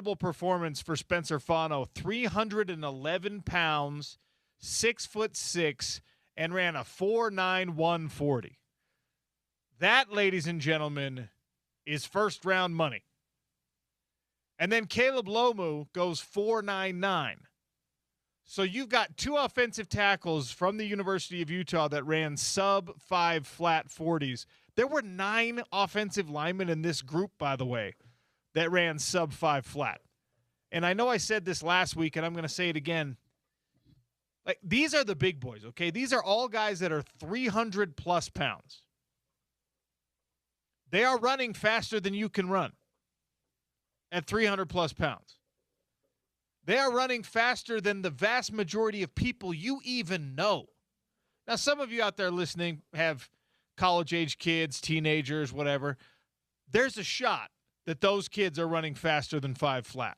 incredible performance for Spencer Fano. 311 pounds, 6'6", and ran a 4.9140. That, ladies and gentlemen, is first-round money. And then Caleb Lomu goes 4.99. So you've got two offensive tackles from the University of Utah that ran sub-5 flat 40s. There were 9 offensive linemen in this group, by the way, that ran sub-5 flat. And I know I said this last week, and I'm going to say it again. Like, these are the big boys, okay? These are all guys that are 300-plus pounds. They are running faster than you can run at 300-plus pounds. They are running faster than the vast majority of people you even know. Now, some of you out there listening have college-age kids, teenagers, whatever. There's a shot that those kids are running faster than 5 flat.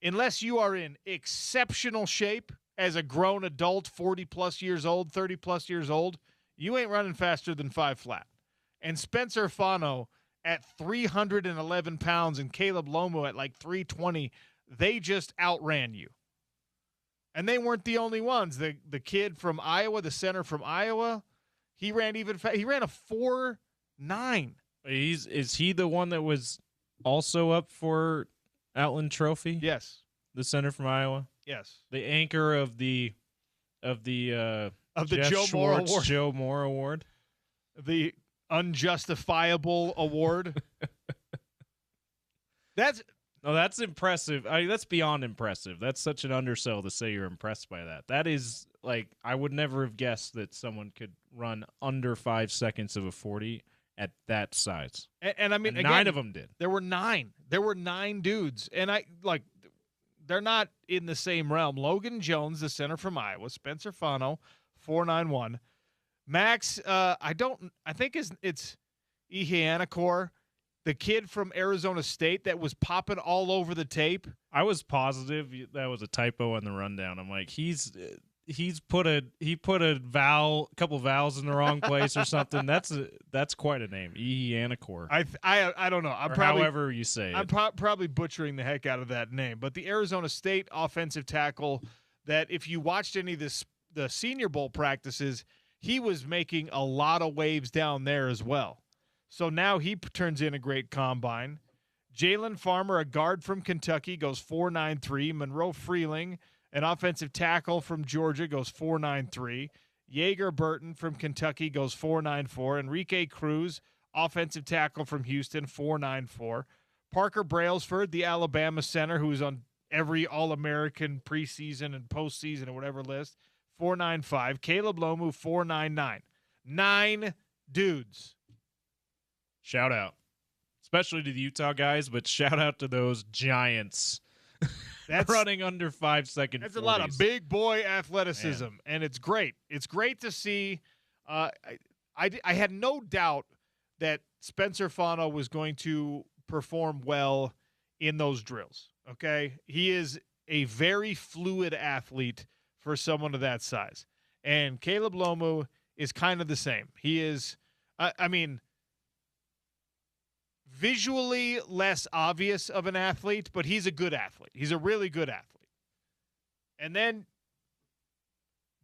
Unless you are in exceptional shape as a grown adult, 40-plus years old, 30-plus years old, you ain't running faster than 5 flat. And Spencer Fano at 311 pounds and Caleb Lomu at like 320, they just outran you. And they weren't the only ones. The kid from Iowa, the center from Iowa, he ran even he ran a 4.9. Is he the one that was also up for Outland Trophy? Yes. The center from Iowa? Yes. The anchor of the Joe Schwartz Moore Award. Joe Moore Award. The unjustifiable award. That's impressive. That's beyond impressive. That's such an undersell to say you're impressed by that. That is, like, I would never have guessed that someone could run under 5 seconds of a 40 at that size. And I mean, again, 9 of them did. There were 9. There were 9 dudes. And they're not in the same realm. Logan Jones, the center from Iowa, Spencer Fano, 4.91. Max, I think it's Ihianakor, the kid from Arizona State that was popping all over the tape. I was positive that was a typo on the rundown. I'm like, he put a couple vowels in the wrong place or something. That's quite a name, Ihianakor. I don't know. However you say it. I'm probably butchering the heck out of that name. But the Arizona State offensive tackle that, if you watched any of the Senior Bowl practices, he was making a lot of waves down there as well. So now he turns in a great combine. Jalen Farmer, a guard from Kentucky, goes 4.93. Monroe Freeling, an offensive tackle from Georgia, goes 4.93. Yeager Burton from Kentucky goes 4.94. Enrique Cruz, offensive tackle from Houston, 4.94. Parker Brailsford, the Alabama center, who's on every All-American preseason and postseason or whatever list, 4.95. Caleb Lomu, 4.99. 9 dudes. Shout out. Especially to the Utah guys, but shout out to those giants. That's running under 5 second. That's 40s. A lot of big boy athleticism, and it's great. It's great to see. I had no doubt that Spencer Fano was going to perform well in those drills. Okay, he is a very fluid athlete for someone of that size, and Caleb Lomu is kind of the same. He is, visually less obvious of an athlete, but he's a good athlete. He's a really good athlete. And then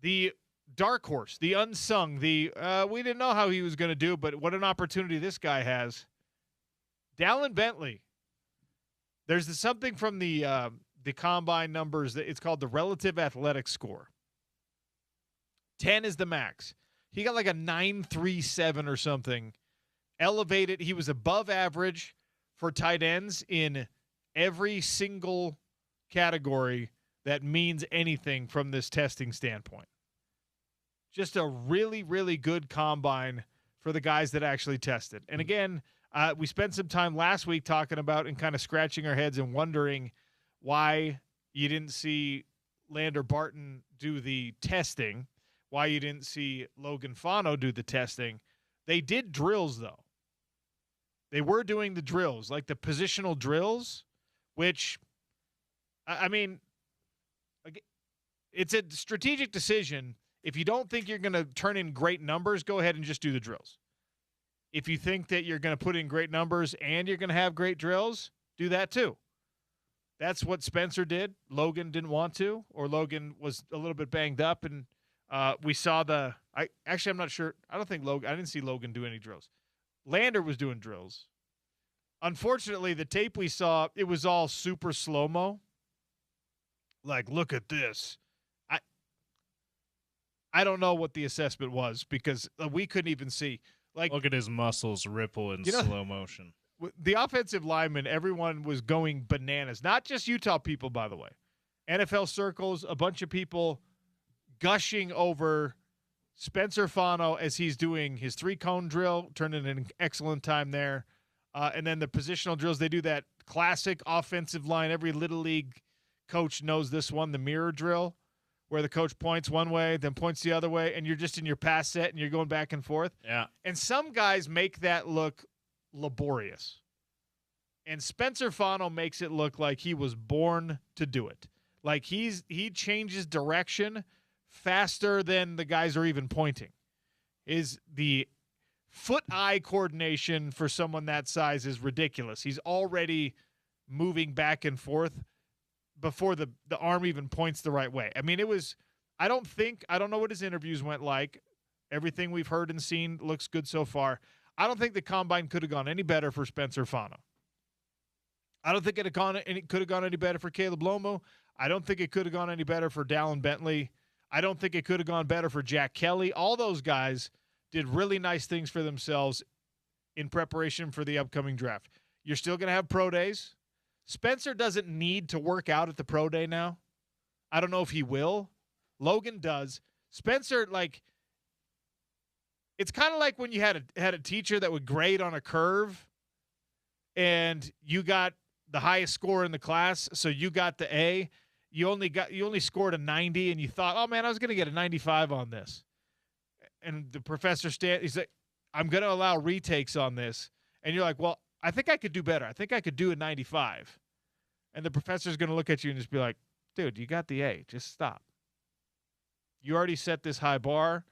the dark horse, the unsung, we didn't know how he was going to do, but what an opportunity this guy has. Dallin Bentley. There's something from the combine numbers that it's called the relative athletic score. 10 is the max. He got like a 9.37 or something. Elevated. He was above average for tight ends in every single category that means anything from this testing standpoint. Just a really, really good combine for the guys that actually tested. And again, we spent some time last week talking about and kind of scratching our heads and wondering why you didn't see Lander Barton do the testing, why you didn't see Logan Fano do the testing. They did drills, though. They were doing the drills, like the positional drills, which, I mean, it's a strategic decision. If you don't think you're going to turn in great numbers, go ahead and just do the drills. If you think that you're going to put in great numbers and you're going to have great drills, do that too. That's what Spencer did. Logan didn't want to, or Logan was a little bit banged up, and we saw I'm not sure. I didn't see Logan do any drills. Lander was doing drills. Unfortunately, the tape we saw, it was all super slow-mo. Like, look at this. I don't know what the assessment was because we couldn't even see. Like, look at his muscles ripple in slow motion. The offensive linemen, everyone was going bananas. Not just Utah people, by the way. NFL circles, a bunch of people gushing over Spencer Fano as he's doing his 3-cone drill, turning an excellent time there. And then the positional drills, they do that classic offensive line. Every Little League coach knows this one, the mirror drill, where the coach points one way, then points the other way, and you're just in your pass set and you're going back and forth. Yeah. And some guys make that look laborious. And Spencer Fano makes it look like he was born to do it. Like he changes direction faster than the guys are even pointing. Is the foot-eye coordination for someone that size is ridiculous. He's already moving back and forth before the arm even points the right way. I mean, I don't know what his interviews went like. Everything we've heard and seen looks good so far. I don't think the combine could have gone any better for Spencer Fano. I don't think it could have gone any better for Caleb Lomo. I don't think it could have gone any better for Dallin Bentley. I don't think it could have gone better for Jack Kelly. All those guys did really nice things for themselves in preparation for the upcoming draft. You're still going to have pro days. Spencer doesn't need to work out at the pro day now. I don't know if he will. Logan does. Spencer, like, it's kind of like when you had a teacher that would grade on a curve and you got the highest score in the class, so you got the A. You only scored a 90 and you thought, oh man, I was going to get a 95 on this. And the professor he's like, I'm going to allow retakes on this. And you're like, well, I think I could do better. I think I could do a 95. And the professor's going to look at you and just be like, dude, you got the A. Just stop. You already set this high bar.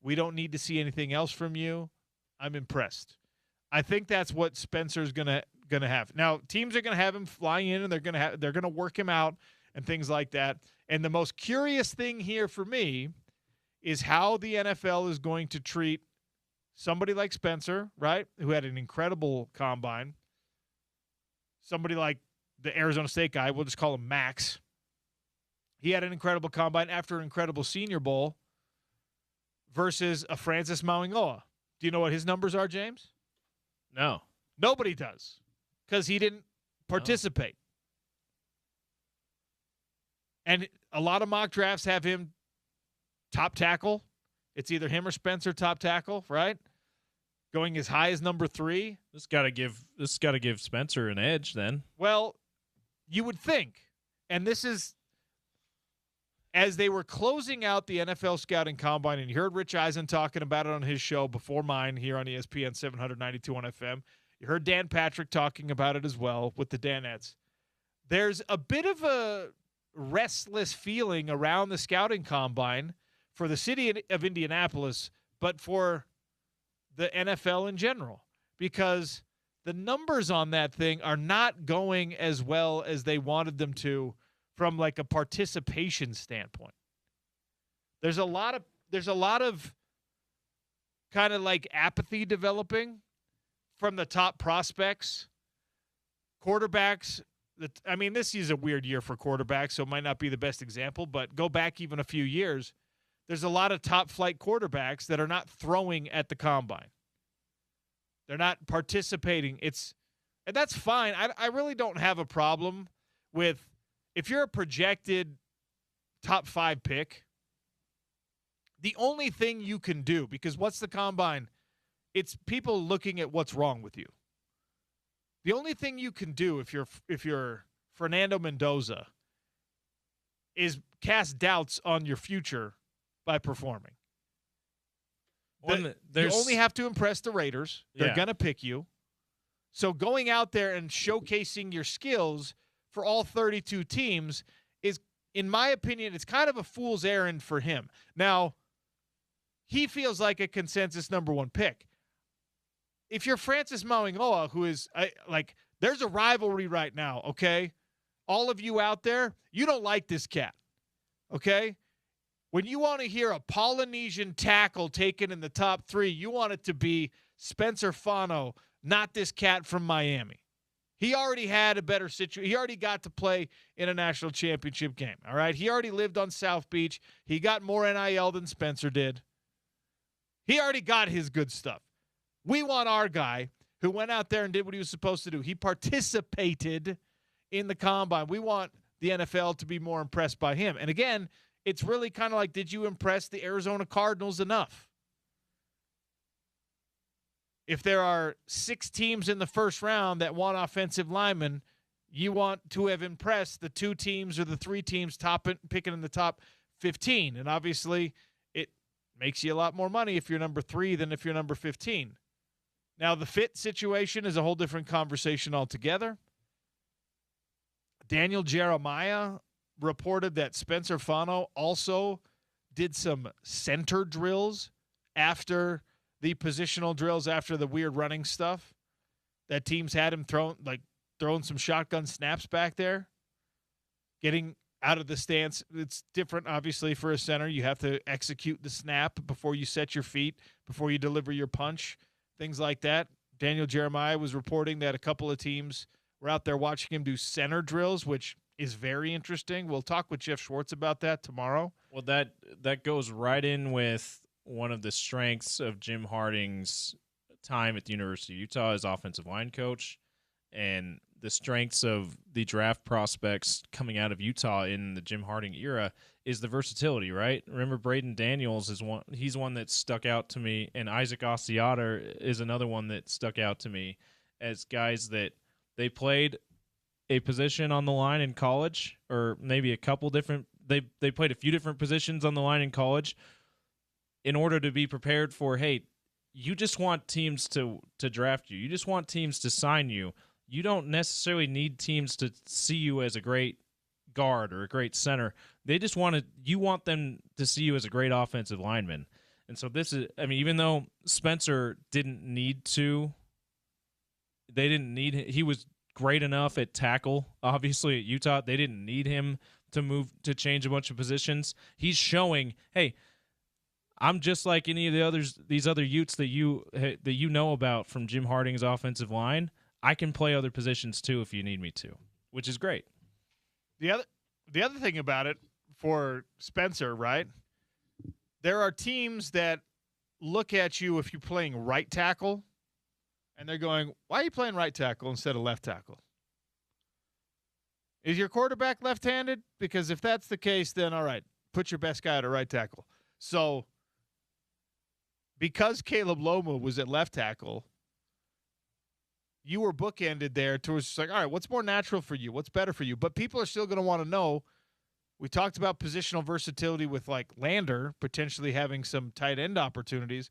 We don't need to see anything else from you. I'm impressed. I think that's what Spencer's gonna have. Now, teams are gonna have him fly in and they're gonna work him out and things like that. And the most curious thing here for me is how the NFL is going to treat somebody like Spencer, right, who had an incredible combine. Somebody like the Arizona State guy, we'll just call him Max. He had an incredible combine after an incredible Senior Bowl versus a Francis Mauigoa. Do you know what his numbers are, James? No. Nobody does because he didn't participate. And a lot of mock drafts have him top tackle. It's either him or Spencer top tackle, right? Going as high as number 3. This got to give Spencer an edge then. Well, you would think. And this is as they were closing out the NFL scouting combine, and you heard Rich Eisen talking about it on his show before mine here on ESPN 792 on FM. You heard Dan Patrick talking about it as well with the Danettes. There's a bit of a restless feeling around the scouting combine for the city of Indianapolis, but for the NFL in general, because the numbers on that thing are not going as well as they wanted them to from like a participation standpoint. There's a lot of kind of like apathy developing from the top prospects. Quarterbacks, this is a weird year for quarterbacks, so it might not be the best example, but go back even a few years. There's a lot of top flight quarterbacks that are not throwing at the combine. They're not participating. And that's fine. I really don't have a problem with if you're a projected top 5 pick, the only thing you can do, because what's the combine? It's people looking at what's wrong with you. The only thing you can do if you're Fernando Mendoza is cast doubts on your future by performing. You only have to impress the Raiders. They're going to pick you. So going out there and showcasing your skills for all 32 teams is, in my opinion, it's kind of a fool's errand for him. Now, he feels like a consensus number 1 pick. If you're Francis Mauigoa, who is there's a rivalry right now, okay? all of you out there, you don't like this cat, okay? When you want to hear a Polynesian tackle taken in the top 3, you want it to be Spencer Fano, not this cat from Miami. He already had a better situation. He already got to play in a national championship game, all right? He already lived on South Beach. He got more NIL than Spencer did. He already got his good stuff. We want our guy who went out there and did what he was supposed to do. He participated in the combine. We want the NFL to be more impressed by him. And again, it's really kind of like, did you impress the Arizona Cardinals enough? If there are 6 teams in the first round that want offensive linemen, you want to have impressed the 2 teams or the 3 teams picking in the top 15. And obviously, it makes you a lot more money if you're number 3 than if you're number 15. Now, the fit situation is a whole different conversation altogether. Daniel Jeremiah reported that Spencer Fano also did some center drills after the positional drills, after the weird running stuff, that teams had him throwing some shotgun snaps back there, getting out of the stance. It's different, obviously, for a center. You have to execute the snap before you set your feet, before you deliver your punch, things like that. Daniel Jeremiah was reporting that a couple of teams were out there watching him do center drills, which is very interesting. We'll talk with Jeff Schwartz about that tomorrow. Well, that goes right in with one of the strengths of Jim Harding's time at the University of Utah as offensive line coach, and the strengths of the draft prospects coming out of Utah in the Jim Harding era is the versatility, right? Remember, Braden Daniels is one. He's one that stuck out to me, and Isaac Asiata is another one that stuck out to me as guys that they played a position on the line in college, or maybe a couple different. They played a few different positions on the line in college in order to be prepared for, hey, you just want teams to draft you. You just want teams to sign you. You don't necessarily need teams to see you as a great guard or a great center. They just you want them to see you as a great offensive lineman. And so this is, I mean, even though Spencer didn't need to, he was great enough at tackle, obviously, at Utah. They didn't need him to change a bunch of positions. He's showing, hey, I'm just like any of these other Utes that you know about from Jim Harding's offensive line. I can play other positions too if you need me to, which is great. The other thing about it for Spencer, right? There are teams that look at you if you're playing right tackle, and they're going, why are you playing right tackle instead of left tackle? Is your quarterback left-handed? Because if that's the case, then all right, put your best guy at a right tackle. So because Caleb Loma was at left tackle, you were bookended there towards just like, all right, what's more natural for you? What's better for you? But people are still going to want to know. We talked about positional versatility with like Lander potentially having some tight end opportunities.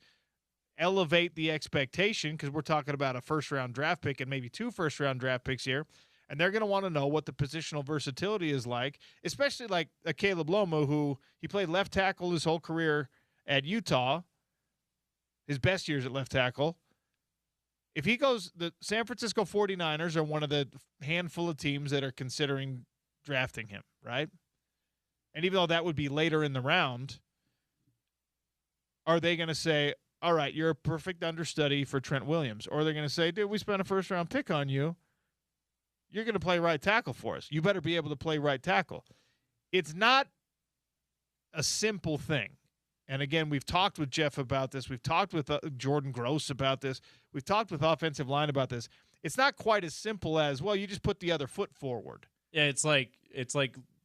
Elevate the expectation, because we're talking about a first-round draft pick and maybe 2 first-round draft picks here. And they're going to want to know what the positional versatility is like, especially like a Caleb Loma, who he played left tackle his whole career at Utah, his best years at left tackle. If he goes, the San Francisco 49ers are one of the handful of teams that are considering drafting him, right? And even though that would be later in the round, are they going to say, all right, you're a perfect understudy for Trent Williams? Or they're going to say, dude, we spent a first-round pick on you. You're going to play right tackle for us. You better be able to play right tackle. It's not a simple thing. And again, we've talked with Jeff about this. We've talked with Jordan Gross about this. We've talked with offensive line about this. It's not quite as simple as, well, you just put the other foot forward. Yeah, it's like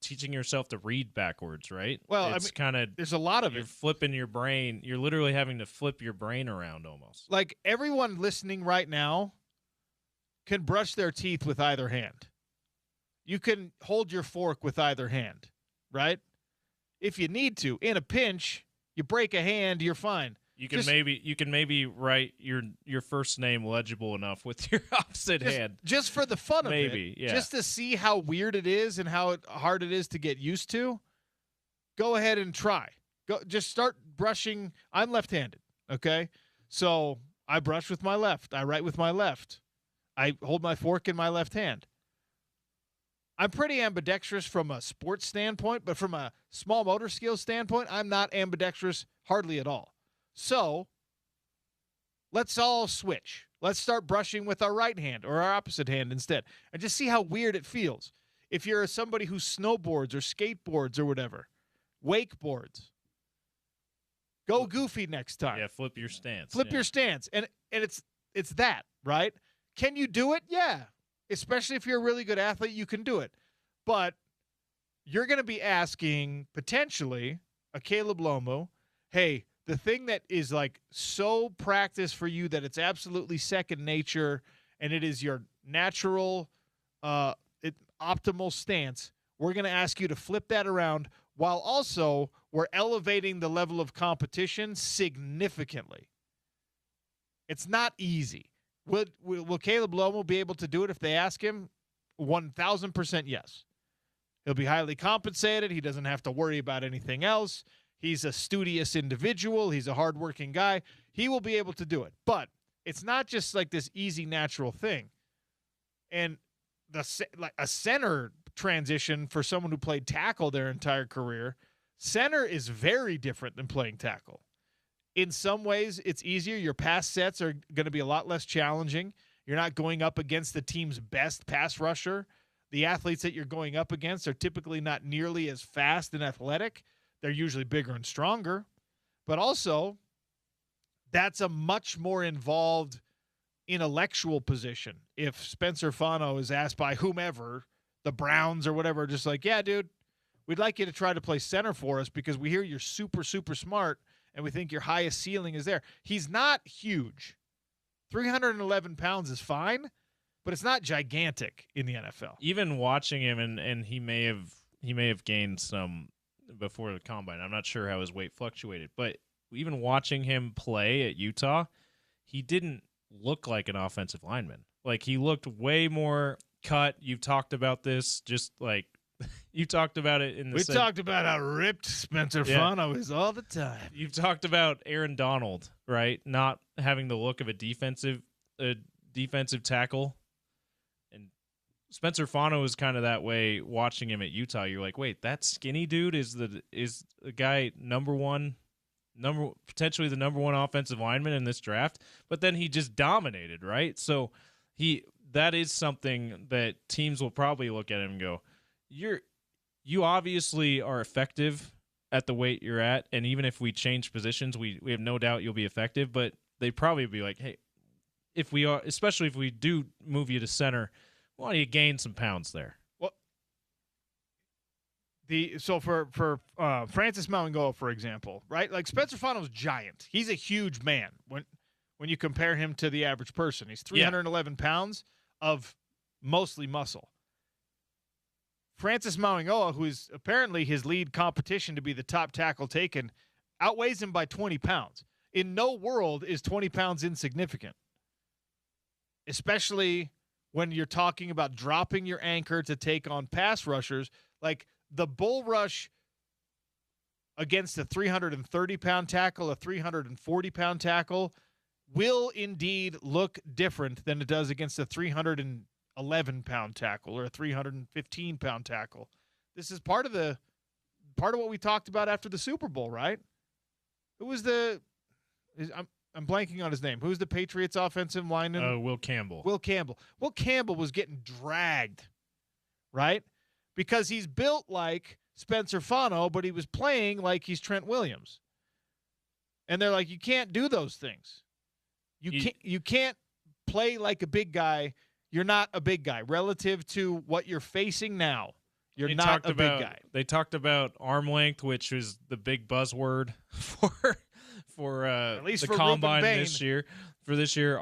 teaching yourself to read backwards, right? Well, it's kind of, there's a lot of you're it. flipping your brain. You're literally having to flip your brain around almost. Like everyone listening right now can brush their teeth with either hand. You can hold your fork with either hand, right? If you need to. In a pinch, you break a hand, you're fine. You can maybe write your first name legible enough with your opposite hand. Just for the fun of maybe, it. Yeah. Just to see how weird it is and how hard it is to get used to. Go ahead and try. Just start brushing. I'm left-handed, okay? So I brush with my left. I write with my left. I hold my fork in my left hand. I'm pretty ambidextrous from a sports standpoint, but from a small motor skills standpoint, I'm not ambidextrous hardly at all. So let's all switch. Let's start brushing with our right hand or our opposite hand instead, and just see how weird it feels. If you're somebody who snowboards or skateboards or whatever, wakeboards, go goofy next time. Yeah, flip your stance. Flip your stance. And it's that, right? Can you do it? Yeah. Especially if you're a really good athlete, you can do it. But you're going to be asking potentially a Caleb Lomu, hey, the thing that is like so practice for you that it's absolutely second nature and it is your natural optimal stance, we're going to ask you to flip that around while also we're elevating the level of competition significantly. It's not easy. Will Caleb Lomu be able to do it if they ask him? 1,000% yes. He'll be highly compensated. He doesn't have to worry about anything else. He's a studious individual. He's a hardworking guy. He will be able to do it. But it's not just like this easy, natural thing. And a center transition for someone who played tackle their entire career, center is very different than playing tackle. In some ways, it's easier. Your pass sets are going to be a lot less challenging. You're not going up against the team's best pass rusher. The athletes that you're going up against are typically not nearly as fast and athletic. They're usually bigger and stronger. But also, that's a much more involved intellectual position. If Spencer Fano is asked by whomever, the Browns or whatever, just like, yeah, dude, we'd like you to try to play center for us because we hear you're super, super smart and we think your highest ceiling is there. He's not huge. 311 pounds is fine, but it's not gigantic in the NFL. Even watching him, and he may have gained some before the combine. I'm not sure how his weight fluctuated, but even watching him play at Utah, he didn't look like an offensive lineman. Like, he looked way more cut. You've talked about this, just like you talked about it in the. We talked about how ripped Spencer Fano is all the time. You've talked about Aaron Donald, right? Not having the look of a defensive tackle, and Spencer Fano is kind of that way. Watching him at Utah, you're like, wait, that skinny dude is the guy potentially the number one offensive lineman in this draft. But then he just dominated, right? So that is something that teams will probably look at him and go, you obviously are effective at the weight you're at, and even if we change positions, we have no doubt you'll be effective. But they'd probably be like, hey, especially if we do move you to center, why don't you gain some pounds there? Well, for Francis Mauigoa, for example, right? Like, Spencer Fano's giant. He's a huge man when you compare him to the average person. He's 311 pounds of mostly muscle. Francis Mauigoa, who is apparently his lead competition to be the top tackle taken, outweighs him by 20 pounds. In no world is 20 pounds insignificant, especially when you're talking about dropping your anchor to take on pass rushers. Like, the bull rush against a 330-pound tackle, a 340-pound tackle, will indeed look different than it does against a 311-pound tackle or a 315-pound tackle. This is part of what we talked about after the Super Bowl, right? Who was I'm blanking on his name. Who's the Patriots offensive lineman? Will Campbell. Will Campbell was getting dragged, right? Because he's built like Spencer Fano, but he was playing like he's Trent Williams. And they're like, you can't do those things. You can't play like a big guy. You're not a big guy relative to what you're facing now. You're not a big guy. They talked about arm length, which is the big buzzword for at least the combine this year. For this year,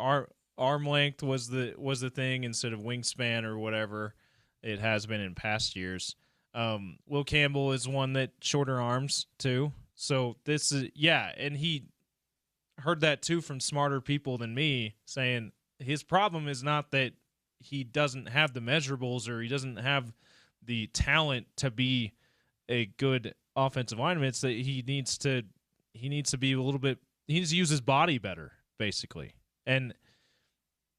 arm length was the thing instead of wingspan or whatever it has been in past years. Will Campbell is one that shorter arms too. So this is and he heard that too from smarter people than me, saying his problem is not that he doesn't have the measurables or he doesn't have the talent to be a good offensive lineman. It's that he needs to be a little bit. He needs to use his body better, basically. And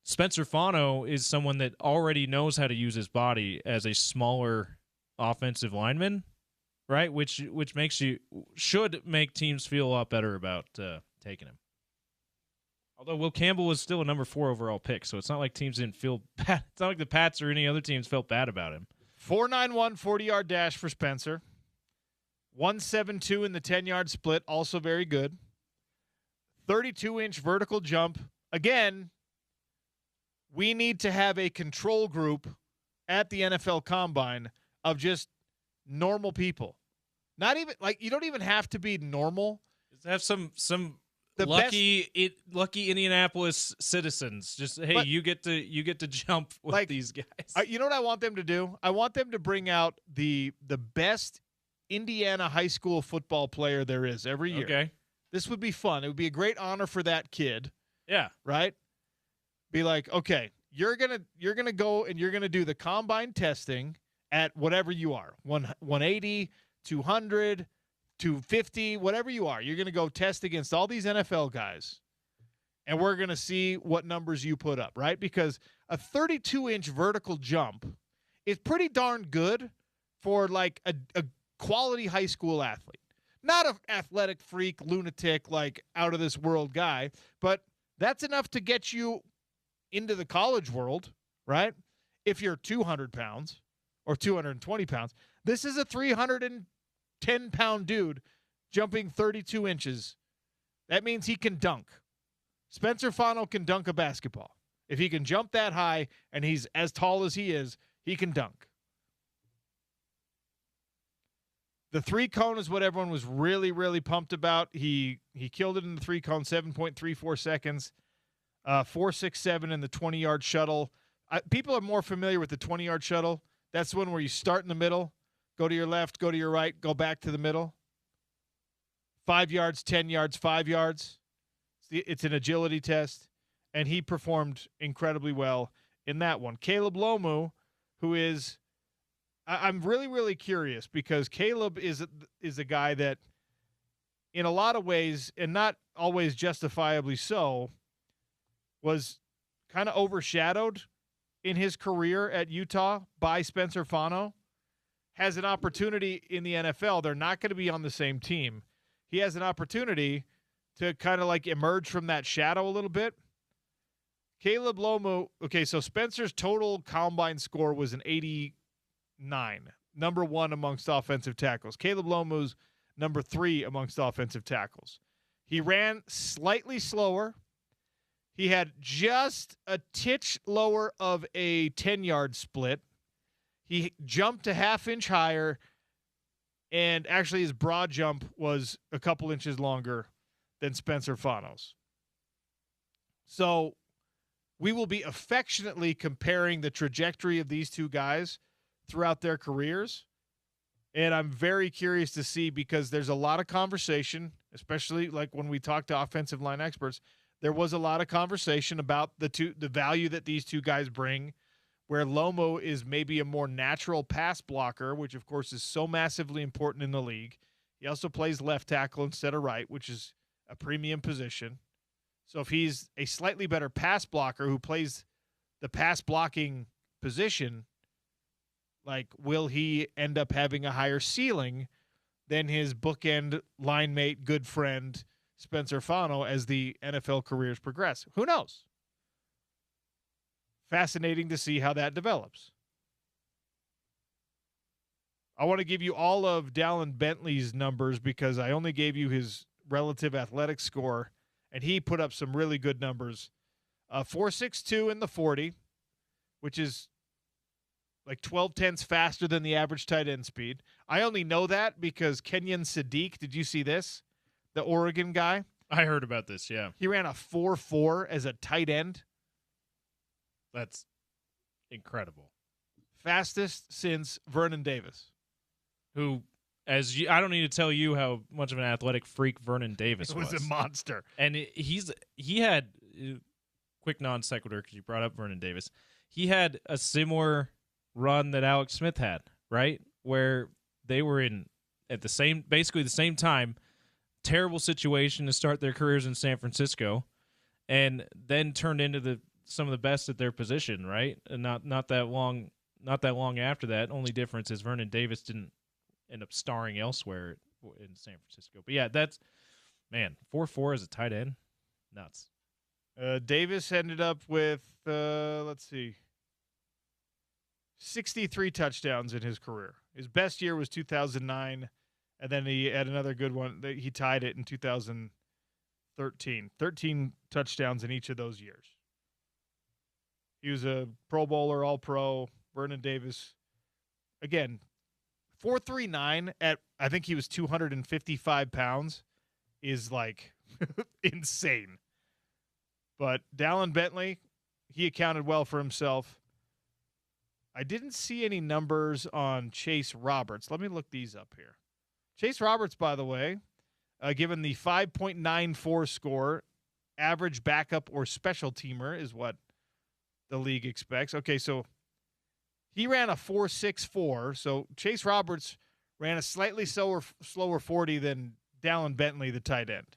Spencer Fano is someone that already knows how to use his body as a smaller offensive lineman, right? Which should make teams feel a lot better about taking him. Although Will Campbell was still a number 4 overall pick, so it's not like teams didn't feel bad. It's not like the Pats or any other teams felt bad about him. 4.91 40-yard dash for Spencer. 1.72 in the 10-yard split, also very good. 32-inch vertical jump. Again, we need to have a control group at the NFL Combine of just normal people. Not even like you don't even have to be normal. Just have some lucky Indianapolis citizens. Just hey, you get to jump with these guys. You know what I want them to do? I want them to bring out the best Indiana high school football player there is every year. Okay. This would be fun. It would be a great honor for that kid. Yeah. Right? Be like, okay, you're gonna go and you're gonna do the combine testing at whatever you are. 180, 200, 250, whatever you are. You're gonna go test against all these NFL guys. And we're gonna see what numbers you put up, right? Because a 32-inch vertical jump is pretty darn good for like a quality high school athlete. Not an athletic freak, lunatic, like out of this world guy, but that's enough to get you into the college world, right? If you're 200 pounds or 220 pounds, this is a 310-pound dude jumping 32 inches. That means he can dunk. Spencer Fano can dunk a basketball. If he can jump that high and he's as tall as he can dunk. The 3-cone is what everyone was really, really pumped about. He killed it in the 3-cone, 7.34 seconds. 4.67 in the 20-yard shuttle. People are more familiar with the 20-yard shuttle. That's one where you start in the middle, go to your left, go to your right, go back to the middle. 5 yards, 10 yards, 5 yards. It's an agility test, and he performed incredibly well in that one. Caleb Lomu, who is I'm really, really curious because Caleb is a guy that in a lot of ways, and not always justifiably so, was kind of overshadowed in his career at Utah by Spencer Fano. Has an opportunity in the NFL. They're not going to be on the same team. He has an opportunity to kind of like emerge from that shadow a little bit. Caleb Lomu, okay, so Spencer's total combine score was an 89, number 1 amongst offensive tackles. Caleb Lomu's number 3 amongst offensive tackles. He ran slightly slower. He had just a titch lower of a 10-yard split. He jumped a half-inch higher, and actually his broad jump was a couple inches longer than Spencer Fano's. So we will be affectionately comparing the trajectory of these two guys throughout their careers. And I'm very curious to see, because there's a lot of conversation, especially like when we talk to offensive line experts, there was a lot of conversation about the value that these two guys bring, where Lomo is maybe a more natural pass blocker, which of course is so massively important in the league. He also plays left tackle instead of right, which is a premium position. So if he's a slightly better pass blocker who plays the pass blocking position, like, will he end up having a higher ceiling than his bookend line mate, good friend, Spencer Fano, as the NFL careers progress? Who knows? Fascinating to see how that develops. I want to give you all of Dallin Bentley's numbers because I only gave you his relative athletic score, and he put up some really good numbers. 4.62 in the 40, which is like 12/10 faster than the average tight end speed. I only know that because Kenyon Sadiq, did you see this? The Oregon guy. I heard about this, yeah. He ran a 4.4 as a tight end. That's incredible. Fastest since Vernon Davis. Who, I don't need to tell you how much of an athletic freak Vernon Davis was. He was a monster. And he had, quick non sequitur because you brought up Vernon Davis, he had a similar run that Alex Smith had, right? Where they were in at basically the same time, terrible situation to start their careers in San Francisco, and then turned into the some of the best at their position, right? And not that long after that. Only difference is Vernon Davis didn't end up starring elsewhere in San Francisco. But yeah, that's, man, 4.4 as a tight end, nuts. Davis ended up with, let's see, 63 touchdowns in his career. His best year was 2009, and then he had another good one. He tied it in 2013. 13 touchdowns in each of those years. He was a Pro Bowler, All-Pro. Vernon Davis, again, 4.39 at, I think he was 255 pounds, is like insane. But Dallin Bentley, he accounted well for himself. I didn't see any numbers on Chase Roberts. Let me look these up here. Chase Roberts, by the way, given the 5.94 score, average backup or special teamer is what the league expects. Okay, so he ran a 4.64. So Chase Roberts ran a slightly slower 40 than Dallin Bentley, the tight end.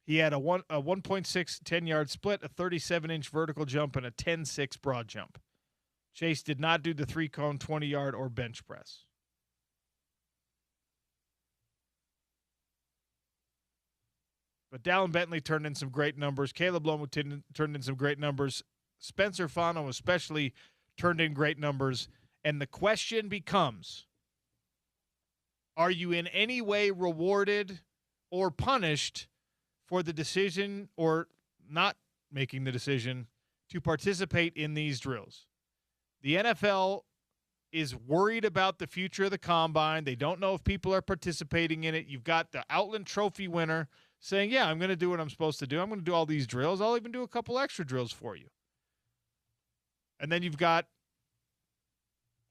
He had a 1.6 10-yard split, a 37-inch vertical jump, and a 10.6 broad jump. Chase did not do the 3-cone 20-yard or bench press. But Dallin Bentley turned in some great numbers. Caleb Lomu turned in some great numbers. Spencer Fano especially turned in great numbers. And the question becomes, are you in any way rewarded or punished for the decision or not making the decision to participate in these drills? The NFL is worried about the future of the combine. They don't know if people are participating in it. You've got the Outland Trophy winner saying, yeah, I'm going to do what I'm supposed to do. I'm going to do all these drills. I'll even do a couple extra drills for you. And then you've got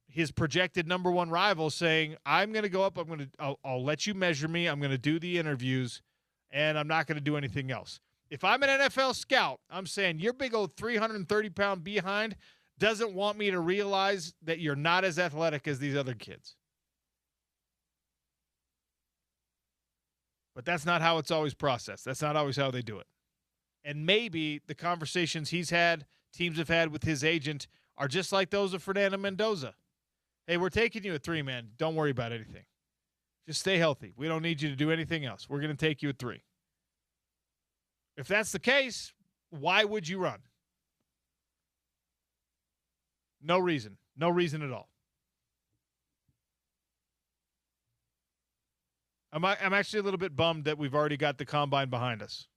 his projected number one rival saying, I'm going to go up. I'll let you measure me. I'm going to do the interviews, and I'm not going to do anything else. If I'm an NFL scout, I'm saying your big old 330-pound behind doesn't want me to realize that you're not as athletic as these other kids. But that's not how it's always processed. That's not always how they do it. And maybe the conversations he's had, teams have had with his agent, are just like those of Fernando Mendoza. Hey, we're taking you at 3, man. Don't worry about anything. Just stay healthy. We don't need you to do anything else. We're going to take you at 3. If that's the case, why would you run? No reason. No reason at all. I'm actually a little bit bummed that we've already got the combine behind us.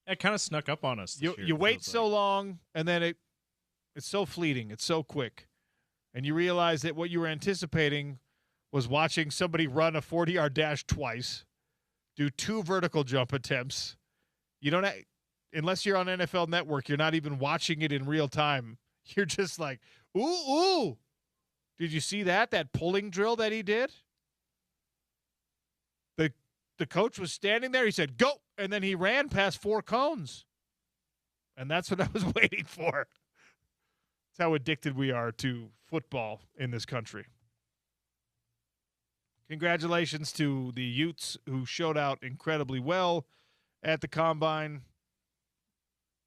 It kind of snuck up on us this year, you wait so long, and then it's so fleeting. It's so quick. And you realize that what you were anticipating was watching somebody run a 40-yard dash twice, do 2 vertical jump attempts. You don't unless you're on NFL Network, you're not even watching it in real time. You're just like, ooh. Did you see that pulling drill that he did? The coach was standing there. He said, go. And then he ran past 4 cones. And that's what I was waiting for. That's how addicted we are to football in this country. Congratulations to the Utes who showed out incredibly well at the Combine.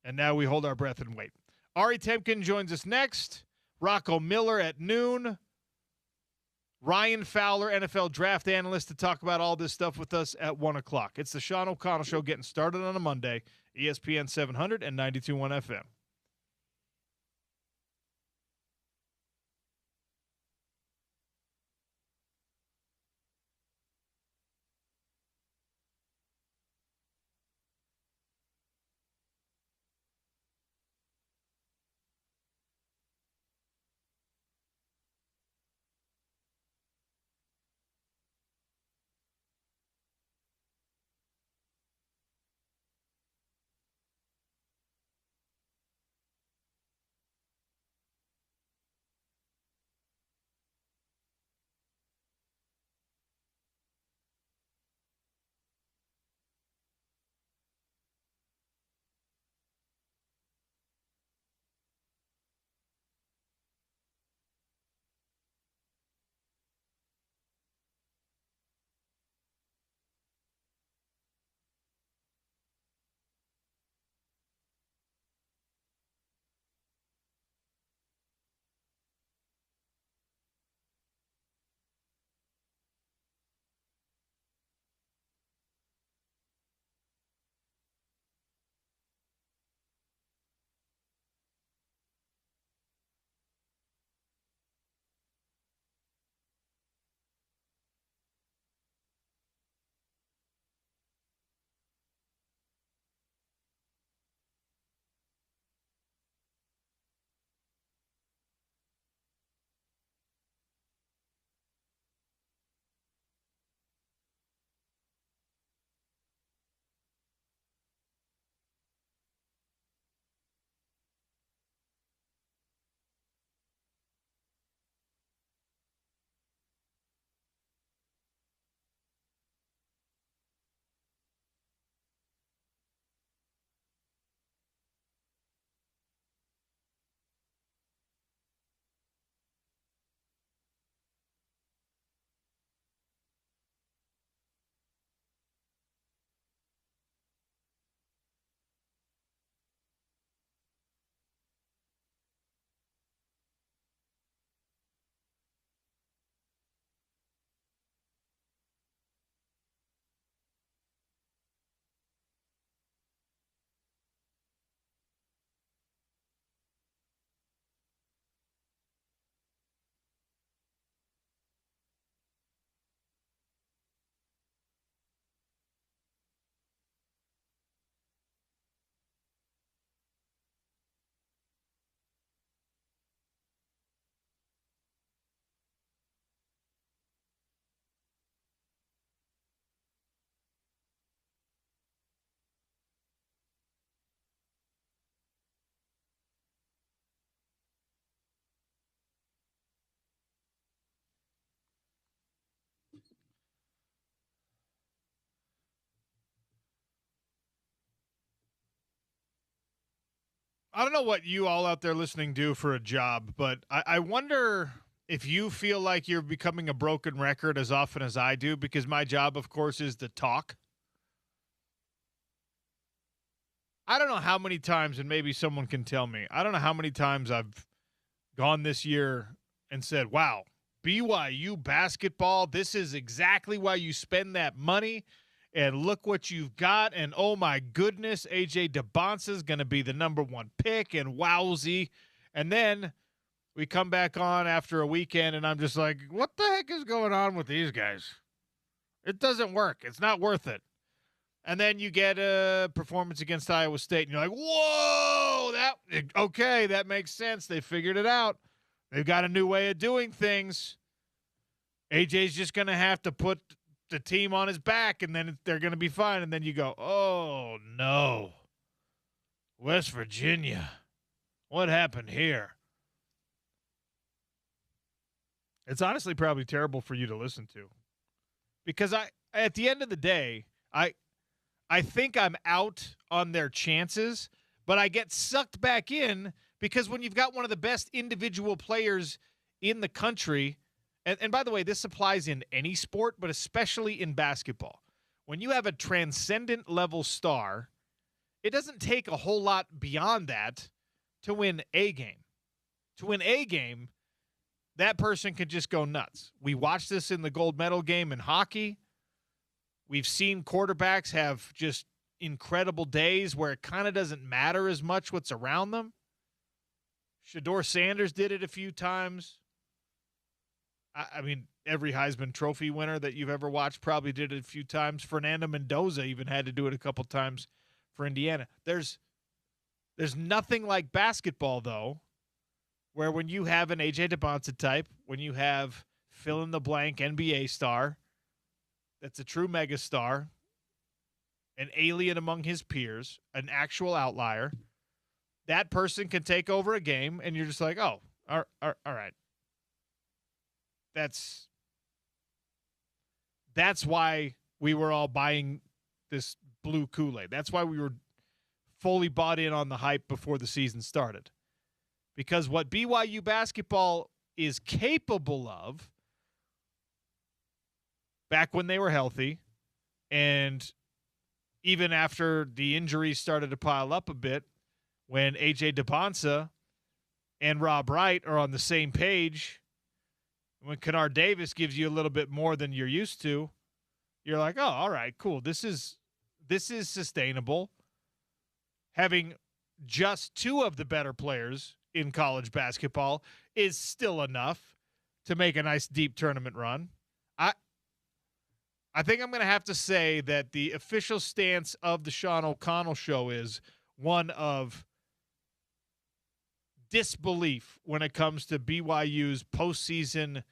And now we hold our breath and wait. Ari Temkin joins us next. Rocco Miller at noon. Ryan Fowler, NFL draft analyst, to talk about all this stuff with us at 1 o'clock. It's the Sean O'Connell Show getting started on a Monday, ESPN 700 and 92.1 FM. I don't know what you all out there listening do for a job, but I wonder if you feel like you're becoming a broken record as often as I do, because my job, of course, is to talk. I don't know how many times, and maybe someone can tell me, I don't know how many times I've gone this year and said, wow, BYU basketball, this is exactly why you spend that money. And look what you've got. And oh my goodness, AJ DeBonsa is going to be the number one pick. And wowsy. And then we come back on after a weekend, and I'm just like, what the heck is going on with these guys? It doesn't work. It's not worth it. And then you get a performance against Iowa State, and you're like, whoa, that makes sense. They figured it out. They've got a new way of doing things. AJ's just going to have to put the team on his back, and then they're going to be fine. And then you go, oh, no. West Virginia. What happened here? It's honestly probably terrible for you to listen to. Because at the end of the day, I think I'm out on their chances, but I get sucked back in because when you've got one of the best individual players in the country, and by the way, this applies in any sport, but especially in basketball. When you have a transcendent level star, it doesn't take a whole lot beyond that to win a game. To win a game, that person could just go nuts. We watched this in the gold medal game in hockey. We've seen quarterbacks have just incredible days where it kind of doesn't matter as much what's around them. Shedeur Sanders did it a few times. I mean, every Heisman Trophy winner that you've ever watched probably did it a few times. Fernando Mendoza even had to do it a couple times for Indiana. There's nothing like basketball, though, where when you have an A.J. DeBonsa type, when you have fill-in-the-blank NBA star that's a true megastar, an alien among his peers, an actual outlier, that person can take over a game, and you're just like, oh, all right. That's why we were all buying this blue Kool-Aid. That's why we were fully bought in on the hype before the season started. Because what BYU basketball is capable of, back when they were healthy, and even after the injuries started to pile up a bit, when A.J. DeBonsa and Rob Wright are on the same page, when Kennard Davis gives you a little bit more than you're used to, you're like, oh, all right, cool. This is sustainable. Having just two of the better players in college basketball is still enough to make a nice deep tournament run. I think I'm going to have to say that the official stance of the Sean O'Connell show is one of disbelief when it comes to BYU's postseason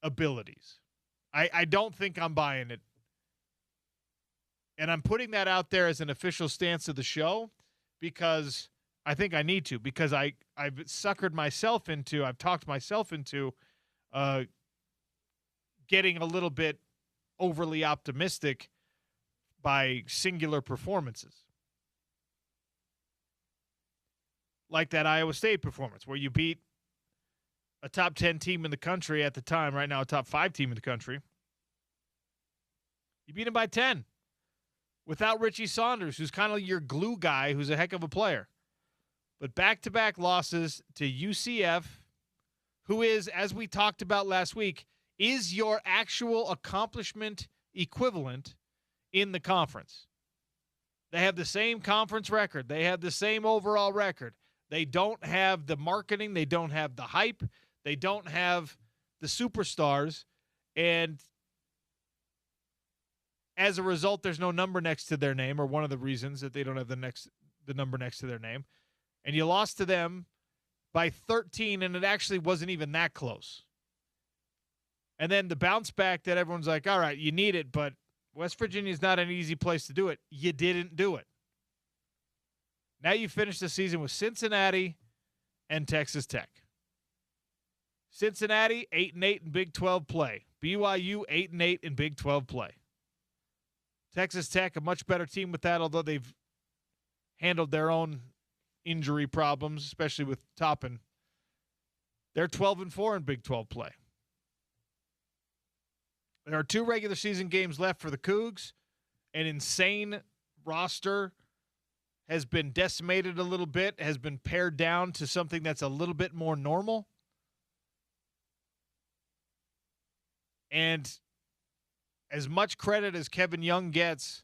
abilities. I don't think I'm buying it. And I'm putting that out there as an official stance of the show because I think I need to, because I've talked myself into getting a little bit overly optimistic by singular performances. Like that Iowa State performance where you beat a top 10 team in the country at the time, right now a top 5 team in the country. You beat them by 10 without Richie Saunders, who's kind of your glue guy, who's a heck of a player. But back-to-back losses to UCF, who is, as we talked about last week, is your actual accomplishment equivalent in the conference. They have the same conference record. They have the same overall record. They don't have the marketing. They don't have the hype. They don't have the superstars. And as a result, there's no number next to their name, or one of the reasons that they don't have the number next to their name. And you lost to them by 13, and it actually wasn't even that close. And then the bounce back that everyone's like, all right, you need it, but West Virginia's not an easy place to do it. You didn't do it. Now you finish the season with Cincinnati and Texas Tech. Cincinnati, 8-8 in Big 12 play. BYU, 8-8 in Big 12 play. Texas Tech, a much better team with that, although they've handled their own injury problems, especially with Toppin. They're 12-4 in Big 12 play. There are 2 regular season games left for the Cougs. An insane roster has been decimated a little bit, has been pared down to something that's a little bit more normal. And as much credit as Kevin Young gets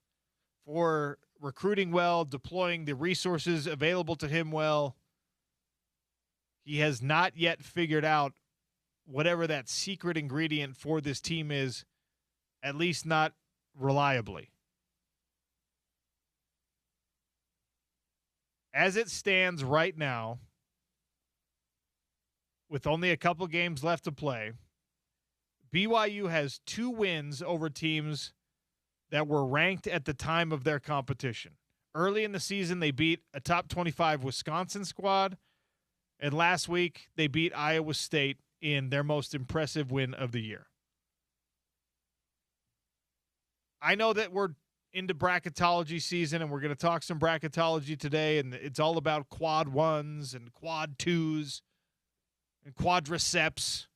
for recruiting well, deploying the resources available to him well, he has not yet figured out whatever that secret ingredient for this team is, at least not reliably. As it stands right now, with only a couple games left to play, BYU has 2 wins over teams that were ranked at the time of their competition. Early in the season, they beat a top 25 Wisconsin squad, and last week they beat Iowa State in their most impressive win of the year. I know that we're into bracketology season, and we're going to talk some bracketology today, and it's all about quad 1s and quad 2s and quadriceps.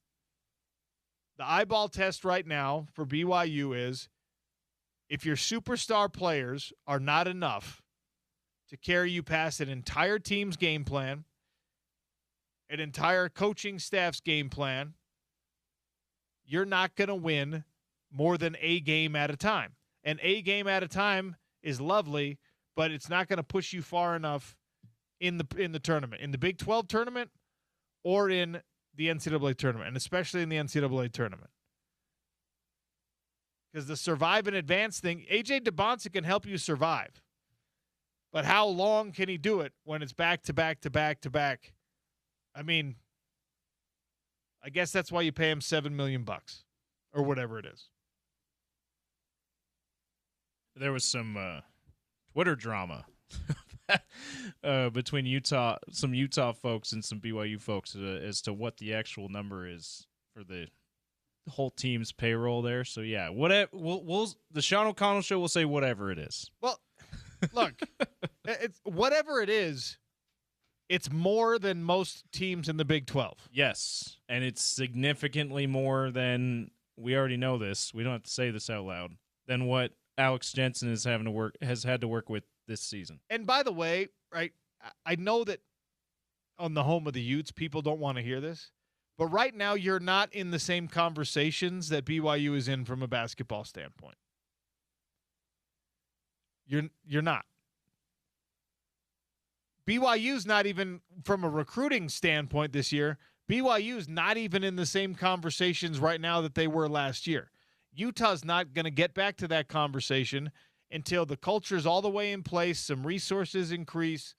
The eyeball test right now for BYU is if your superstar players are not enough to carry you past an entire team's game plan, an entire coaching staff's game plan, you're not going to win more than a game at a time. And a game at a time is lovely, but it's not going to push you far enough in the tournament, in the Big 12 tournament or in the NCAA tournament, and especially in the NCAA tournament. Because the survive and advance thing, A.J. DeBonsa can help you survive. But how long can he do it when it's back to back to back to back? I mean, I guess that's why you pay him $7 million or whatever it is. There was some Twitter drama between some Utah folks and some BYU folks as to what the actual number is for the whole team's payroll there. So yeah, whatever. We'll the Sean O'Connell show will say whatever it is. Well, look, it's whatever it is. It's more than most teams in the Big 12. Yes, and it's significantly more than, we already know this. We don't have to say this out loud, than what Alex Jensen has had to work with this season. And by the way, right, I know that on the home of the Utes, people don't want to hear this, but right now you're not in the same conversations that BYU is in from a basketball standpoint. You're not. BYU's not even, from a recruiting standpoint this year, BYU's not even in the same conversations right now that they were last year. Utah's not going to get back to that conversation until the culture's all the way in place, some resources increase,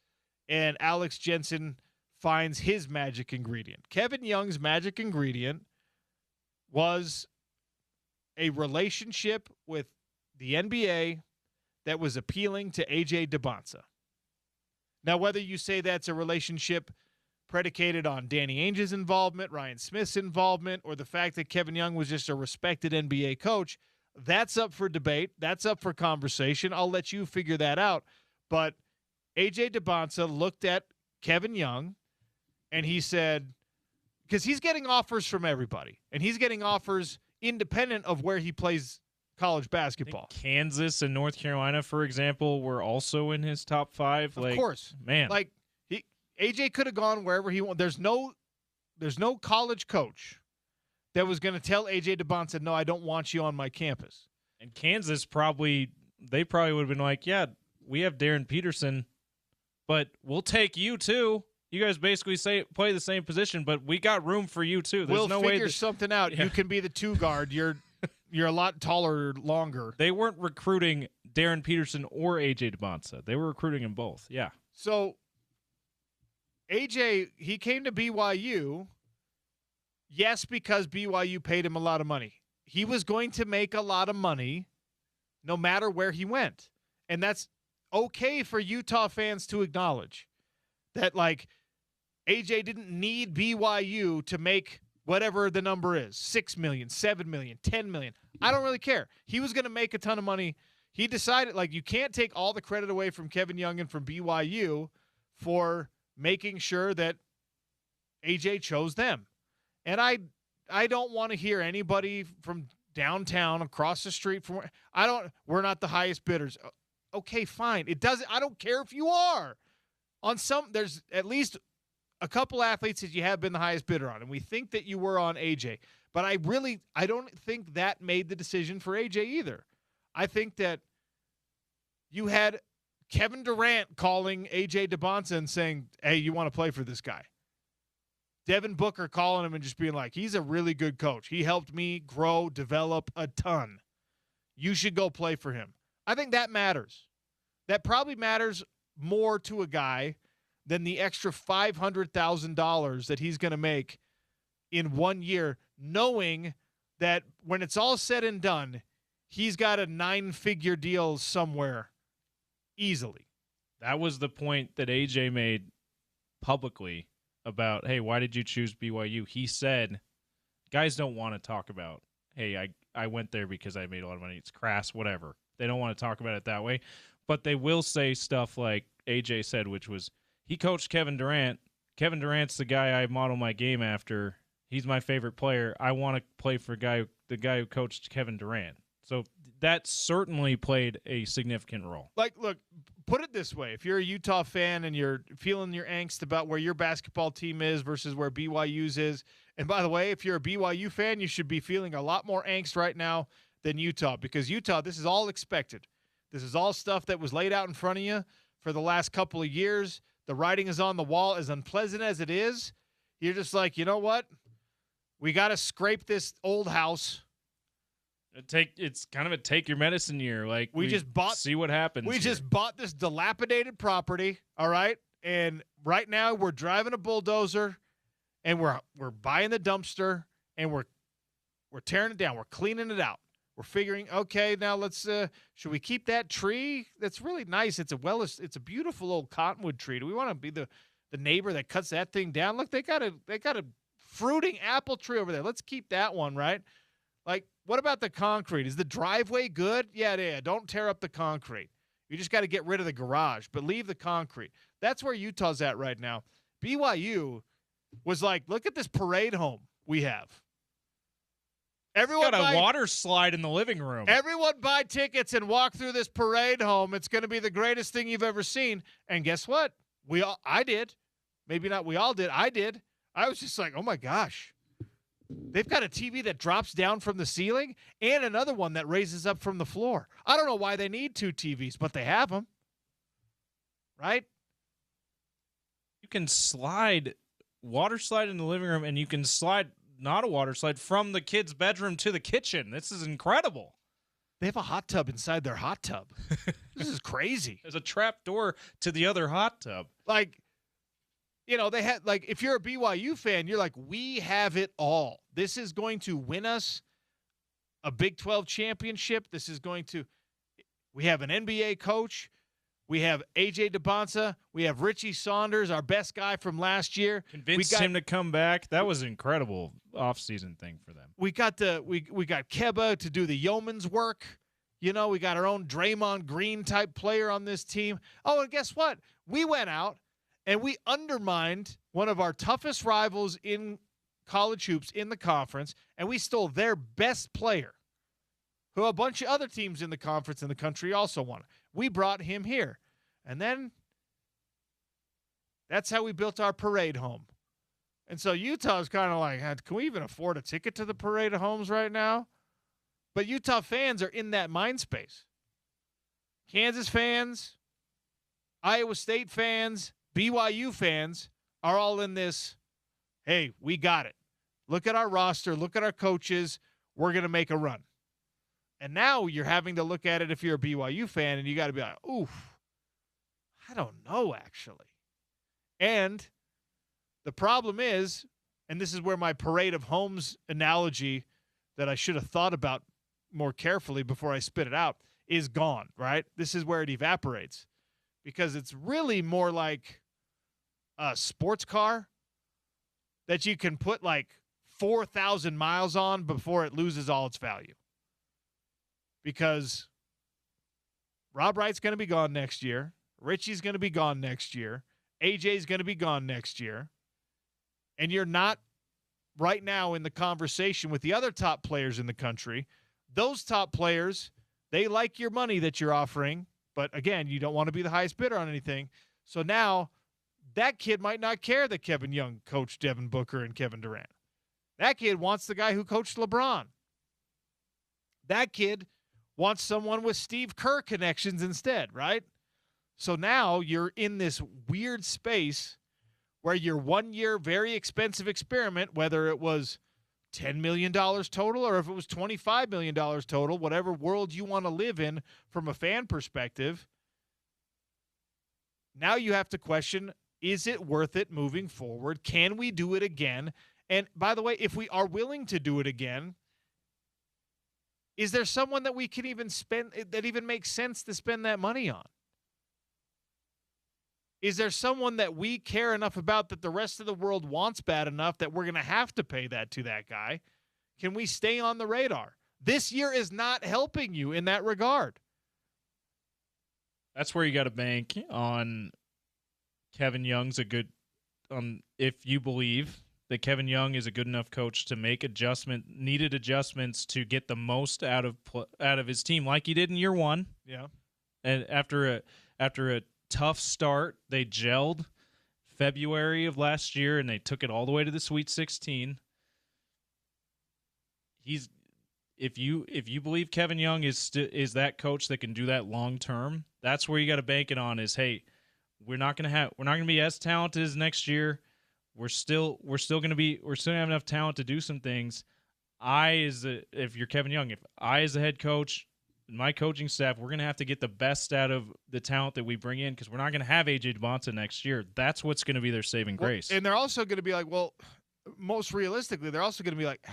and Alex Jensen finds his magic ingredient. Kevin Young's magic ingredient was a relationship with the NBA that was appealing to A.J. DeBonsa. Now, whether you say that's a relationship predicated on Danny Ainge's involvement, Ryan Smith's involvement, or the fact that Kevin Young was just a respected NBA coach, that's up for debate. That's up for conversation. I'll let you figure that out. But A.J. DeBonsa looked at Kevin Young, and he said, because he's getting offers from everybody, and he's getting offers independent of where he plays college basketball. Kansas and North Carolina, for example, were also in his top 5. Of course. Man. Like, AJ could have gone wherever he wanted. There's no college coach that was going to tell AJ DeBonsa, no, I don't want you on my campus. And Kansas probably would have been like, yeah, we have Darren Peterson, but we'll take you too. You guys basically play the same position, but we got room for you too. We'll figure something out. Yeah. You can be the 2 guard. You're a lot taller, longer. They weren't recruiting Darren Peterson or AJ DeBonsa. They were recruiting them both. Yeah. So AJ, he came to BYU, yes, because BYU paid him a lot of money. He was going to make a lot of money no matter where he went. And that's okay for Utah fans to acknowledge that, like, AJ didn't need BYU to make whatever the number is, $6 million, $7 million, $10 million. I don't really care. He was going to make a ton of money. He decided, like, you can't take all the credit away from Kevin Young and from BYU for making sure that AJ chose them. And I don't want to hear anybody from downtown across the street from where we're not the highest bidders. Okay, fine. I don't care if you are. There's at least a couple athletes that you have been the highest bidder on, and we think that you were on AJ. But I don't think that made the decision for AJ either. I think that you had Kevin Durant calling AJ DeBonsa and saying, hey, you want to play for this guy? Devin Booker calling him and just being like, he's a really good coach. He helped me grow, develop a ton. You should go play for him. I think that matters. That probably matters more to a guy than the extra $500,000 that he's going to make in 1 year, knowing that when it's all said and done, he's got a 9-figure deal somewhere easily. That was the point that AJ made publicly about, hey, why did you choose BYU? He said, guys don't want to talk about, hey, I went there because I made a lot of money. It's crass, whatever. They don't want to talk about it that way. But they will say stuff like AJ said, which was, he coached Kevin Durant. Kevin Durant's the guy I model my game after. He's my favorite player. I want to play for the guy who coached Kevin Durant. So that certainly played a significant role. Like, look, put it this way. If you're a Utah fan and you're feeling your angst about where your basketball team is versus where BYU's is, and by the way, if you're a BYU fan, you should be feeling a lot more angst right now than Utah, because Utah, this is all expected. This is all stuff that was laid out in front of you for the last couple of years. The writing is on the wall. As unpleasant as it is, you're just like, you know what? We got to scrape this old house. It's kind of a take your medicine year. Like, we just see what happens. We just bought this dilapidated property, all right? And right now we're driving a bulldozer and we're buying the dumpster and we're tearing it down. We're cleaning it out. We're figuring, okay, now let's should we keep that tree? That's really nice. It's a beautiful old cottonwood tree. Do we want to be the neighbor that cuts that thing down? Look, they got a fruiting apple tree over there. Let's keep that one, right? Like, what about the concrete? Is the driveway good? Yeah. Don't tear up the concrete. You just got to get rid of the garage, but leave the concrete. That's where Utah's at right now. BYU was like, look at this parade home we have. Everyone got a water slide in the living room. Everyone buy tickets and walk through this parade home. It's going to be the greatest thing you've ever seen. And guess what? I did. Maybe not we all did. I did. I was just like, oh my gosh. They've got a TV that drops down from the ceiling and another one that raises up from the floor. I don't know why they need two TVs, but they have them. Right? You can water slide in the living room, and you can slide not a water slide from the kid's bedroom to the kitchen. This is incredible. They have a hot tub inside their hot tub. This is crazy. There's a trap door to the other hot tub. Like, you know, they had, like, if you're a BYU fan, you're like, we have it all. This is going to win us a Big 12 championship. We have an NBA coach. We have AJ DeBonsa. We have Richie Saunders, our best guy from last year. Convinced him to come back. That was an incredible offseason thing for them. We got Keba to do the yeoman's work. You know, we got our own Draymond Green type player on this team. Oh, and guess what? We went out and we undermined one of our toughest rivals in college hoops in the conference, and we stole their best player, who a bunch of other teams in the conference in the country also wanted. We brought him here. And then that's how we built our parade home. And so Utah's kind of like, can we even afford a ticket to the parade of homes right now? But Utah fans are in that mind space. Kansas fans, Iowa State fans, BYU fans are all in this, hey, we got it. Look at our roster. Look at our coaches. We're going to make a run. And now you're having to look at it if you're a BYU fan, and you got to be like, oof, I don't know, actually. And the problem is, and this is where my parade of homes analogy that I should have thought about more carefully before I spit it out is gone, right? This is where it evaporates, because it's really more like a sports car that you can put like 4,000 miles on before it loses all its value. Because Rob Wright's going to be gone next year. Richie's going to be gone next year. AJ's going to be gone next year, and you're not right now in the conversation with the other top players in the country, those top players, they like your money that you're offering, but again, you don't want to be the highest bidder on anything. So now that kid might not care that Kevin Young coached Devin Booker and Kevin Durant. That kid wants the guy who coached LeBron. That kid wants someone with Steve Kerr connections instead, right? So now you're in this weird space where your 1 year, very expensive experiment, whether it was $10 million total or if it was $25 million total, whatever world you want to live in from a fan perspective, now you have to question, is it worth it moving forward? Can we do it again? And by the way, if we are willing to do it again, is there someone that we can even spend, that even makes sense to spend that money on? Is there someone that we care enough about that the rest of the world wants bad enough that we're going to have to pay that to that guy? Can we stay on the radar? This year is not helping you in that regard. That's where you got to bank on Kevin Young's a good if you believe that Kevin Young is a good enough coach to make needed adjustments to get the most out of his team, like he did in year one. Yeah. And after a tough start, they gelled February of last year, and they took it all the way to the Sweet 16. If you believe Kevin Young is that coach that can do that long term, that's where you got to bank it on. Is, hey, we're not gonna be as talented as next year. We're still gonna have enough talent to do some things. If you're Kevin Young, if I as the head coach, my coaching staff, we're going to have to get the best out of the talent that we bring in because we're not going to have A.J. Dubonsa next year. That's what's going to be their saving grace. And they're also going to be like, well, most realistically, they're also going to be like,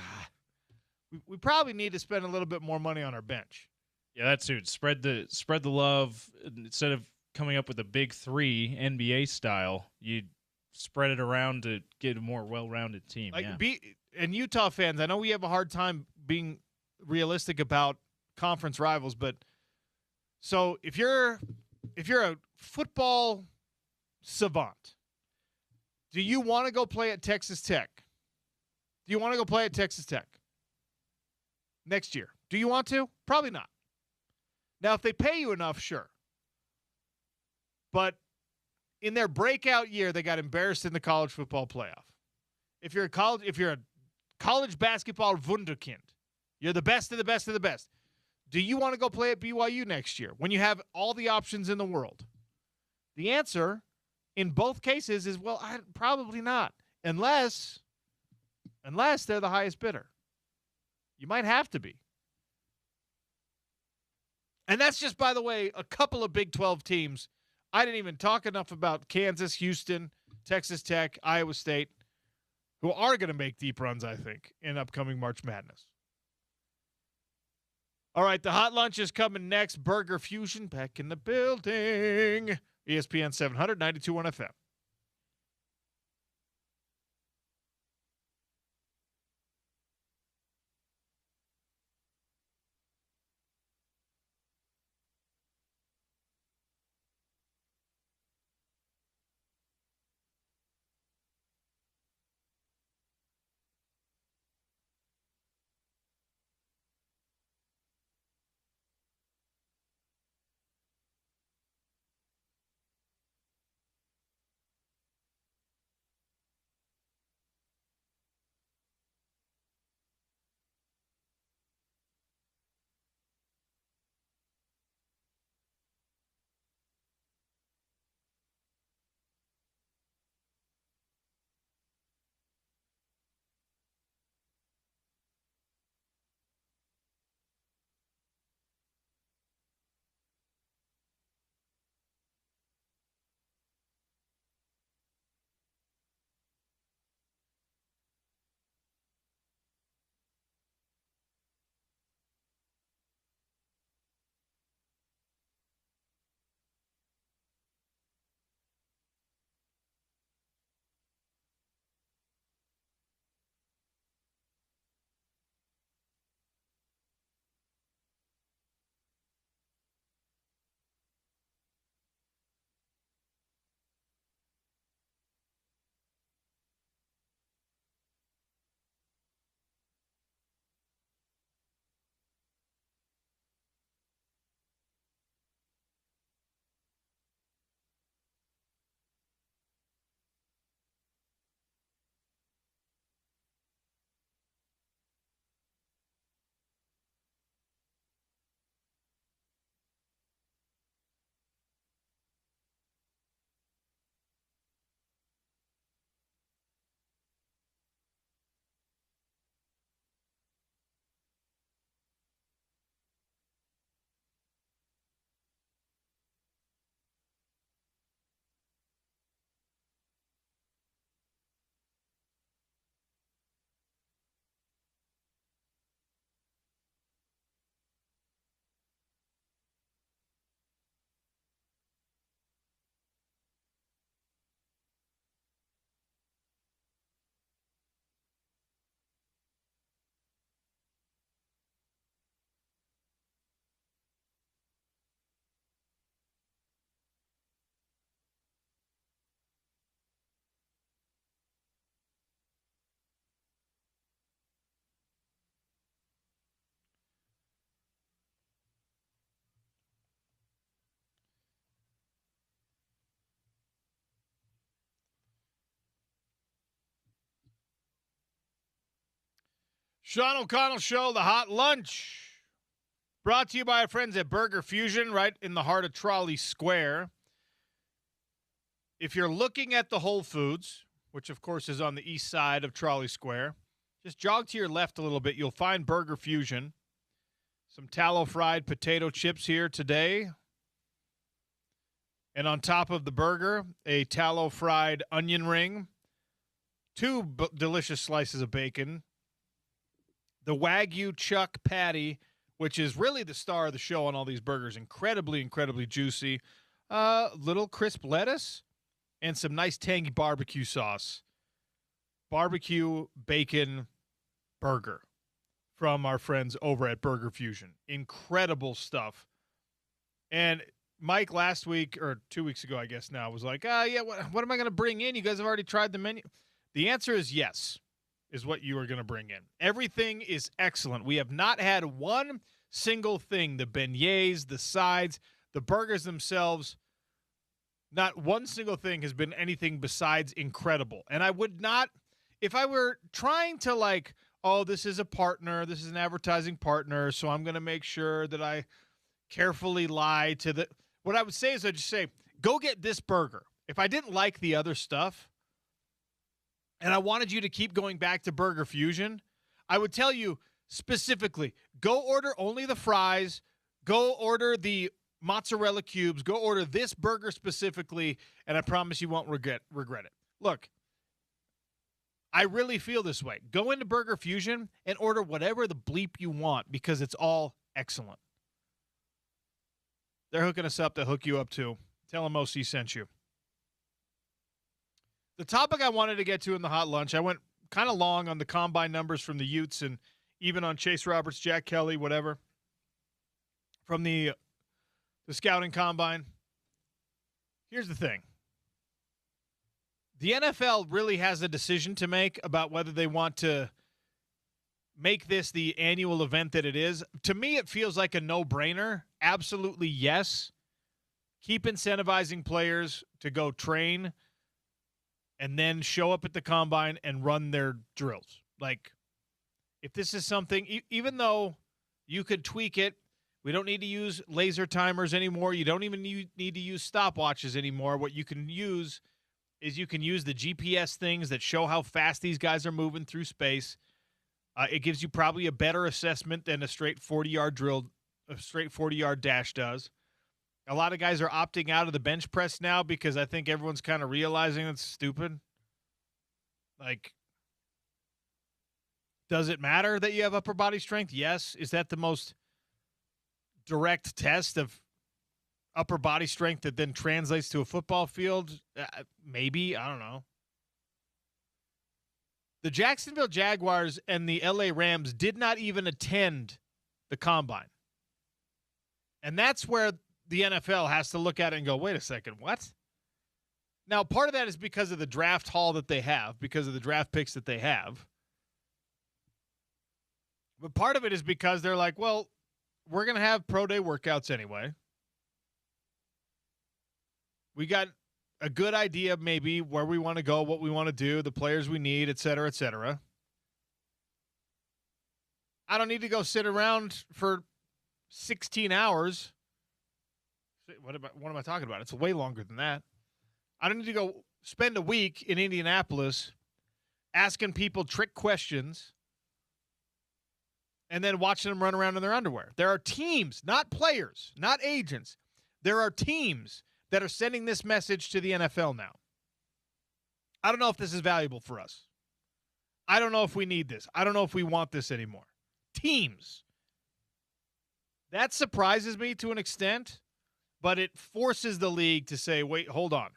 we probably need to spend a little bit more money on our bench. Yeah, that's it. Spread the love. Instead of coming up with a big three NBA style, you spread it around to get a more well-rounded team. And Utah fans, I know we have a hard time being realistic about conference rivals, but so if you're a football savant, do you want to go play at Texas Tech? Do you want to go play at Texas Tech next year? Do you want to? Probably not. Now, if they pay you enough, sure. But in their breakout year, they got embarrassed in the college football playoff. If you're a college basketball wunderkind, you're the best of the best of the best. Do you want to go play at BYU next year when you have all the options in the world? The answer in both cases is, well, probably not, unless they're the highest bidder. You might have to be. And that's just, by the way, a couple of Big 12 teams. I didn't even talk enough about Kansas, Houston, Texas Tech, Iowa State, who are going to make deep runs, I think, in upcoming March Madness. All right, the hot lunch is coming next. Burger Fusion back in the building. ESPN 700, 92.1 FM. Sean O'Connell Show, the Hot Lunch. Brought to you by our friends at Burger Fusion, right in the heart of Trolley Square. If you're looking at the Whole Foods, which of course is on the east side of Trolley Square, just jog to your left a little bit. You'll find Burger Fusion. Some tallow fried potato chips here today. And on top of the burger, a tallow fried onion ring, two delicious slices of bacon, the Wagyu chuck patty, which is really the star of the show on all these burgers. Incredibly, incredibly juicy. Little crisp lettuce and some nice tangy barbecue sauce. Barbecue bacon burger from our friends over at Burger Fusion. Incredible stuff. And Mike last week, or 2 weeks ago, I guess now, was like, what am I going to bring in? You guys have already tried the menu. The answer is yes, is what you are going to bring in. Everything is excellent. We have not had one single thing, the beignets, the sides, the burgers themselves, not one single thing has been anything besides incredible. And I would not, if I were trying to like, oh, this is a partner, this is an advertising partner, so I'm going to make sure that I carefully lie to the, what I would say is I'd just say, go get this burger. If I didn't like the other stuff and I wanted you to keep going back to Burger Fusion, I would tell you specifically, go order only the fries, go order the mozzarella cubes, go order this burger specifically, and I promise you won't regret it. Look, I really feel this way. Go into Burger Fusion and order whatever the bleep you want because it's all excellent. They're hooking us up to hook you up too. Tell them OC sent you. The topic I wanted to get to in the hot lunch, I went kind of long on the combine numbers from the Utes and even on Chase Roberts, Jack Kelly, whatever, from the scouting combine. Here's the thing. The NFL really has a decision to make about whether they want to make this the annual event that it is. To me, it feels like a no-brainer. Absolutely yes. Keep incentivizing players to go train and then show up at the combine and run their drills. Like, if this is something, even though you could tweak it, we don't need to use laser timers anymore. You don't even need to use stopwatches anymore. What you can use is you can use the GPS things that show how fast these guys are moving through space. It gives you probably a better assessment than a straight 40-yard drill, a straight 40-yard dash does. A lot of guys are opting out of the bench press now because I think everyone's kind of realizing it's stupid. Like, does it matter that you have upper body strength? Yes. Is that the most direct test of upper body strength that then translates to a football field? Maybe. I don't know. The Jacksonville Jaguars and the LA Rams did not even attend the combine. And that's where the NFL has to look at it and go, wait a second, what? Now, part of that is because of the draft haul that they have, because of the draft picks that they have. But part of it is because they're like, well, we're going to have pro day workouts anyway. We got a good idea of maybe where we want to go, what we want to do, the players we need, et cetera, et cetera. I don't need to go sit around for 16 hours. What am I talking about? It's way longer than that. I don't need to go spend a week in Indianapolis asking people trick questions and then watching them run around in their underwear. There are teams, not players, not agents. There are teams that are sending this message to the NFL now. I don't know if this is valuable for us. I don't know if we need this. I don't know if we want this anymore. Teams. That surprises me to an extent, but it forces the league to say, wait, hold on.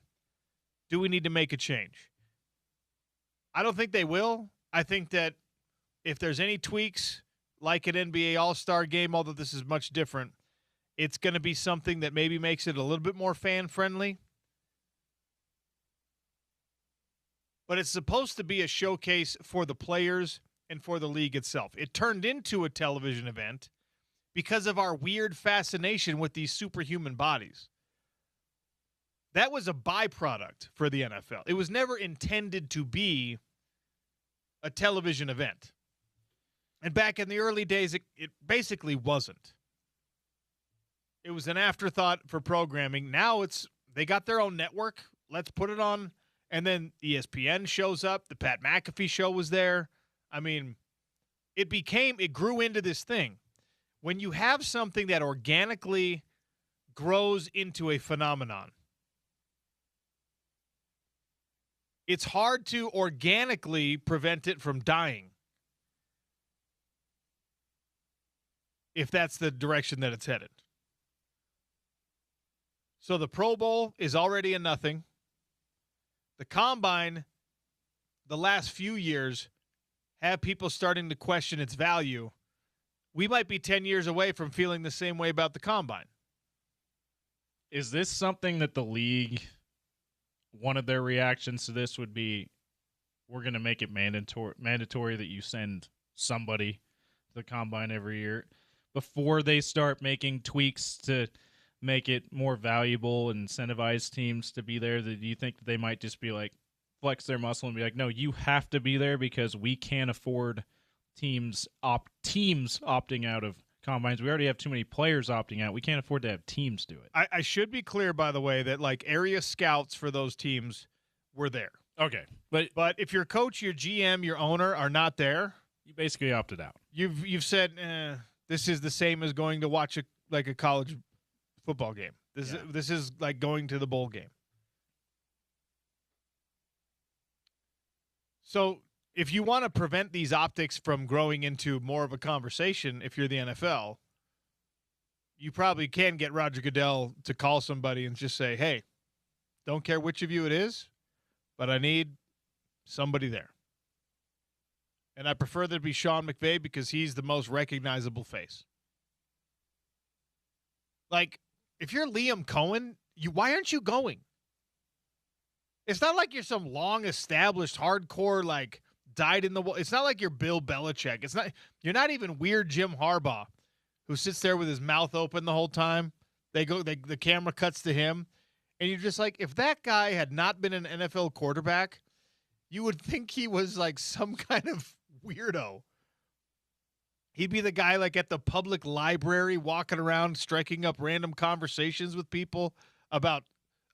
Do we need to make a change? I don't think they will. I think that if there's any tweaks, like an NBA All-Star game, although this is much different, it's going to be something that maybe makes it a little bit more fan-friendly. But it's supposed to be a showcase for the players and for the league itself. It turned into a television event because of our weird fascination with these superhuman bodies. That was a byproduct for the NFL. It was never intended to be a television event. And back in the early days, it basically wasn't. It was an afterthought for programming. Now they got their own network. Let's put it on. And then ESPN shows up. The Pat McAfee show was there. I mean, it grew into this thing. When you have something that organically grows into a phenomenon, it's hard to organically prevent it from dying if that's the direction that it's headed. So the Pro Bowl is already a nothing. The Combine, the last few years, have people starting to question its value. We might be 10 years away from feeling the same way about the Combine. Is this something that the league, one of their reactions to this would be, we're going to make it mandatory that you send somebody to the Combine every year before they start making tweaks to make it more valuable and incentivize teams to be there? Do you think that they might just be like, flex their muscle and be like, no, you have to be there because we can't afford teams opting out of Combines. We already have too many players opting out. We can't afford to have teams do it. I should be clear, by the way, that like area scouts for those teams were there. Okay. But if your coach, your GM, your owner are not there, you basically opted out. You've said this is the same as going to watch a college football game. This is like going to the bowl game. So if you want to prevent these optics from growing into more of a conversation, if you're the NFL, you probably can get Roger Goodell to call somebody and just say, hey, don't care which of you it is, but I need somebody there. And I prefer that it be Sean McVay because he's the most recognizable face. Like, if you're Liam Cohen, why aren't you going? It's not like you're some long-established, hardcore, like, dyed in the wall. It's not like you're Bill Belichick. You're not even weird Jim Harbaugh, who sits there with his mouth open the whole time. The camera cuts to him, and you're just like, if that guy had not been an NFL quarterback, you would think he was like some kind of weirdo. He'd be the guy like at the public library walking around striking up random conversations with people about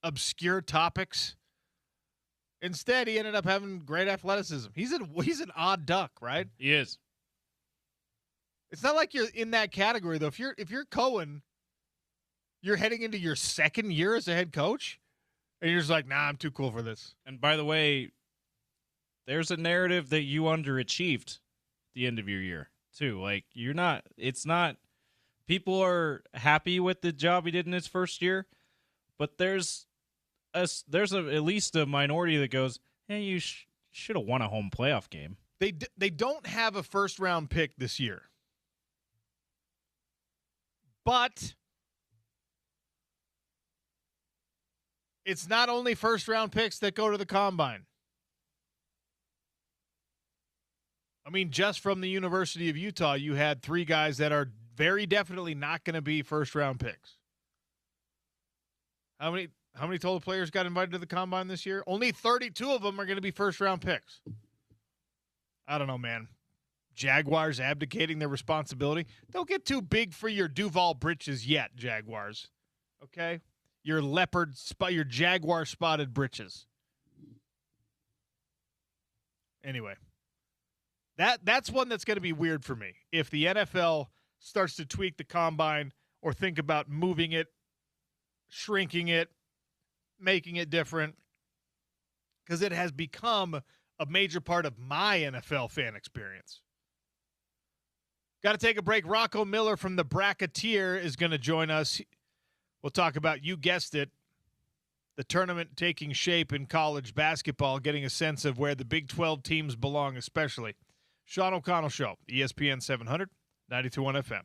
obscure topics. Instead, he ended up having great athleticism. He's an odd duck, right? He is. It's not like you're in that category though. If you're Cohen, you're heading into your second year as a head coach, and you're just like, nah, I'm too cool for this. And by the way, there's a narrative that you underachieved at the end of your year too. Like it's not. People are happy with the job he did in his first year, but there's at least a minority that goes, hey, you should have won a home playoff game. They don't have a first-round pick this year. But it's not only first-round picks that go to the Combine. I mean, just from the University of Utah, you had 3 guys that are very definitely not going to be first-round picks. How many total players got invited to the Combine this year? Only 32 of them are going to be first-round picks. I don't know, man. Jaguars abdicating their responsibility. Don't get too big for your Duval britches yet, Jaguars. Okay? Your your Jaguar-spotted britches. Anyway, that's one that's going to be weird for me. If the NFL starts to tweak the Combine or think about moving it, shrinking it, making it different, because it has become a major part of my NFL fan experience. Got to take a break. Rocco Miller from the Bracketeer is going to join us. We'll talk about, you guessed it, the tournament taking shape in college basketball, getting a sense of where the Big 12 teams belong especially. Sean O'Connell Show, ESPN 700, 92.1 FM.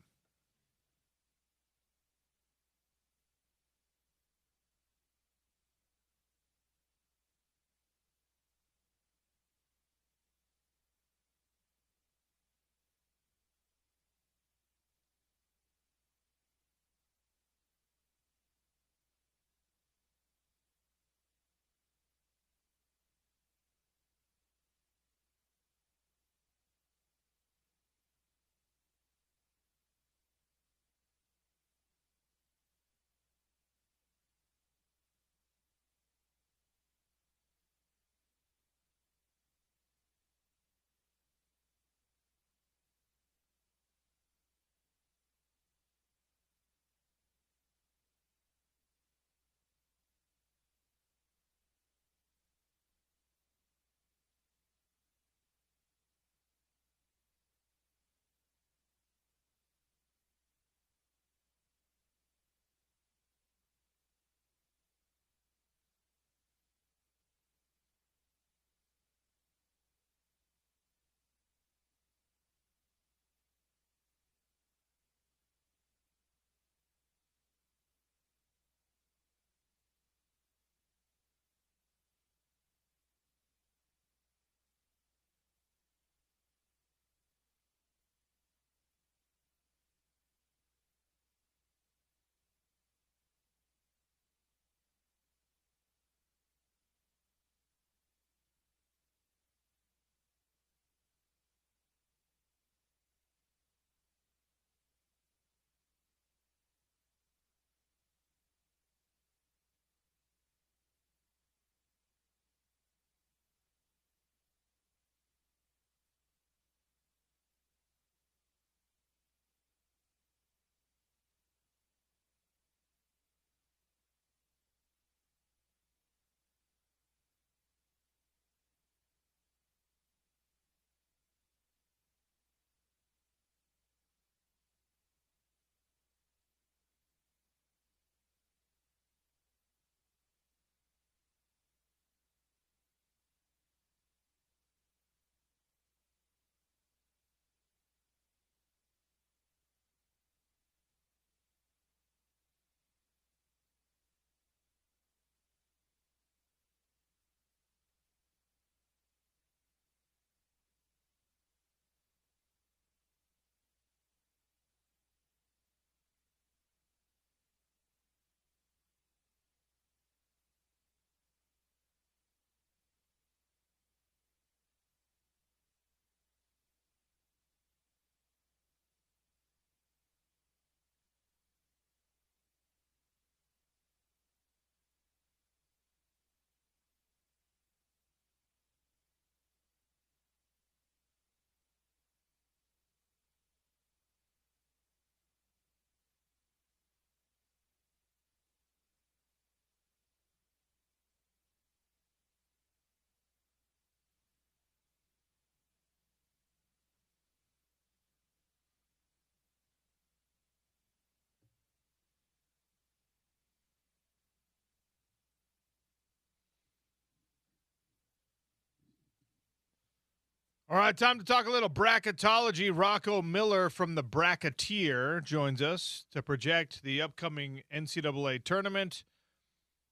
All right, time to talk a little bracketology. Rocco Miller from the Bracketeer joins us to project the upcoming NCAA tournament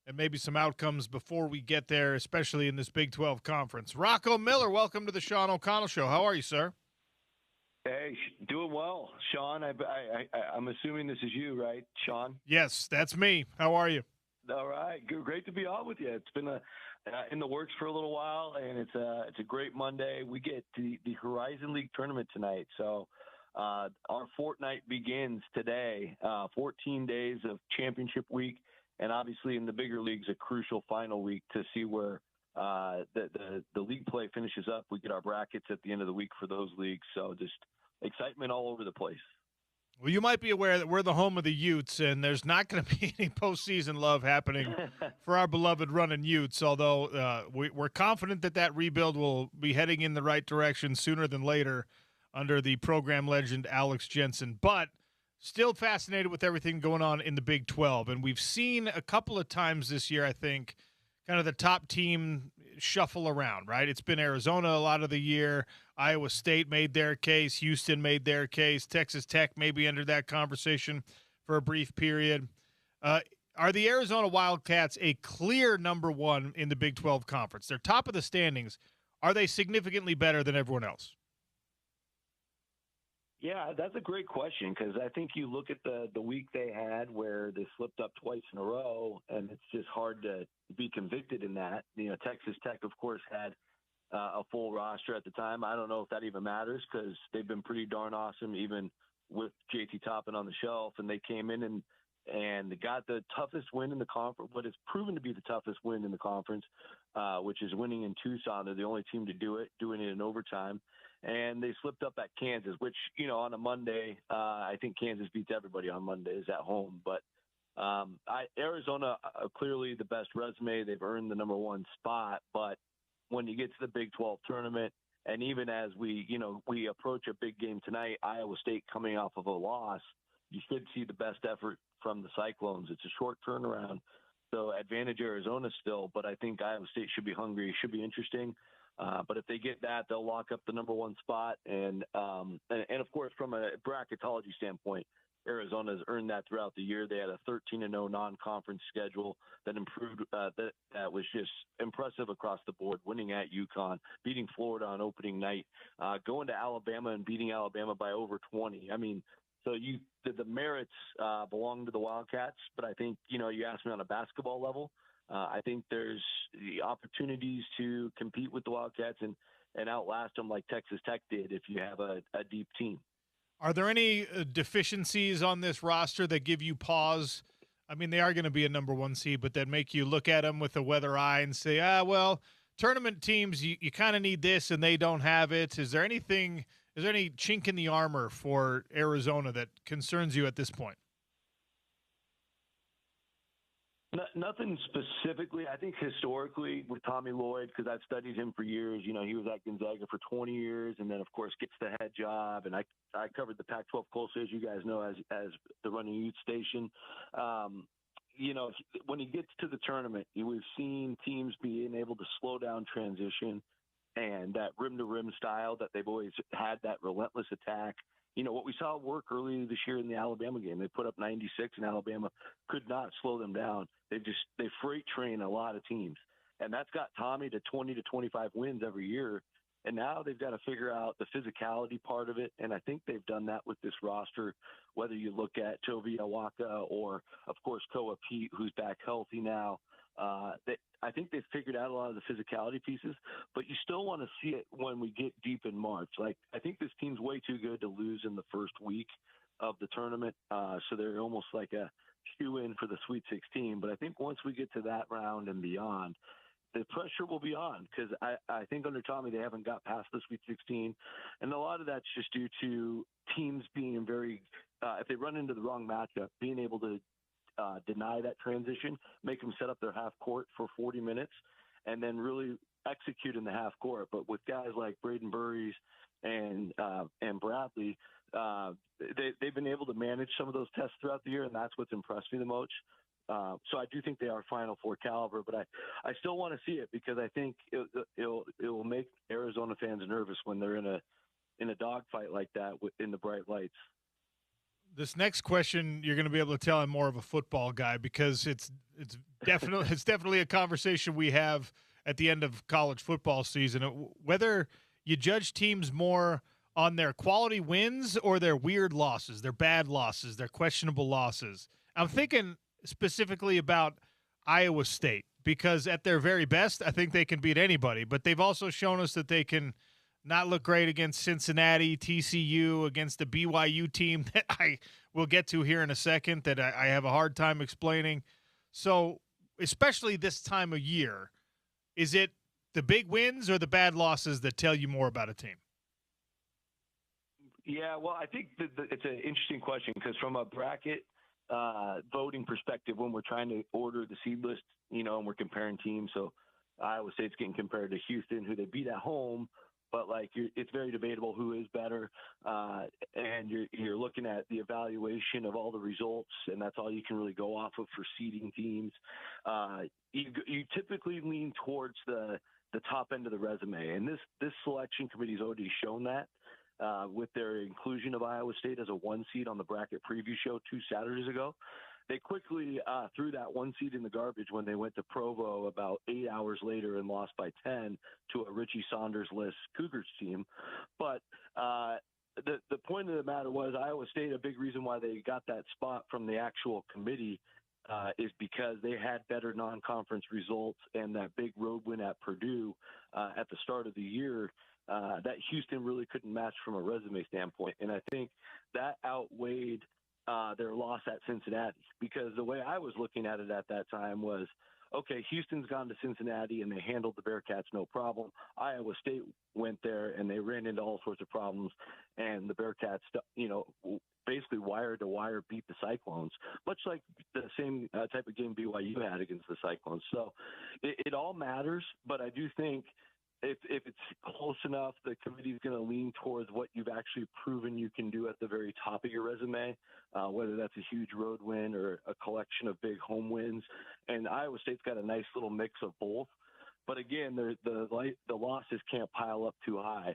and maybe some outcomes before we get there, especially in this Big 12 conference. Rocco Miller, welcome to the Sean O'Connell Show. How are you, sir? Hey, doing well, Sean. I'm assuming this is you, right, Sean? Yes, that's me. How are you? All right, great to be on with you. It's been in the works for a little while, and it's a great Monday. We get to the Horizon League tournament tonight, so our fortnight begins today. 14 days of championship week, and obviously in the bigger leagues, a crucial final week to see where the league play finishes up. We get our brackets at the end of the week for those leagues, so just excitement all over the place. Well, you might be aware that we're the home of the Utes, and there's not going to be any postseason love happening for our beloved running Utes, although we're confident that rebuild will be heading in the right direction sooner than later under the program legend Alex Jensen. But still fascinated with everything going on in the Big 12, and we've seen a couple of times this year, I think, kind of the top team shuffle around, right? It's been Arizona a lot of the year. Iowa State made their case. Houston made their case. Texas Tech maybe entered that conversation for a brief period. Are the Arizona Wildcats a clear number one in the Big 12 conference? They're top of the standings. Are they significantly better than everyone else? Yeah, that's a great question because I think you look at the week they had where they slipped up twice in a row, and it's just hard to be convicted in that. You know, Texas Tech, of course, had a full roster at the time. I don't know if that even matters because they've been pretty darn awesome even with JT Toppin on the shelf, and they came in and got the toughest win in the conference, what is proven to be the toughest win in the conference, which is winning in Tucson. They're the only team to do it, doing it in overtime. And they slipped up at Kansas, which, you know, on a Monday, I think Kansas beats everybody on Mondays at home. But Arizona, clearly the best resume. They've earned the number one spot. But when you get to the Big 12 tournament, and even as we approach a big game tonight, Iowa State coming off of a loss, you should see the best effort from the Cyclones. It's a short turnaround. So advantage Arizona still, but I think Iowa State should be hungry. Should be interesting. But if they get that, they'll lock up the number one spot. And of course, from a bracketology standpoint, Arizona has earned that throughout the year. They had a 13-0 non-conference schedule that improved. That was just impressive across the board, winning at UConn, beating Florida on opening night, going to Alabama and beating Alabama by over 20. I mean, so the merits belong to the Wildcats. But I think, you asked me on a basketball level, I think there's the opportunities to compete with the Wildcats and outlast them like Texas Tech did if you have a deep team. Are there any deficiencies on this roster that give you pause? I mean, they are going to be a number one seed, but that make you look at them with a weather eye and say, well, tournament teams, you kind of need this and they don't have it. Is there any chink in the armor for Arizona that concerns you at this point? Nothing specifically. I think historically with Tommy Lloyd, because I've studied him for years, he was at Gonzaga for 20 years and then, of course, gets the head job. And I covered the Pac-12 closely, as you guys know, as the running youth station. When he gets to the tournament, we've seen teams being able to slow down transition and that rim-to-rim style that they've always had, that relentless attack. What we saw work earlier this year in the Alabama game, they put up 96 and Alabama could not slow them down. They freight train a lot of teams. And that's got Tommy to 20 to 25 wins every year. And now they've got to figure out the physicality part of it. And I think they've done that with this roster, whether you look at Tovi Awaka or, of course, Koa Pete, who's back healthy now. I think they've figured out a lot of the physicality pieces, but you still want to see it when we get deep in March. Like, I think this team's way too good to lose in the first week of the tournament. So they're almost like a shoe-in for the Sweet 16. But I think once we get to that round and beyond, the pressure will be on because I think under Tommy they haven't got past the Sweet 16. And a lot of that's just due to teams being very if they run into the wrong matchup, being able to deny that transition, make them set up their half court for 40 minutes, and then really execute in the half court. But with guys like Braden Burries and Bradley, they've been able to manage some of those tests throughout the year, and that's what's impressed me the most. So I do think they are Final Four caliber, but I still want to see it because I think it will make Arizona fans nervous when they're in a dogfight like that in the bright lights. This next question, you're going to be able to tell I'm more of a football guy because it's definitely a conversation we have at the end of college football season. Whether you judge teams more on their quality wins or their weird losses, their bad losses, their questionable losses. I'm thinking specifically about Iowa State because at their very best, I think they can beat anybody, but they've also shown us that they can not look great against Cincinnati, TCU, against the BYU team that I will get to here in a second that I have a hard time explaining. So, especially this time of year, is it the big wins or the bad losses that tell you more about a team? Yeah, well, I think it's an interesting question because from a bracket voting perspective, when we're trying to order the seed list, and we're comparing teams, so Iowa State's getting compared to Houston, who they beat at home, but it's very debatable who is better, and you're looking at the evaluation of all the results, and that's all you can really go off of for seeding teams. You typically lean towards the top end of the resume, and this selection committee's already shown that. With their inclusion of Iowa State as a 1 seed on the bracket preview show 2 Saturdays ago. They quickly threw that 1 seed in the garbage when they went to Provo about 8 hours later and lost by 10 to a Richie Saunders-less Cougars team. But the point of the matter was Iowa State, a big reason why they got that spot from the actual committee is because they had better non-conference results and that big road win at Purdue at the start of the year that Houston really couldn't match from a resume standpoint. And I think that outweighed their loss at Cincinnati because the way I was looking at it at that time was, okay, Houston's gone to Cincinnati and they handled the Bearcats no problem. Iowa State went there and they ran into all sorts of problems, and the Bearcats, basically wire to wire beat the Cyclones, much like the same type of game BYU had against the Cyclones. So it all matters, but I do think if it's close enough, the committee's going to lean towards what you've actually proven you can do at the very top of your resume, whether that's a huge road win or a collection of big home wins. And Iowa State's got a nice little mix of both. But again, the losses can't pile up too high.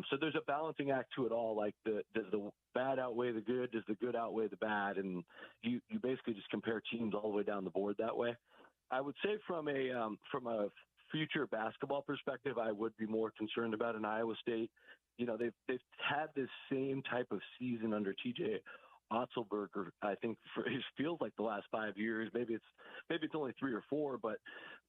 So there's a balancing act to it all. Like, does the bad outweigh the good? Does the good outweigh the bad? And you basically just compare teams all the way down the board that way. I would say from a future basketball perspective, I would be more concerned about an Iowa State. They've had this same type of season under TJ Otzelberger, I think, it feels like the last 5 years. Maybe it's only 3 or 4, but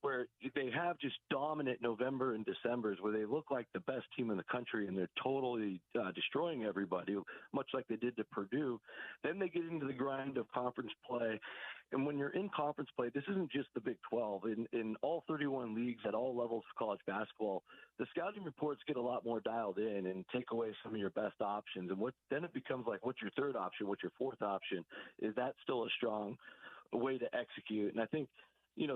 where they have just dominant November and Decembers where they look like the best team in the country and they're totally destroying everybody, much like they did to Purdue. Then they get into the grind of conference play. And when you're in conference play, this isn't just the Big 12. In all 31 leagues at all levels of college basketball, the scouting reports get a lot more dialed in and take away some of your best options. And then it becomes like, what's your third option? What's your fourth option? Is that still a strong way to execute? And I think,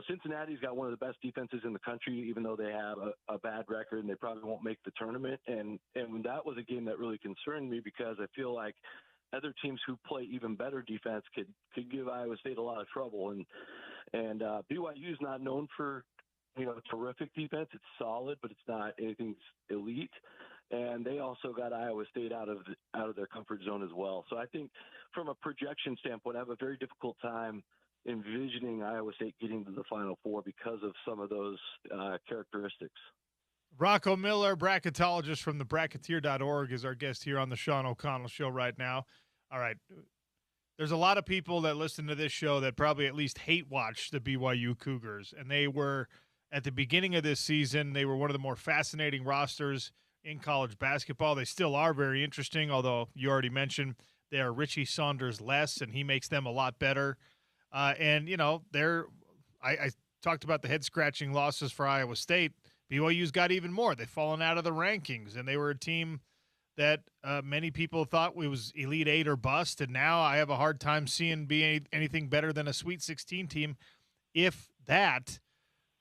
Cincinnati's got one of the best defenses in the country, even though they have a bad record and they probably won't make the tournament. And that was a game that really concerned me because I feel like other teams who play even better defense could give Iowa State a lot of trouble. And BYU is not known for, terrific defense. It's solid, but it's not anything elite. And they also got Iowa State out of their comfort zone as well. So I think from a projection standpoint, I have a very difficult time envisioning Iowa State getting to the Final Four because of some of those characteristics. Rocco Miller, bracketologist from the Bracketeer.org, is our guest here on the Sean O'Connell Show right now. All right. There's a lot of people that listen to this show that probably at least hate watch the BYU Cougars, and they were, at the beginning of this season, they were one of the more fascinating rosters in college basketball. They still are very interesting, although you already mentioned they are Richie Saunders less, and he makes them a lot better. I talked about the head-scratching losses for Iowa State. BYU's got even more. They've fallen out of the rankings, and they were a team that many people thought was Elite Eight or bust, and now I have a hard time seeing being anything better than a Sweet 16 team, if that.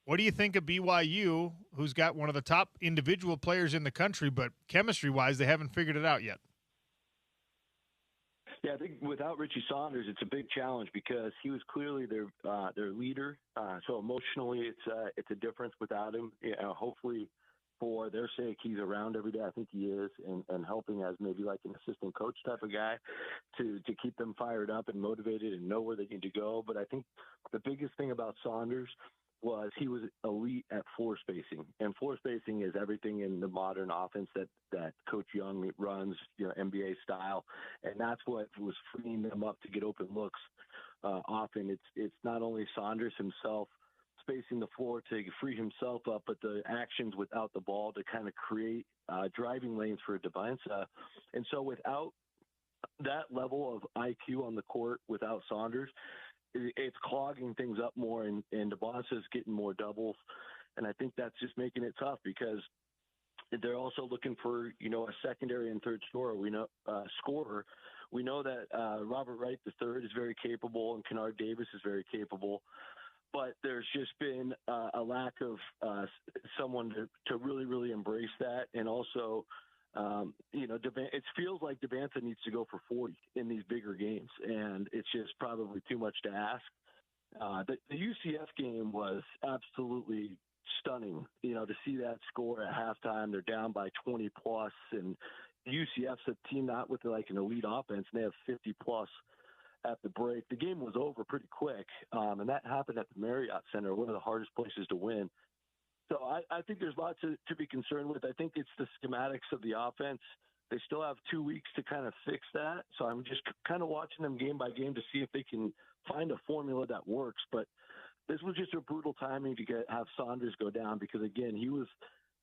What do you think of BYU, who's got one of the top individual players in the country, but chemistry-wise, they haven't figured it out yet? Yeah, I think without Richie Saunders, it's a big challenge because he was clearly their leader. So emotionally, it's a difference without him. Hopefully, for their sake, he's around every day. I think he is, and helping as maybe like an assistant coach type of guy to keep them fired up and motivated and know where they need to go. But I think the biggest thing about Saunders was he was elite at floor spacing, and floor spacing is everything in the modern offense that Coach Young runs, NBA style, and that's what was freeing them up to get open looks. Often it's not only Saunders himself spacing the floor to free himself up, but the actions without the ball to kind of create driving lanes for Devonsa. And so without that level of IQ on the court, without Saunders, it's clogging things up more, and Devonsa's getting more doubles. And I think that's just making it tough because they're also looking for, a secondary and third scorer. Scorer. We know that Robert Wright III is very capable and Kennard Davis is very capable. But there's just been a lack of someone to really, really embrace that. And also, it feels like Devonsa needs to go for 40 in these bigger games. And it's just probably too much to ask. The UCF game was absolutely stunning, to see that score at halftime. They're down by 20 plus, and UCF's a team not with like an elite offense, and they have 50 plus at the break. The game was over pretty quick, and that happened at the Marriott Center, one of the hardest places to win. So I think there's lots to be concerned with. I think it's the schematics of the offense. They still have 2 weeks to kind of fix that. So I'm just kind of watching them game by game to see if they can find a formula that works. But this was just a brutal timing to have Saunders go down because, again, he was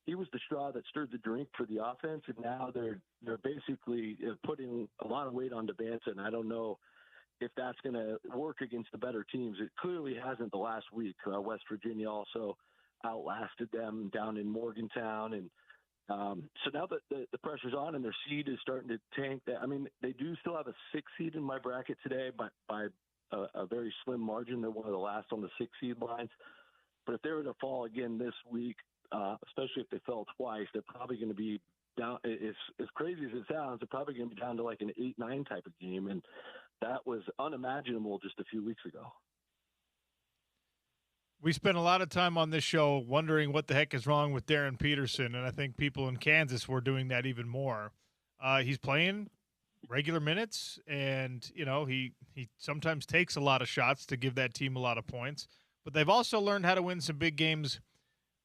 the straw that stirred the drink for the offense, and now they're basically putting a lot of weight on Devonsa, and I don't know if that's going to work against the better teams. It clearly hasn't the last week. West Virginia also outlasted them down in Morgantown. And so now that the pressure's on and their seed is starting to tank, they do still have a 6 seed in my bracket today by a very slim margin. They're one of the last on the 6 seed lines. But if they were to fall again this week, especially if they fell twice, they're probably going to be down. As crazy as it sounds, they're probably going to be down to like an 8-9 type of game. And that was unimaginable just a few weeks ago. We spent a lot of time on this show wondering what the heck is wrong with Darren Peterson, and I think people in Kansas were doing that even more. He's playing regular minutes, and he sometimes takes a lot of shots to give that team a lot of points, but they've also learned how to win some big games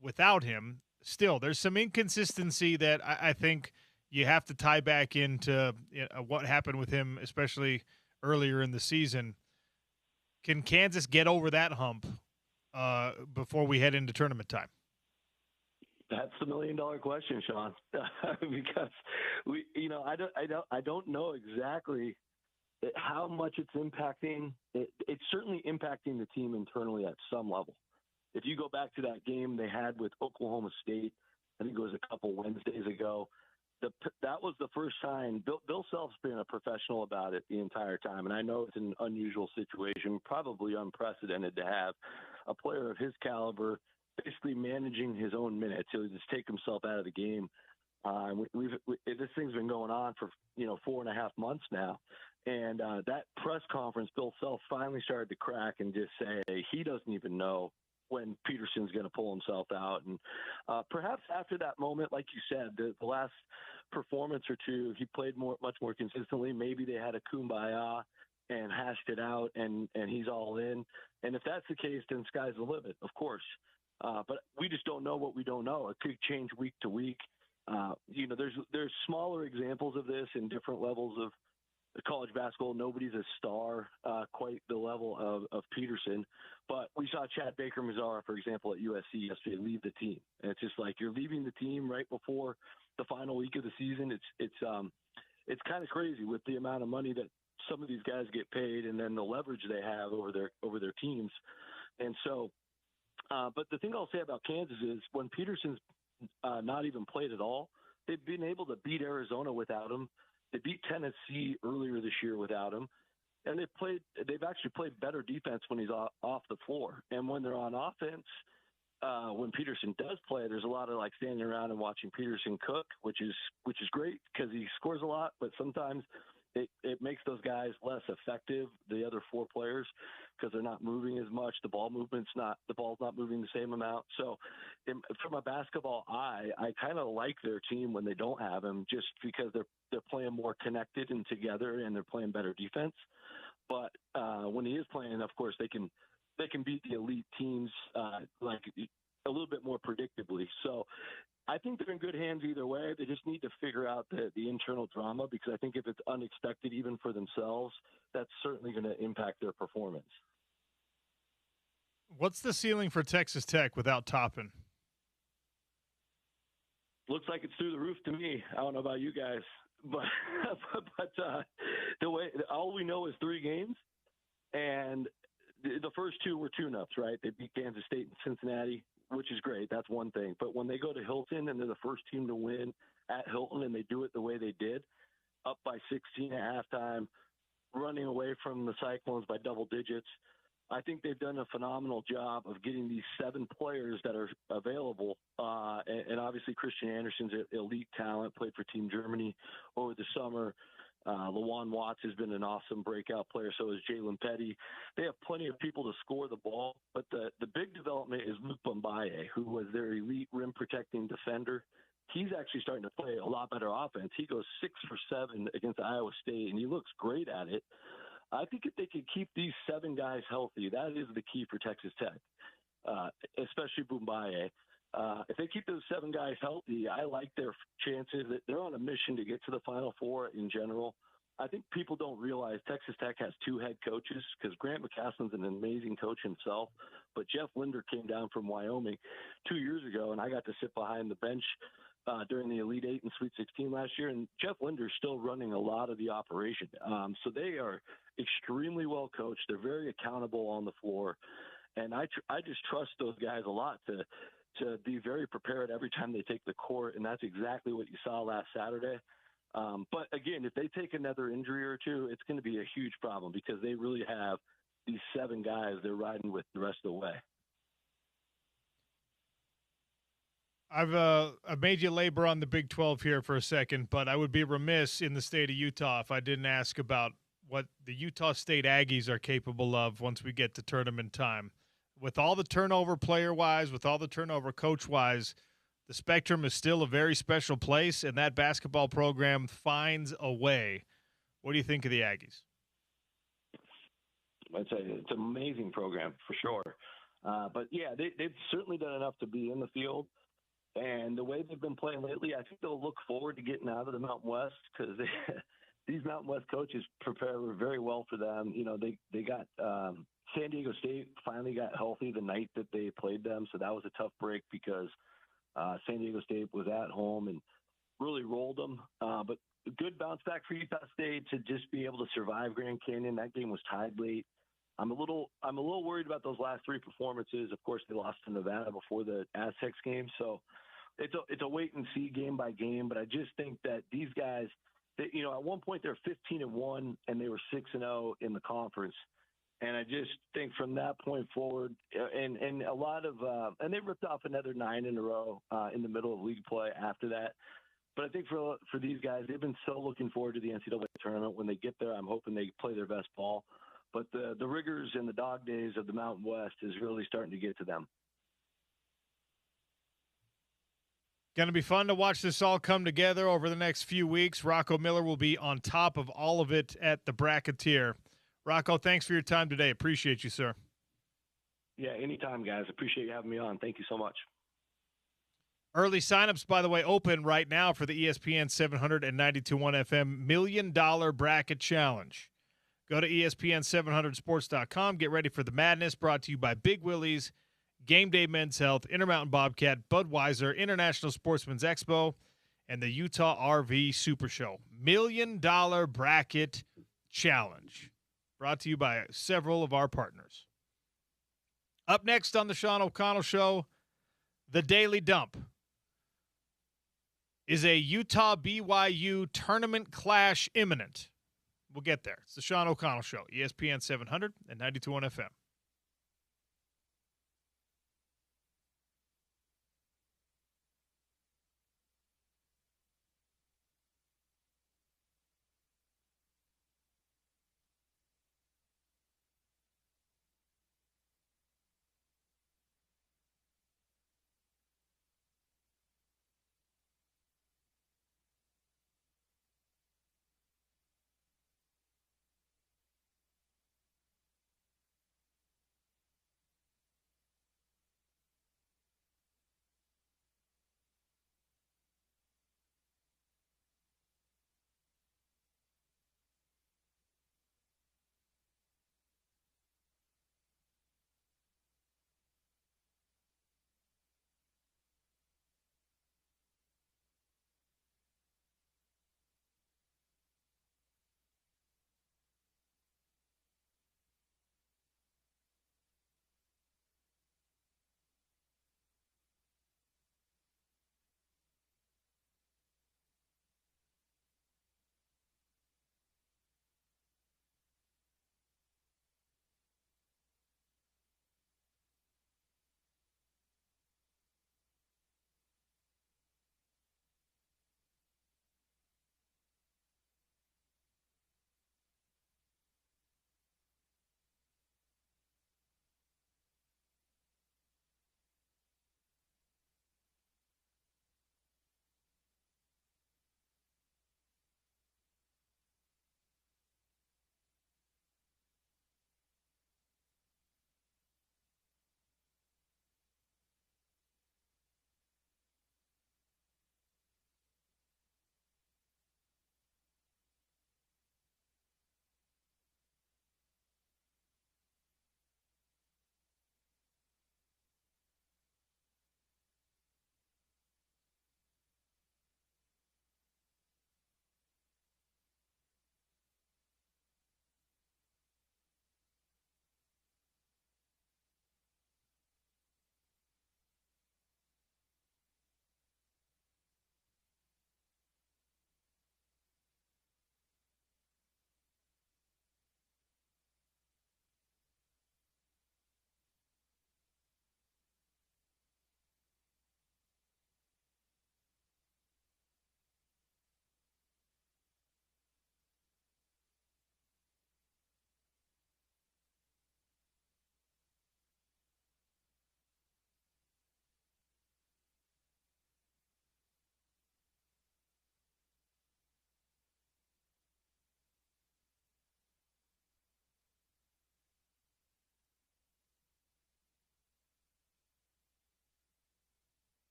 without him. Still, there's some inconsistency that I think you have to tie back into what happened with him, especially earlier in the season. Can Kansas get over that hump before we head into tournament time? That's the $1 million question, Sean, because I don't know exactly how much it's impacting. It's certainly impacting the team internally at some level. If you go back to that game they had with Oklahoma State, I think it was a couple Wednesdays ago, that was the first time. Bill Self's been a professional about it the entire time, and I know it's an unusual situation, probably unprecedented to have a player of his caliber basically managing his own minutes. He'll just take himself out of the game. This thing's been going on for 4.5 months now, and that press conference, Bill Self finally started to crack and just say he doesn't even know when Peterson's going to pull himself out. And perhaps after that moment, like you said, the last performance or two, he played much more consistently. Maybe they had a kumbaya and hashed it out, and he's all in. And if that's the case, then sky's the limit, of course. But we just don't know what we don't know. It could change week to week. There's smaller examples of this in different levels of college basketball. Nobody's a star quite the level of Peterson. But we saw Chad Baker-Mazara, for example, at USC yesterday leave the team. And it's just like you're leaving the team right before the final week of the season. It's kind of crazy with the amount of money that some of these guys get paid and then the leverage they have over their teams. And so, but the thing I'll say about Kansas is when Peterson's not even played at all, they've been able to beat Arizona without him. They beat Tennessee earlier this year without him. And they've actually played better defense when he's off the floor. And when they're on offense, when Peterson does play, there's a lot of like standing around and watching Peterson cook, which is great because he scores a lot, but sometimes it makes those guys less effective, the other four players, because they're not moving as much. The ball's not moving the same amount. So from a basketball eye, I kind of like their team when they don't have him, just because they're playing more connected and together, and they're playing better defense. But when he is playing, of course, they can beat the elite teams like a little bit more predictably. So I think they're in good hands either way. They just need to figure out the internal drama, because I think if it's unexpected even for themselves, that's certainly going to impact their performance. What's the ceiling for Texas Tech without Toppin? Looks like it's through the roof to me. I don't know about you guys, but the way all we know is 3 games, and the first 2 were tune-ups, right? They beat Kansas State and Cincinnati, which is great. That's one thing. But when they go to Hilton and they're the first team to win at Hilton, and they do it the way they did, up by 16 at halftime, running away from the Cyclones by double digits, I think they've done a phenomenal job of getting these 7 players that are available. And obviously Christian Anderson's an elite talent, played for Team Germany over the summer. Lawan Watts has been an awesome breakout player. So is Jalen Petty. They have plenty of people to score the ball. But the big development is Luke Bambaye, who was their elite rim protecting defender. He's actually starting to play a lot better offense. He goes 6 for 7 against Iowa State, and he looks great at it. I think if they can keep these 7 guys healthy, that is the key for Texas Tech, especially Bambaye. If they keep those 7 guys healthy, I like their chances. They're on a mission to get to the Final Four in general. I think people don't realize Texas Tech has 2 head coaches, because Grant McCaslin's an amazing coach himself, but Jeff Linder came down from Wyoming 2 years ago, and I got to sit behind the bench during the Elite 8 and Sweet 16 last year, and Jeff Linder's still running a lot of the operation. So they are extremely well coached. They're very accountable on the floor, and I just trust those guys a lot to be very prepared every time they take the court, and that's exactly what you saw last Saturday. But again, if they take another injury or 2, it's going to be a huge problem, because they really have these 7 guys they're riding with the rest of the way. I've made you labor on the Big 12 here for a second, but I would be remiss in the state of Utah if I didn't ask about what the Utah State Aggies are capable of once we get to tournament time. With all the turnover player-wise, with all the turnover coach-wise, the Spectrum is still a very special place, and that basketball program finds a way. What do you think of the Aggies? I'd say it's an amazing program for sure. But, yeah, they've certainly done enough to be in the field. And the way they've been playing lately, I think they'll look forward to getting out of the Mountain West, because these Mountain West coaches prepare very well for them. You know, they got San Diego State finally got healthy the night that they played them, so that was a tough break, because San Diego State was at home and really rolled them. But a good bounce back for Utah State to just be able to survive Grand Canyon. That game was tied late. I'm a little worried about those last 3 performances. Of course, they lost to Nevada before the Aztecs game, so it's a wait and see game by game. But I just think that these guys, at one point they're 15-1 and they were 6-0 in the conference, and I just think from that point forward, and a lot of and they ripped off another 9 in a row in the middle of league play after that. But I think for these guys, they've been so looking forward to the NCAA tournament. When they get there, I'm hoping they play their best ball. But the rigors and the dog days of the Mountain West is really starting to get to them. Going to be fun to watch this all come together over the next few weeks. Rocco Miller will be on top of all of it at the Bracketeer. Rocco, thanks for your time today. Appreciate you, sir. Yeah, anytime, guys. Appreciate you having me on. Thank you so much. Early signups, by the way, open right now for the ESPN 700 and 92.1 FM $1 Million Bracket Challenge. Go to ESPN700sports.com. Get ready for the madness, brought to you by Big Willie's, Game Day Men's Health, Intermountain Bobcat, Budweiser, International Sportsman's Expo, and the Utah RV Super Show. $1 Million Bracket Challenge, brought to you by several of our partners. Up next on the Sean O'Connell Show, the Daily Dump. Is a Utah BYU tournament clash imminent? We'll get there. It's the Sean O'Connell Show, ESPN 700 and 92.1 FM.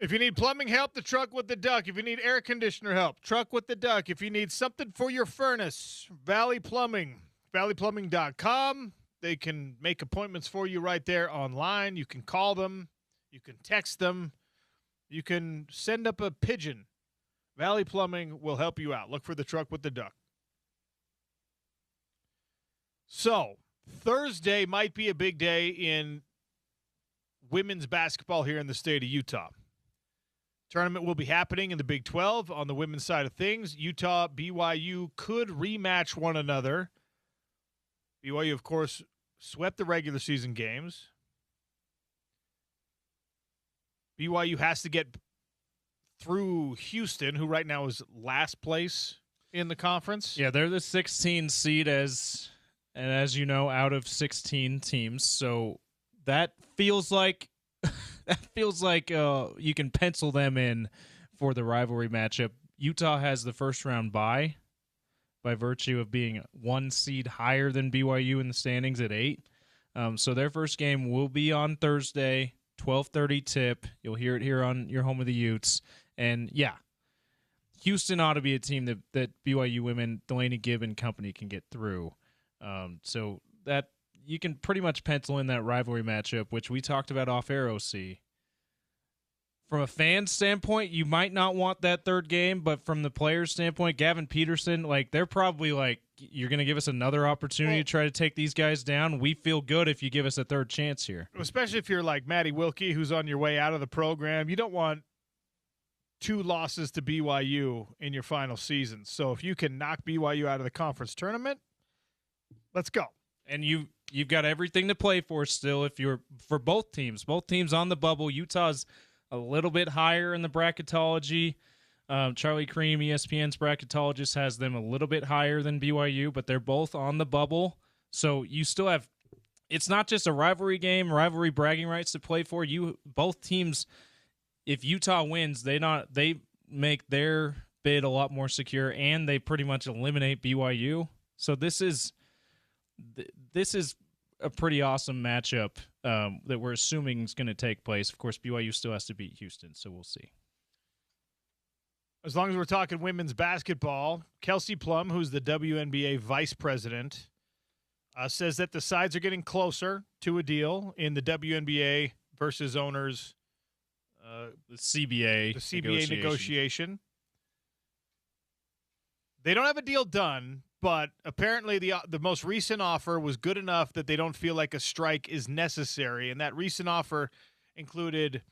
If you need plumbing help, the Truck with the Duck. If you need air conditioner help, Truck with the Duck. If you need something for your furnace, Valley Plumbing, valleyplumbing.com. They can make appointments for you right there online. You can call them. You can text them. You can send up a pigeon. Valley Plumbing will help you out. Look for the Truck with the Duck. So, Thursday might be a big day in women's basketball here in the state of Utah. Tournament will be happening in the Big 12 on the women's side of things. Utah, BYU could rematch one another. BYU, of course, swept the regular season games. BYU has to get through Houston, who right now is last place in the conference. Yeah, they're the 16 seed as you know, out of 16 teams. So that feels like you can pencil them in for the rivalry matchup. Utah has the first round bye by virtue of being one seed higher than BYU in the standings at 8. So their first game will be on Thursday, 12:30 tip. You'll hear it here on your home of the Utes. And yeah, Houston ought to be a team that BYU women, Delaney Gibb and company can get through. So that you can pretty much pencil in that rivalry matchup, which we talked about off air, OC. From a fan standpoint, you might not want that third game, but from the player's standpoint, Gavin Peterson, they're probably you're going to give us another opportunity to try to take these guys down. We feel good if you give us a third chance here. Especially if you're like Maddie Wilkie, who's on your way out of the program. You don't want 2 losses to BYU in your final season. So if you can knock BYU out of the conference tournament, let's go. And you've got everything to play for still for both teams. Both teams on the bubble. Utah's a little bit higher in the bracketology. Charlie Cream, ESPN's bracketologist, has them a little bit higher than BYU, but they're both on the bubble. So you still have – it's not just a rivalry game, rivalry bragging rights to play for. Both teams, if Utah wins, they make their bid a lot more secure, and they pretty much eliminate BYU. So this is a pretty awesome matchup that we're assuming is going to take place. Of course, BYU still has to beat Houston, so we'll see. As long as we're talking women's basketball, Kelsey Plum, who's the WNBA vice president, says that the sides are getting closer to a deal in the WNBA versus owners. The CBA negotiation. They don't have a deal done, but apparently the most recent offer was good enough that they don't feel like a strike is necessary. And that recent offer included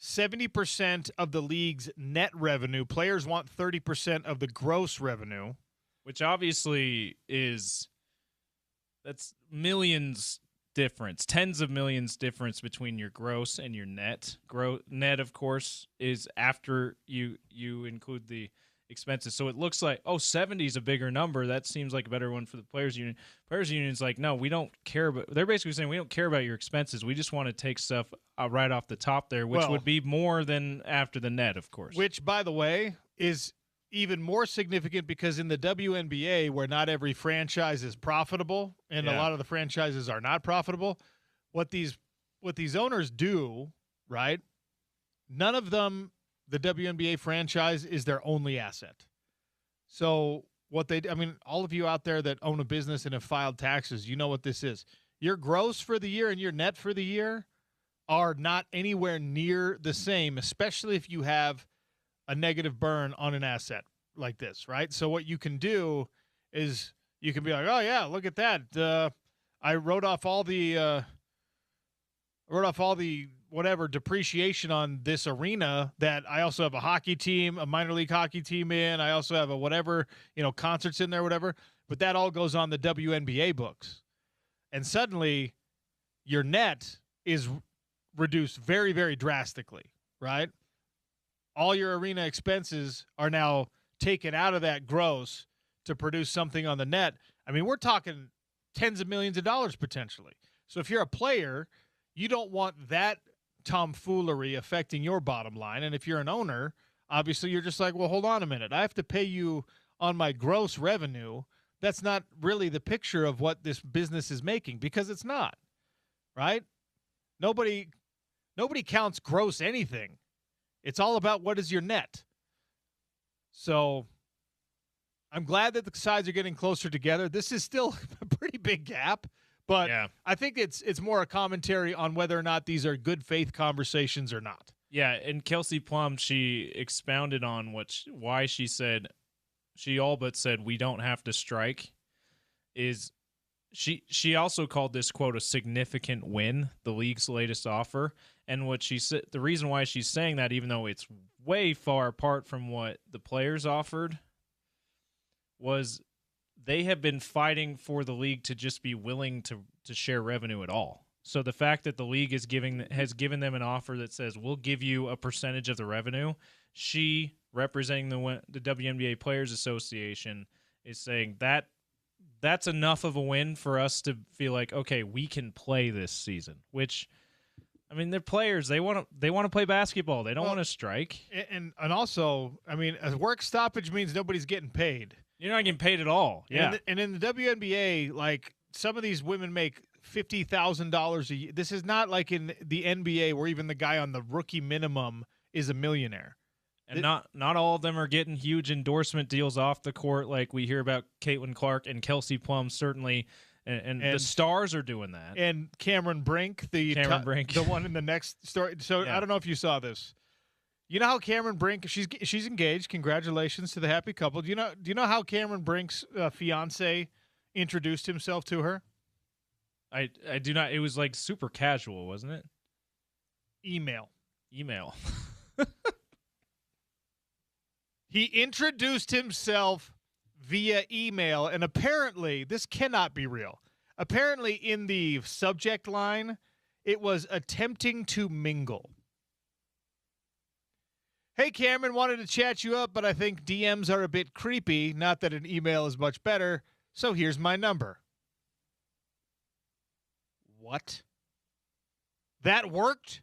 70% of the league's net revenue. Players want 30% of the gross revenue. Which obviously that's millions difference, tens of millions difference between your gross and your net. Net, of course, is after you include the expenses. So it looks like, 70 is a bigger number. That seems like a better one for the players union. Players union's like, no, we don't care about. They're basically saying we don't care about your expenses. We just want to take stuff right off the top there, which would be more than after the net, of course. Which, by the way, is even more significant because in the WNBA, where not every franchise is profitable and a lot of the franchises are not profitable, what these owners do, right? None of them. The WNBA franchise is their only asset. So all of you out there that own a business and have filed taxes, you know what this is. Your gross for the year and your net for the year are not anywhere near the same, especially if you have a negative burn on an asset like this, right? So what you can do is you can be like, oh, yeah, look at that. I wrote off all the whatever depreciation on this arena that I also have a hockey team, a minor league hockey team in. I also have a whatever, concerts in there, whatever. But that all goes on the WNBA books. And suddenly your net is reduced very, very drastically, right? All your arena expenses are now taken out of that gross to produce something on the net. I mean, we're talking tens of millions of dollars potentially. So if you're a player, you don't want that tomfoolery affecting your bottom line. And if you're an owner, obviously you're just like, well, hold on a minute. I have to pay you on my gross revenue. That's not really the picture of what this business is making, because it's not, right? Nobody counts gross anything It's all about what is your net. So I'm glad that the sides are getting closer together. This is still a pretty big gap, but Yeah. I think it's more a commentary on whether or not these are good faith conversations or not. Yeah, and Kelsey Plum, she expounded on why she said, she all but said we don't have to strike, is she also called this, quote, a significant win, the league's latest offer. And what she said, the reason why she's saying that, even though it's way far apart from what the players offered, was they have been fighting for the league to just be willing to share revenue at all. So the fact that the league has given them an offer that says we'll give you a percentage of the revenue, she, representing the WNBA Players Association, is saying that that's enough of a win for us to feel like, okay, we can play this season. Which, I mean, they're players. They want to play basketball. They don't want to strike. And also, I mean, a work stoppage means nobody's getting paid. You're not getting paid at all. Yeah. And in the WNBA, like, some of these women make $50,000 a year. This is not like in the NBA where even the guy on the rookie minimum is a millionaire. And not all of them are getting huge endorsement deals off the court like we hear about Caitlin Clark and Kelsey Plum, certainly. And the stars are doing that. And Cameron Brink, the one in the next story. So yeah. I don't know if you saw this. You know how Cameron Brink, she's engaged. Congratulations to the happy couple. Do you know how Cameron Brink's fiance introduced himself to her? I do not. It was like super casual, wasn't it? Email. He introduced himself via email, and apparently, this cannot be real. Apparently, in the subject line, it was attempting to mingle. Hey, Cameron, wanted to chat you up, but I think DMs are a bit creepy. Not that an email is much better, so here's my number. What? That worked?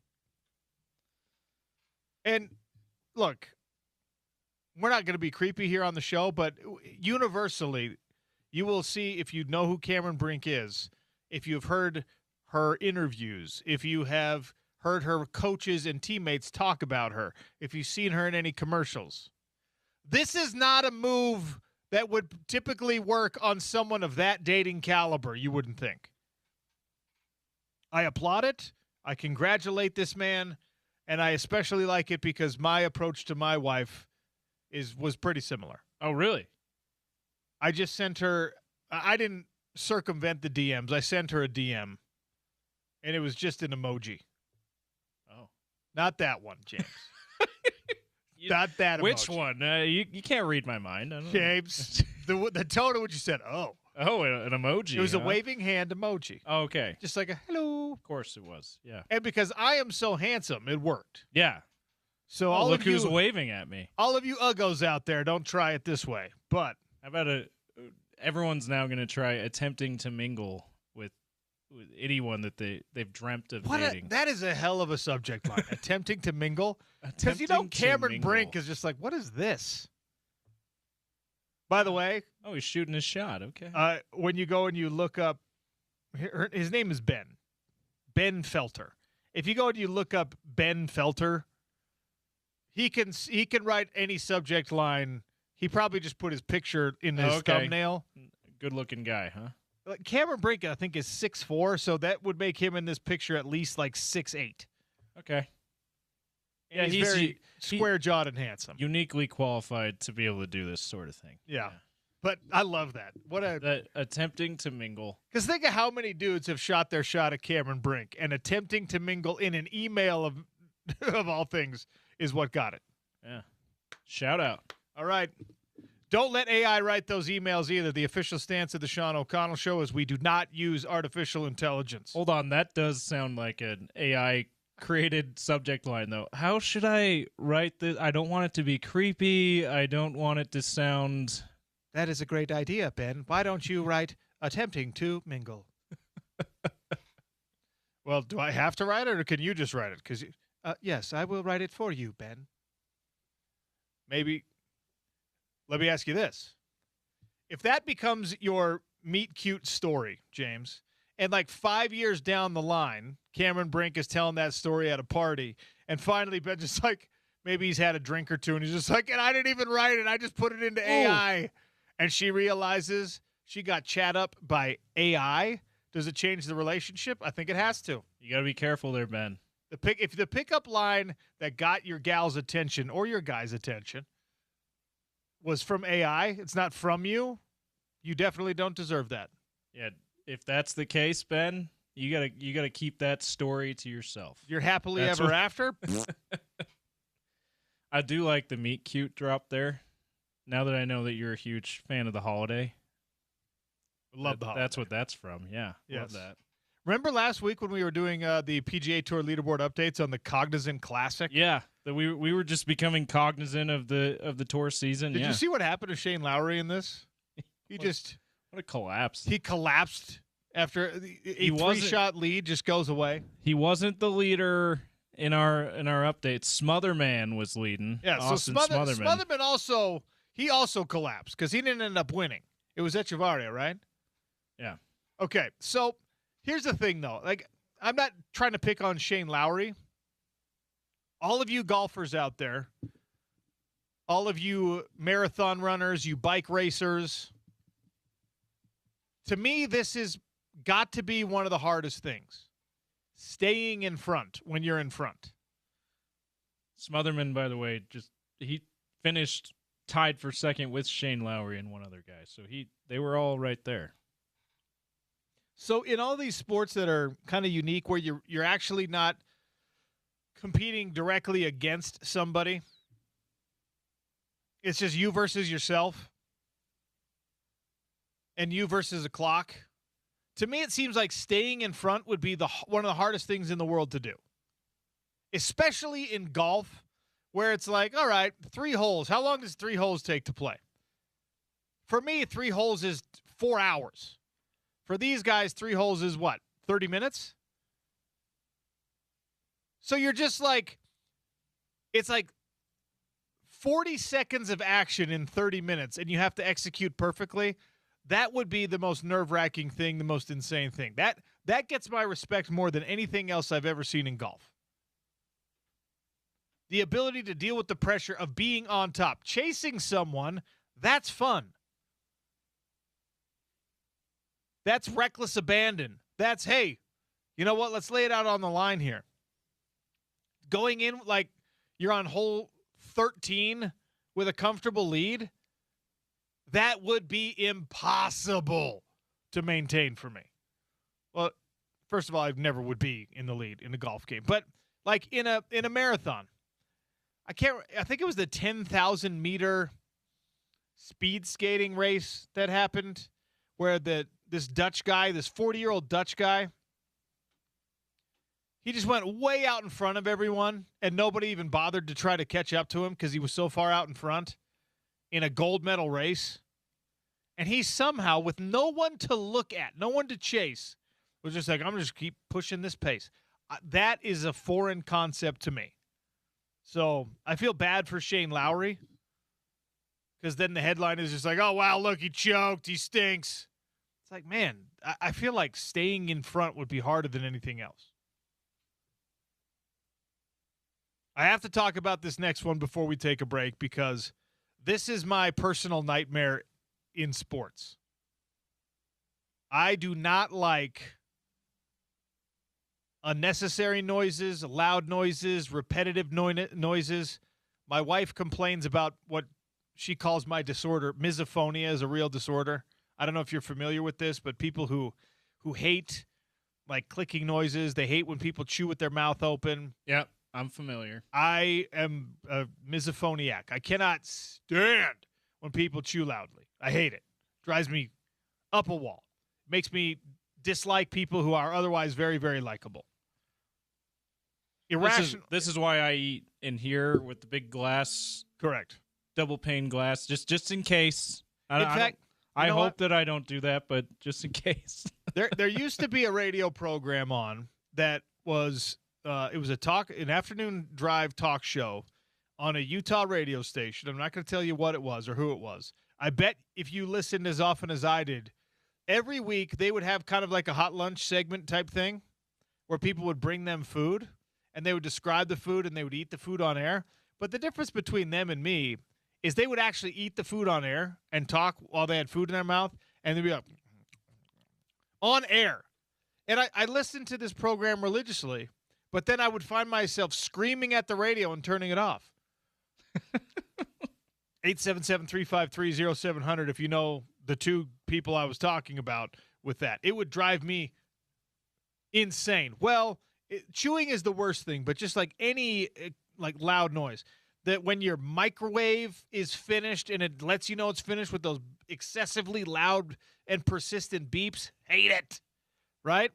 And look, we're not going to be creepy here on the show, but universally, you will see, if you know who Cameron Brink is, if you've heard her interviews, if you have heard her coaches and teammates talk about her, if you've seen her in any commercials, this is not a move that would typically work on someone of that dating caliber, you wouldn't think. I applaud it. I congratulate this man, and I especially like it because my approach to my wife was pretty similar. Oh, really? I just sent her – I didn't circumvent the DMs. I sent her a DM, and it was just an emoji. Oh. Not that one, James. Not that emoji. Which one? You can't read my mind. I don't James, the tone of what you said, oh. Oh, an emoji. It was a waving hand emoji. Oh, okay. Just like a hello. Of course it was, yeah. And because I am so handsome, it worked. Yeah. So all look of you, who's waving at me. All of you uggos out there, don't try it this way. But how about everyone's now going to try attempting to mingle with anyone that they've dreamt of dating. That is a hell of a subject line. Attempting to mingle. Because Cameron Brink is just like, what is this? By the way. Oh, he's shooting his shot. Okay. When you go and you look up, his name is Ben. Ben Felter. If you go and you look up Ben Felter, he can write any subject line. He probably just put his picture in his thumbnail. Good looking guy, huh? Cameron Brink, I think, is 6'4", so that would make him in this picture at least like 6'8". Okay. Yeah, he's very square-jawed and handsome. Uniquely qualified to be able to do this sort of thing. Yeah. But I love that. That attempting to mingle. Because think of how many dudes have shot their shot at Cameron Brink, and attempting to mingle in an email of all things is what got it. Yeah. Shout out. All right. Don't let AI write those emails either. The official stance of the Sean O'Connell Show is we do not use artificial intelligence. Hold on. That does sound like an AI-created subject line, though. How should I write this? I don't want it to be creepy. I don't want it to sound... That is a great idea, Ben. Why don't you write attempting to mingle? Well, do I have to write it, or can you just write it? Because yes, I will write it for you, Ben. Maybe. Let me ask you this. If that becomes your meet cute story, James, and like 5 years down the line, Cameron Brink is telling that story at a party, and finally Ben's just like, maybe he's had a drink or two, and he's just like, and I didn't even write it. I just put it into AI. And she realizes she got chat up by AI. Does it change the relationship? I think it has to. You got to be careful there, Ben. If the pickup line that got your gal's attention or your guy's attention was from AI, it's not from you, you definitely don't deserve that. Yeah, if that's the case, Ben, you gotta keep that story to yourself. You're happily ever after? I do like the meet cute drop there. Now that I know that you're a huge fan of the holiday. Love the holiday. That's what that's from. Yeah, yes. Love that. Remember last week when we were doing the PGA Tour leaderboard updates on the Cognizant Classic? Yeah, that we were just becoming cognizant of the tour season. Did you see what happened to Shane Lowry in this? What a collapse. He collapsed after a three-shot lead just goes away. He wasn't the leader in our updates. Smotherman was leading. Yeah, Austin so Smotherman also collapsed because he didn't end up winning. It was Echevarria, right? Yeah. Okay, so here's the thing, though. Like, I'm not trying to pick on Shane Lowry. All of you golfers out there, all of you marathon runners, you bike racers, to me, this has got to be one of the hardest things. Staying in front when you're in front. Smotherman, by the way, he finished tied for second with Shane Lowry and one other guy. So they were all right there. So in all these sports that are kind of unique where you're actually not competing directly against somebody, it's just you versus yourself and you versus a clock. To me, it seems like staying in front would be one of the hardest things in the world to do, especially in golf, where it's like, all right, 3 holes. How long does 3 holes take to play? For me, 3 holes is 4 hours. For these guys, 3 holes is what, 30 minutes? So you're just like, it's like 40 seconds of action in 30 minutes, and you have to execute perfectly. That would be the most nerve-wracking thing, the most insane thing. That gets my respect more than anything else I've ever seen in golf. The ability to deal with the pressure of being on top. Chasing someone, that's fun. That's reckless abandon. That's, hey, you know what? Let's lay it out on the line here. Going in like you're on hole 13 with a comfortable lead, that would be impossible to maintain for me. Well, first of all, I never would be in the lead in a golf game. But like in a marathon, I think it was the 10,000 meter speed skating race that happened where this Dutch guy, this 40-year-old Dutch guy, he just went way out in front of everyone and nobody even bothered to try to catch up to him because he was so far out in front in a gold medal race. And he somehow, with no one to look at, no one to chase, was just like, I'm going to just keep pushing this pace. That is a foreign concept to me. So I feel bad for Shane Lowry because then the headline is just like, oh, wow, look, he choked. He stinks. It's like, man, I feel like staying in front would be harder than anything else. I have to talk about this next one before we take a break because this is my personal nightmare in sports. I do not like unnecessary noises, loud noises, repetitive noises. My wife complains about what she calls my disorder. Misophonia is a real disorder. I don't know if you're familiar with this, but people who hate like clicking noises, they hate when people chew with their mouth open. Yep, I'm familiar. I am a misophoniac. I cannot stand when people chew loudly. I hate it. Drives me up a wall. Makes me dislike people who are otherwise very, very likable. Irrational. This is why I eat in here with the big glass. Correct. Double pane glass, just in case. I hope that I don't do that, but just in case. There used to be a radio program on that was it was an afternoon drive talk show on a Utah radio station. I'm not going to tell you what it was or who it was. I bet if you listened as often as I did, every week they would have kind of like a hot lunch segment type thing where people would bring them food and they would describe the food and they would eat the food on air. But the difference between them and me is they would actually eat the food on air and talk while they had food in their mouth, and they'd be like, on air. And I listened to this program religiously, but then I would find myself screaming at the radio and turning it off. 877-353-0700 if you know the two people I was talking about with that. It would drive me insane. Well, chewing is the worst thing, but just like any like loud noise, that when your microwave is finished and it lets you know it's finished with those excessively loud and persistent beeps, hate it, right?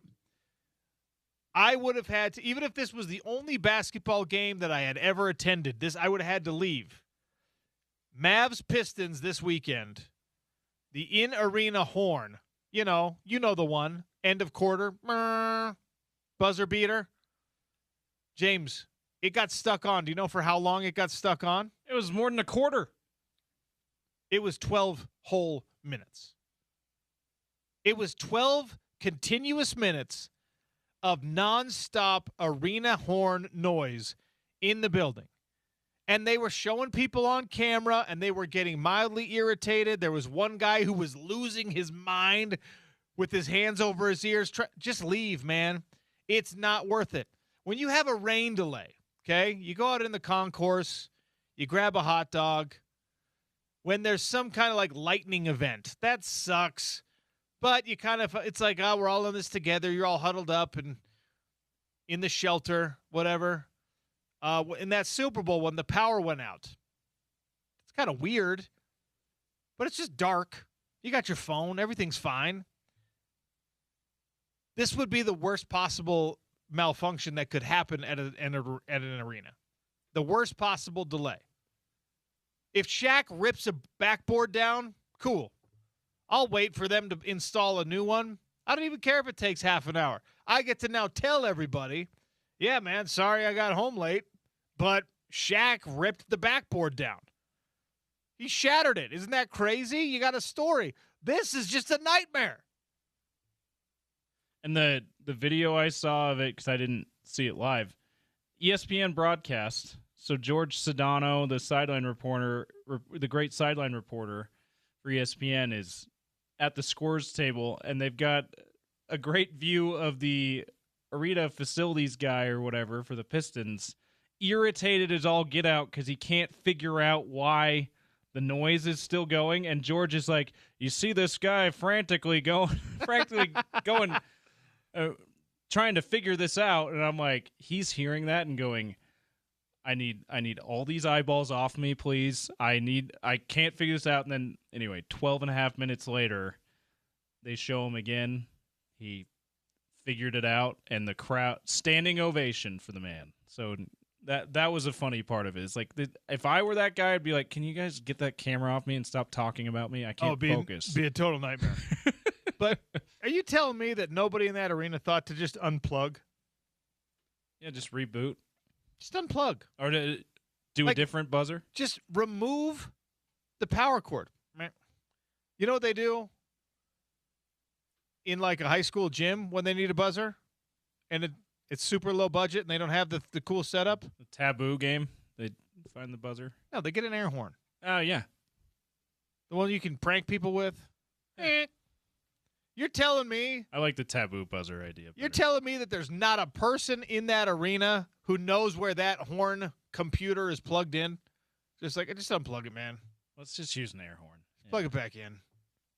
I would have had to, even if this was the only basketball game that I had ever attended, I would have had to leave. Mavs Pistons this weekend, the in-arena horn, you know the one, end of quarter, buzzer beater. James, it got stuck on. Do you know for how long it got stuck on? It was more than a quarter. It was 12 whole minutes. It was 12 continuous minutes of nonstop arena horn noise in the building. And they were showing people on camera, and they were getting mildly irritated. There was one guy who was losing his mind with his hands over his ears. Just leave, man. It's not worth it. When you have a rain delay, okay, you go out in the concourse, you grab a hot dog. When there's some kind of like lightning event, that sucks. But you kind of, it's like, oh, we're all in this together. You're all huddled up and in the shelter, whatever. In that Super Bowl when the power went out. It's kind of weird, but it's just dark. You got your phone. Everything's fine. This would be the worst possible malfunction that could happen at an arena. The worst possible delay. If Shaq rips a backboard down, cool. I'll wait for them to install a new one. I don't even care if it takes half an hour. I get to now tell everybody, yeah, man, sorry I got home late, but Shaq ripped the backboard down. He shattered it. Isn't that crazy? You got a story. This is just a nightmare. And the video I saw of it, because I didn't see it live, ESPN broadcast. So George Sedano, the sideline reporter, the great sideline reporter for ESPN, is at the scores table, and they've got a great view of the arena facilities guy or whatever for the Pistons, irritated as all get out because he can't figure out why the noise is still going. And George is like, you see this guy frantically going, trying to figure this out. And I'm like, he's hearing that and going, I need all these eyeballs off me, please. I can't figure this out. And then anyway, 12 and a half minutes later, they show him again. He figured it out, and the crowd, standing ovation for the man. So that was a funny part of it. It's like, if I were that guy, I'd be like, can you guys get that camera off me and stop talking about me? I can't focus. Be a total nightmare. But are you telling me that nobody in that arena thought to just unplug? Yeah, just reboot. Just unplug. Or to do a different buzzer? Just remove the power cord. You know what they do in like a high school gym when they need a buzzer? And it's super low budget and they don't have the cool setup? The taboo game. They find the buzzer. No, they get an air horn. Oh, yeah. The one you can prank people with. You're telling me... I like the taboo buzzer idea better. You're telling me that there's not a person in that arena who knows where that horn computer is plugged in? Just unplug it, man. Let's just use an air horn. Plug it back in.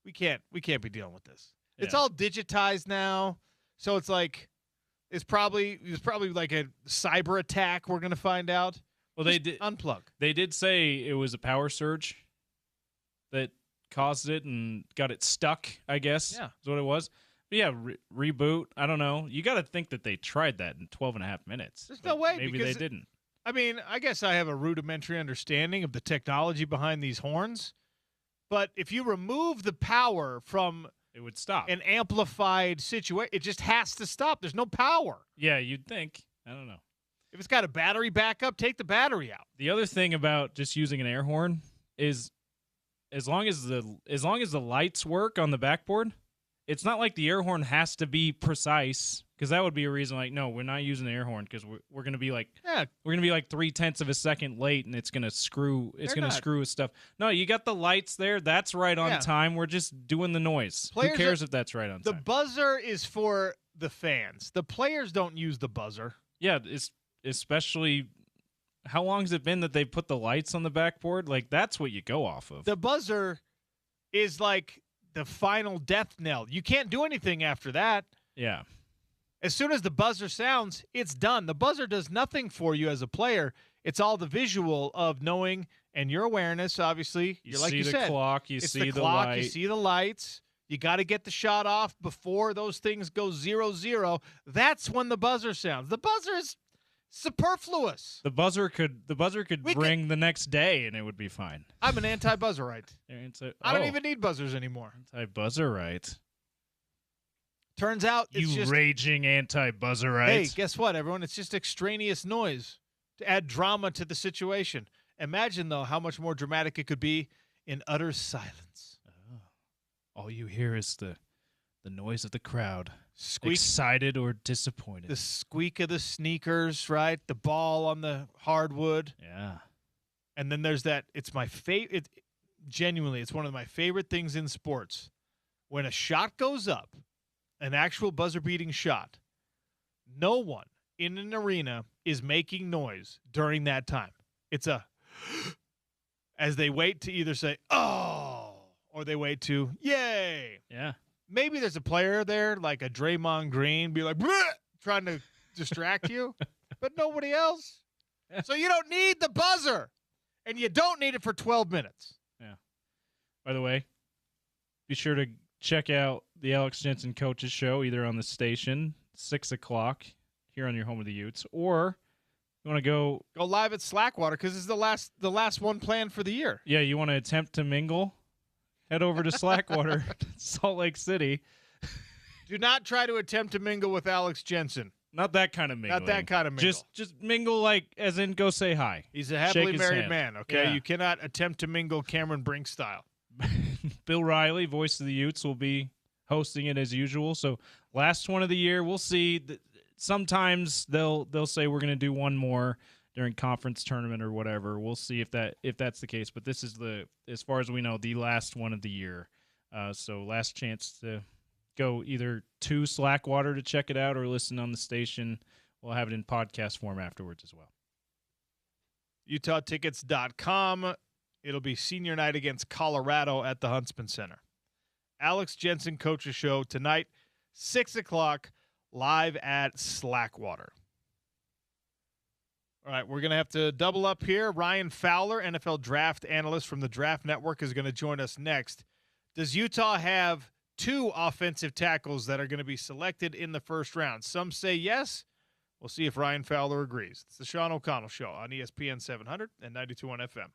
We can't be dealing with this. Yeah. It's all digitized now, so it's like it's probably like a cyber attack we're gonna find out. Well, they did unplug. They did say it was a power surge that caused it and got it stuck, I guess. Yeah. Is what it was. But yeah, reboot. I don't know. You got to think that they tried that in 12 and a half minutes. There's no way. Maybe they didn't. I mean, I guess I have a rudimentary understanding of the technology behind these horns. But if you remove the power from it would stop. An amplified situation, it just has to stop. There's no power. Yeah, you'd think. I don't know. If it's got a battery backup, take the battery out. The other thing about just using an air horn is as long as the lights work on the backboard, it's not like the air horn has to be precise, because that would be a reason like, no, we're not using the air horn because we're going to be like, Yeah, we're going to be like 0.3 of a second late, and it's going to screw with stuff. No, you got the lights there. That's right on time. We're just doing the noise. Who cares if that's right on the time? The buzzer is for the fans. The players don't use the buzzer. Yeah, it's especially how long has it been that they put the lights on the backboard? Like, that's what you go off of. The buzzer is like the final death knell. You can't do anything after that. Yeah. As soon as the buzzer sounds, it's done. The buzzer does nothing for you as a player. It's all the visual of knowing and your awareness, obviously. You like see you the said, clock, you it's see the clock, light. you see the lights. You got to get the shot off before those things go 0-0. That's when the buzzer sounds. The buzzer is superfluous. The buzzer could ring the next day and it would be fine. I'm an anti-buzzerite. I don't Oh, even need buzzers anymore. anti-buzzerite. Turns out it's You just raging anti-buzzerite. Hey, guess what, everyone? It's just extraneous noise to add drama to the situation. Imagine, though, how much more dramatic it could be in utter silence. Oh. All you hear is the noise of the crowd. Squeak, excited or disappointed. the squeak of the sneakers, right? The ball on the hardwood. Yeah. And then there's that. It's my favorite. Genuinely, it's one of my favorite things in sports. When a shot goes up, an actual buzzer-beating shot, no one in an arena is making noise during that time. It's a as they wait to either say, oh, or they wait to, yay. Yeah. Maybe there's a player there, like a Draymond Green, be like, bleh, trying to distract you, but nobody else. So you don't need the buzzer, and you don't need it for 12 minutes. Yeah. By the way, be sure to check out the Alex Jensen Coaches Show, either on the station, 6 o'clock, here on your home of the Utes, or you want to go live at Slackwater because it's the last one planned for the year. Yeah, you want to attempt to mingle? Head over to Slackwater, Salt Lake City. Do not try to attempt to mingle with Alex Jensen. Not that kind of mingling. Not that kind of mingle. Just mingle, like, as in go say hi. He's a happily Shake his married hand. man, okay? Yeah. You cannot attempt to mingle Cameron Brink style. Bill Riley, voice of the Utes, will be hosting it as usual. So last one of the year, we'll see. Sometimes they'll say we're going to do one more during conference tournament or whatever. We'll see if that's the case. But this is as far as we know, the last one of the year. So last chance to go either to Slackwater to check it out or listen on the station. We'll have it in podcast form afterwards as well. UtahTickets.com. It'll be senior night against Colorado at the Huntsman Center. Alex Jensen Coaches Show tonight, 6 o'clock, live at Slackwater. All right, we're going to have to double up here. Ryan Fowler, NFL draft analyst from the Draft Network, is going to join us next. Does Utah have two offensive tackles that are going to be selected in the first round? Some say yes. We'll see if Ryan Fowler agrees. It's the Sean O'Connell Show on ESPN 700 and 92.1 FM.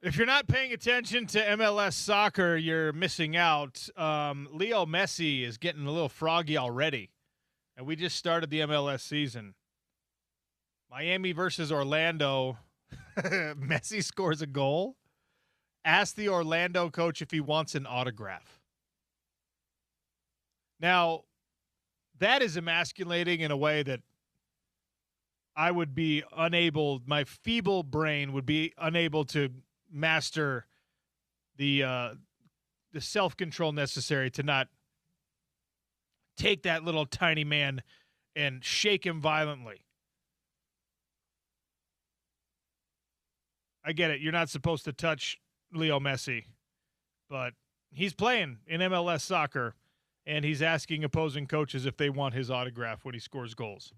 If you're not paying attention to MLS soccer, you're missing out. Leo Messi is getting a little froggy already, and we just started the MLS season. Miami versus Orlando. Messi scores a goal. Ask the Orlando coach if he wants an autograph. Now, that is emasculating in a way that I would be unable, my feeble brain would be unable to master the self-control necessary to not take that little tiny man and shake him violently. I get it. You're not supposed to touch Leo Messi, but he's playing in MLS soccer, and he's asking opposing coaches if they want his autograph when he scores goals.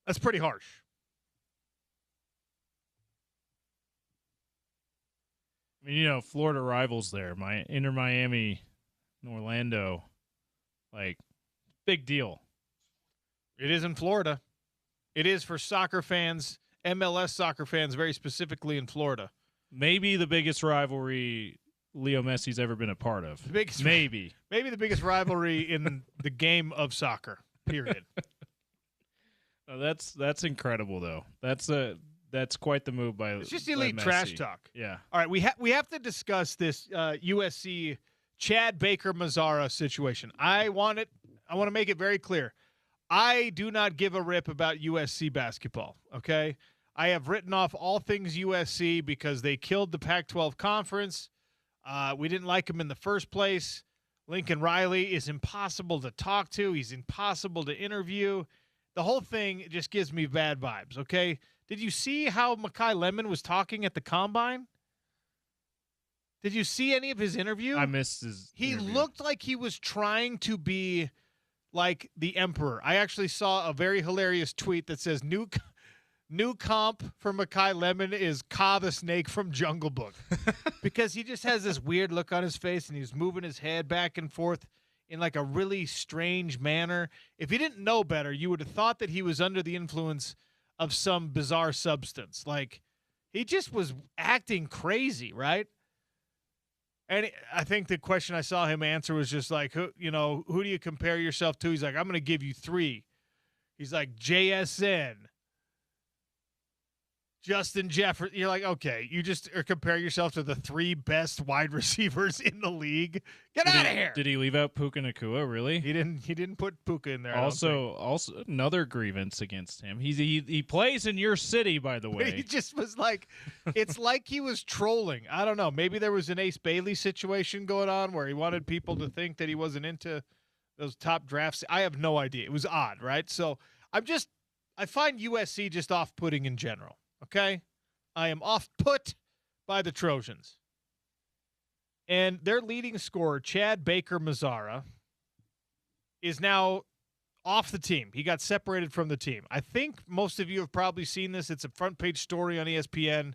That's pretty harsh. I mean, Florida rivals there. Inter Miami and Orlando, big deal. It is in Florida. It is for soccer fans, MLS soccer fans, very specifically in Florida. Maybe the biggest rivalry Leo Messi's ever been a part of. Maybe the biggest rivalry in the game of soccer, period. Oh, that's incredible, though. That's quite the move by It's just elite Messi. trash talk. Yeah. All right, we have to discuss this USC Chad Baker-Mazara situation. I want to make it very clear. I do not give a rip about USC basketball, okay? I have written off all things USC because they killed the Pac-12 conference. We didn't like him in the first place. Lincoln Riley is impossible to talk to. He's impossible to interview. The whole thing just gives me bad vibes, okay? Did you see how Mekhi Lemon was talking at the Combine? Did you see any of his interview? I missed his interview. Looked like he was trying to be like the emperor. I actually saw a very hilarious tweet that says, new comp for Mekhi Lemon is Ka the Snake from Jungle Book. Because he just has this weird look on his face, and he's moving his head back and forth in like a really strange manner. If you didn't know better, you would have thought that he was under the influence of some bizarre substance. Like, he just was acting crazy, right? And I think the question I saw him answer was just like, who do you compare yourself to? He's like, I'm going to give you 3. He's like, JSN, Justin Jefferson. You're like, okay, you just are comparing yourself to the 3 best wide receivers in the league. Get out of here. Did he leave out Puka Nacua, really? He didn't put Puka in there. Also another grievance against him. He plays in your city, by the way. He just was like, it's like he was trolling. I don't know. Maybe there was an Ace Bailey situation going on where he wanted people to think that he wasn't into those top drafts. I have no idea. It was odd, right? So I find USC just off-putting in general. Okay? I am off-put by the Trojans. And their leading scorer, Chad Baker-Mazara, is now off the team. He got separated from the team. I think most of you have probably seen this. It's a front-page story on ESPN.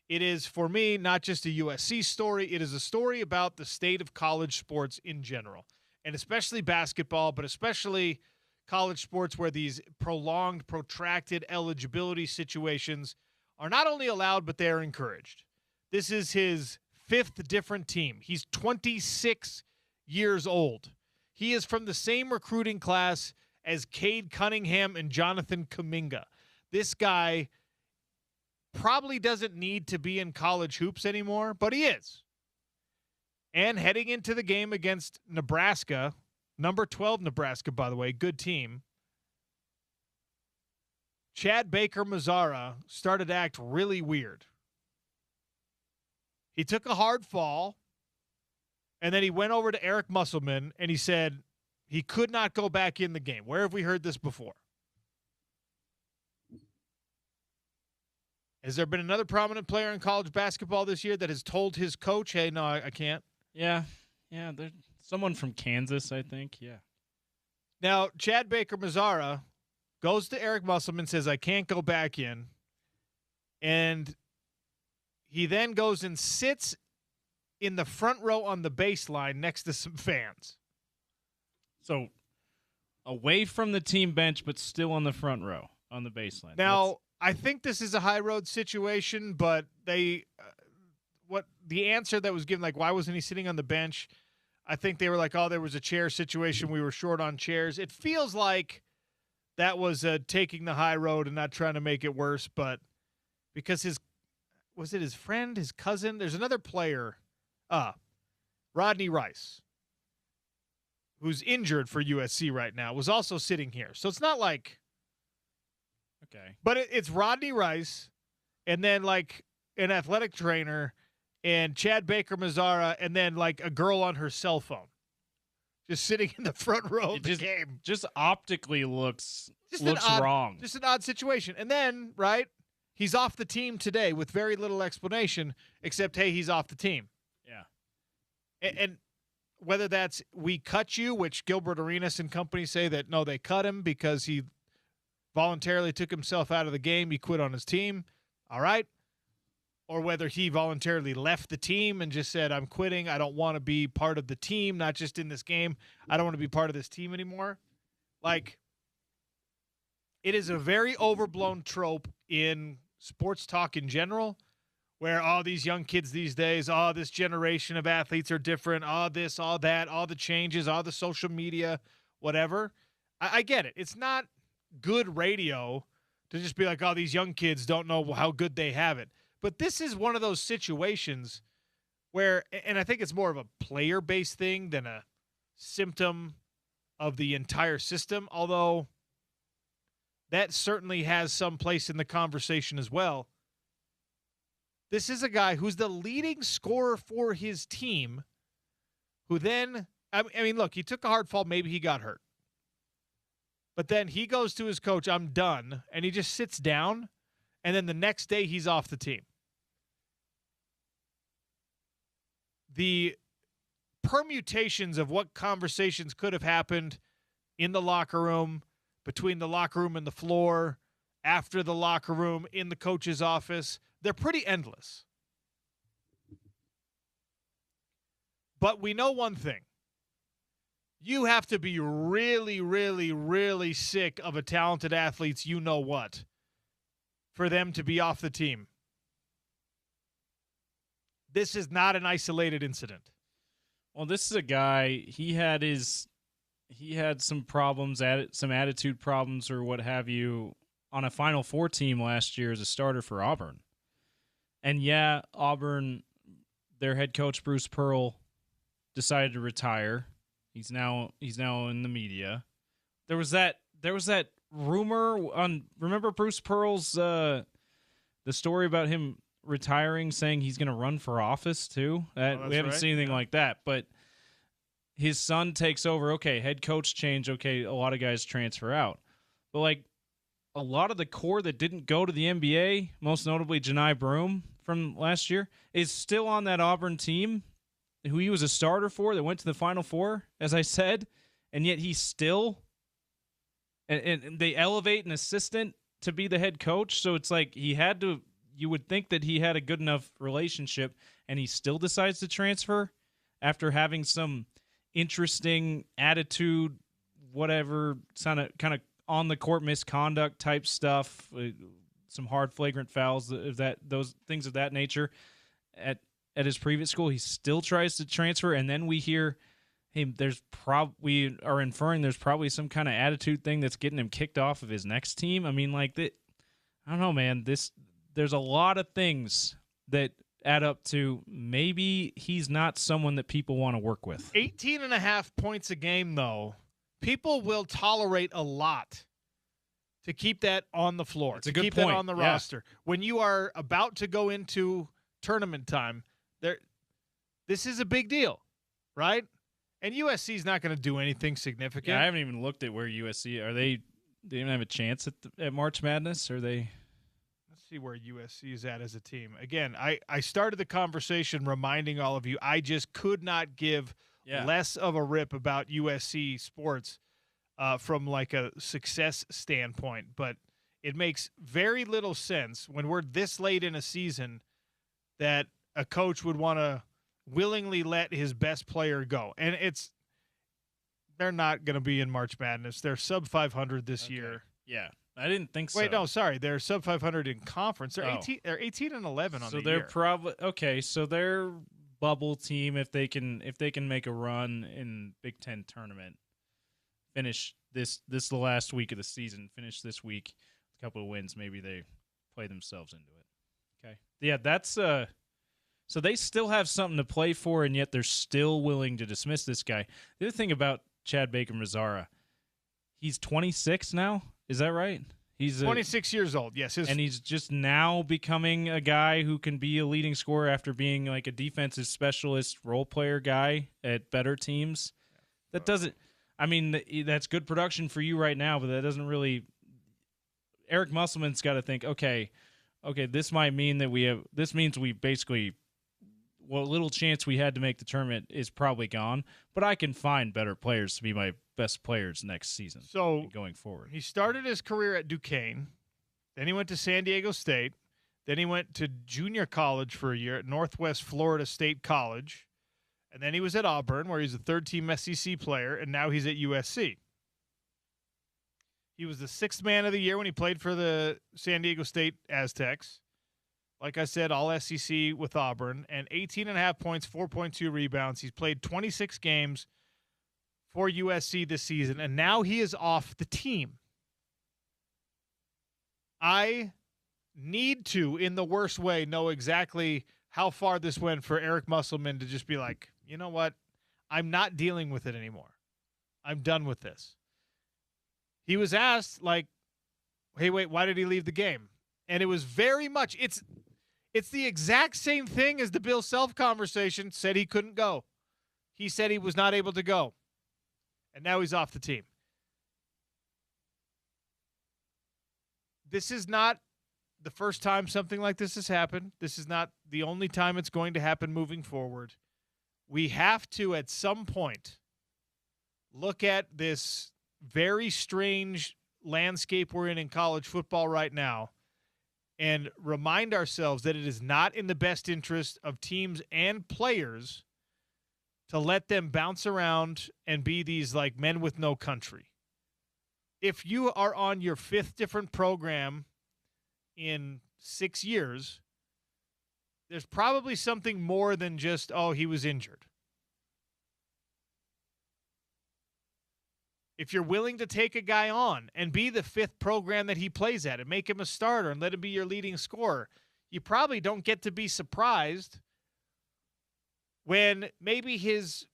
It is, for me, not just a USC story. It is a story about the state of college sports in general, and especially basketball, but especially college sports where these prolonged, protracted eligibility situations are not only allowed, but they are encouraged. This is his 5th different team. He's 26 years old. He is from the same recruiting class as Cade Cunningham and Jonathan Kuminga. This guy probably doesn't need to be in college hoops anymore, but he is. And heading into the game against Nebraska, number 12 Nebraska, by the way, good team, Chad Baker-Mazara started to act really weird. He took a hard fall, and then he went over to Eric Musselman, and he said he could not go back in the game. Where have we heard this before? Has there been another prominent player in college basketball this year that has told his coach, hey, no, I can't? Yeah, there's someone from Kansas, I think, yeah. Now, Chad Baker-Mazara goes to Eric Musselman, says, I can't go back in. And he then goes and sits in the front row on the baseline next to some fans. So away from the team bench, but still on the front row on the baseline. Now, I think this is a high road situation, but what the answer that was given, like, why wasn't he sitting on the bench? I think they were like, oh, there was a chair situation. We were short on chairs. It feels like that was taking the high road and not trying to make it worse, but because was it his friend, his cousin? There's another player, Rodney Rice, who's injured for USC right now, was also sitting here. So it's not like, okay, but it's Rodney Rice and then like an athletic trainer and Chad Baker-Mazara and then like a girl on her cell phone just sitting in the front row of the game. Just optically looks odd, wrong. Just an odd situation. And then, right, he's off the team today with very little explanation except, hey, he's off the team. Yeah. And whether that's we cut you, which Gilbert Arenas and company say that, no, they cut him because he voluntarily took himself out of the game. He quit on his team. All right. Or whether he voluntarily left the team and just said, I'm quitting. I don't want to be part of the team, not just in this game. I don't want to be part of this team anymore. Like, it is a very overblown trope in sports talk in general where all these young kids these days, this generation of athletes are different, all this, all that, all the changes, all the social media, whatever. I get it. It's not good radio to just be like, oh, these young kids don't know how good they have it. But this is one of those situations where, and I think it's more of a player-based thing than a symptom of the entire system, although that certainly has some place in the conversation as well. This is a guy who's the leading scorer for his team, who then, I mean, look, he took a hard fall. Maybe he got hurt. But then he goes to his coach, I'm done, and he just sits down, and then the next day he's off the team. The permutations of what conversations could have happened in the locker room, between the locker room and the floor, after the locker room, in the coach's office, they're pretty endless. But we know one thing. You have to be really, really, really sick of a talented athlete's you-know-what for them to be off the team. This is not an isolated incident. Well, this is a guy, he had some problems, some attitude problems or what have you on a Final Four team last year as a starter for Auburn. And yeah, Auburn, their head coach Bruce Pearl decided to retire. He's now in the media. There was that rumor on, remember Bruce Pearl's the story about him retiring, saying he's going to run for office too. We haven't seen anything like that, but his son takes over. Okay, head coach change. Okay, a lot of guys transfer out, but like a lot of the core that didn't go to the NBA, most notably Janai Broome from last year, is still on that Auburn team, who he was a starter for, that went to the Final Four, as I said, and yet he's still, and they elevate an assistant to be the head coach. So it's like you would think that he had a good enough relationship, and he still decides to transfer after having some interesting attitude, whatever, kind of on the court misconduct type stuff, some hard flagrant fouls, those things of that nature at his previous school. He still tries to transfer, and then we hear, hey, we are inferring there's probably some kind of attitude thing that's getting him kicked off of his next team. I mean, like that. I don't know, man. There's a lot of things that add up to maybe he's not someone that people want to work with. 18.5 points a game, though. People will tolerate a lot to keep that on the floor, to keep that on the roster. When you are about to go into tournament time, this is a big deal, right? And USC is not going to do anything significant. Yeah, I haven't even looked at where USC are. They even have a chance at March Madness? Or they? Let's see where USC is at as a team. Again, I started the conversation reminding all of you I just could not give less of a rip about USC sports from like a success standpoint, but it makes very little sense when we're this late in a season that a coach would want to willingly let his best player go. And they're not going to be in March Madness. They're sub 500 this year. Yeah. I didn't think so. Wait, no, sorry. They're sub 500 in conference. They're Oh. 18. They're 18 and 11 on So the they're year. probably okay. So they're bubble team if they can make a run in Big Ten tournament. Finish this the last week of the season. Finish this week, a couple of wins. Maybe they play themselves into it. Okay, yeah, that's So they still have something to play for, and yet they're still willing to dismiss this guy. The other thing about Chad Baker-Mazara, he's 26 now. Is that right? He's 26 years old. Yes, and he's just now becoming a guy who can be a leading scorer after being like a defensive specialist role player guy at better teams. That doesn't. I mean, that's good production for you right now, but that doesn't really. Eric Musselman's got to think. Okay, this might mean that we have. This means we basically. What little chance we had to make the tournament is probably gone, but I can find better players to be my best players next season. So going forward, he started his career at Duquesne, then he went to San Diego State, then he went to junior college for a year at Northwest Florida State College, and then he was at Auburn, where he's a third-team SEC player, and now he's at USC. He was the sixth man of the year when he played for the San Diego State Aztecs. Like I said, all SEC with Auburn, and 18.5 points, 4.2 rebounds. He's played 26 games for USC this season, and now he is off the team. I need to, in the worst way, know exactly how far this went for Eric Musselman to just be like, you know what? I'm not dealing with it anymore. I'm done with this. He was asked, like, hey, wait, why did he leave the game? And it was very much, it's the exact same thing as the Bill Self conversation. Said he couldn't go. He said he was not able to go. And now he's off the team. This is not the first time something like this has happened. This is not the only time it's going to happen moving forward. We have to, at some point, look at this very strange landscape we're in college football right now and remind ourselves that it is not in the best interest of teams and players to let them bounce around and be these like men with no country. If you are on your fifth different program in 6 years, there's probably something more than just, oh, he was injured. If you're willing to take a guy on and be the fifth program that he plays at and make him a starter and let him be your leading scorer, you probably don't get to be surprised when maybe his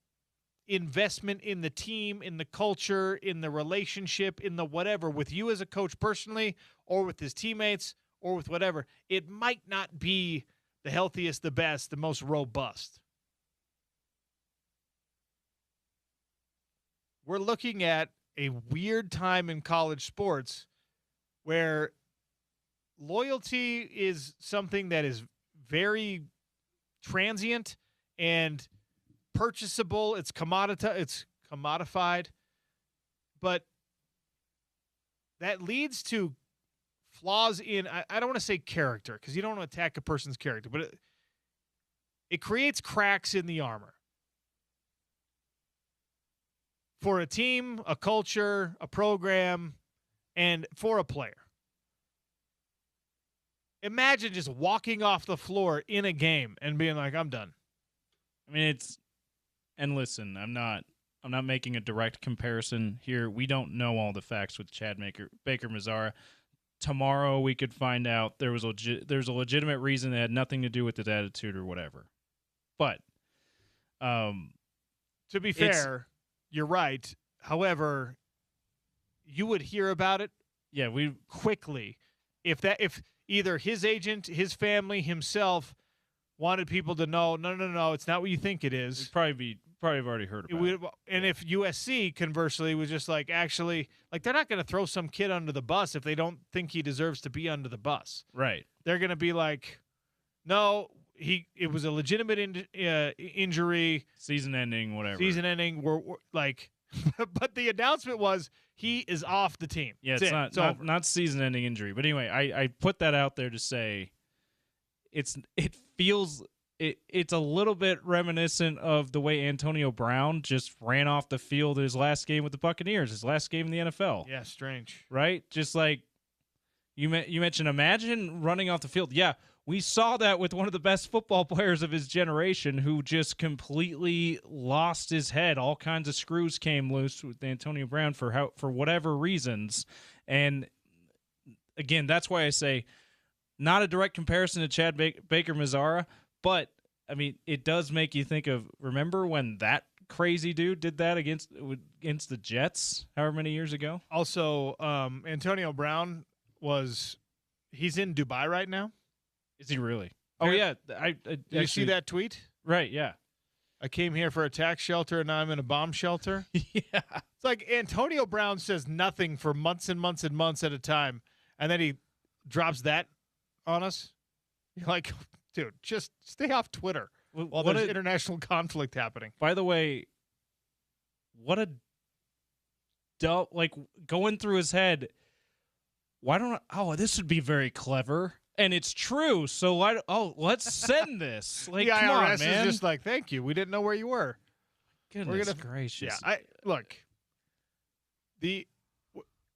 investment in the team, in the culture, in the relationship, in the whatever, with you as a coach personally or with his teammates or with whatever, it might not be the healthiest, the best, the most robust. We're looking at a weird time in college sports where loyalty is something that is very transient and purchasable. It's commodified, but that leads to flaws in, I don't want to say character because you don't want to attack a person's character, but it creates cracks in the armor. For a team, a culture, a program, and for a player. Imagine just walking off the floor in a game and being like, I'm done. I mean, and listen, I'm not making a direct comparison here. We don't know all the facts with Chad Baker-Mazara. Tomorrow we could find out there's a legitimate reason that had nothing to do with his attitude or whatever. But to be fair, you're right. However, you would hear about it we quickly if either his agent, his family, himself wanted people to know, no, it's not what you think it is. We'd probably have already heard about it. And if USC, conversely, was just like, actually, like they're not going to throw some kid under the bus if they don't think he deserves to be under the bus. Right. They're going to be like, no, it was a legitimate injury. Season ending, whatever. Season ending, we're like, but the announcement was he is off the team. Yeah, it's not season ending injury. But anyway, I put that out there to say it's a little bit reminiscent of the way Antonio Brown just ran off the field his last game with the Buccaneers, his last game in the NFL. Yeah, strange. Right? Just like You mentioned imagine running off the field. Yeah, we saw that with one of the best football players of his generation who just completely lost his head. All kinds of screws came loose with Antonio Brown for whatever reasons. And again, that's why I say not a direct comparison to Chad Baker Mazzara, but I mean, it does make you think of, remember when that crazy dude did that against the Jets however many years ago? Also, Antonio Brown he's in Dubai right now. Is he really? Oh, yeah. Did you see that tweet? Right, yeah. I came here for a tax shelter, and now I'm in a bomb shelter. Yeah. It's like Antonio Brown says nothing for months and months and months at a time, and then he drops that on us. You're like, dude, just stay off Twitter while there's international conflict happening. By the way, what a dumb, like, going through his head, why don't this would be very clever. And it's true. So let's send this. Like, the come IRS on, man. is just like, thank you. We didn't know where you were. Goodness gracious. Yeah, look.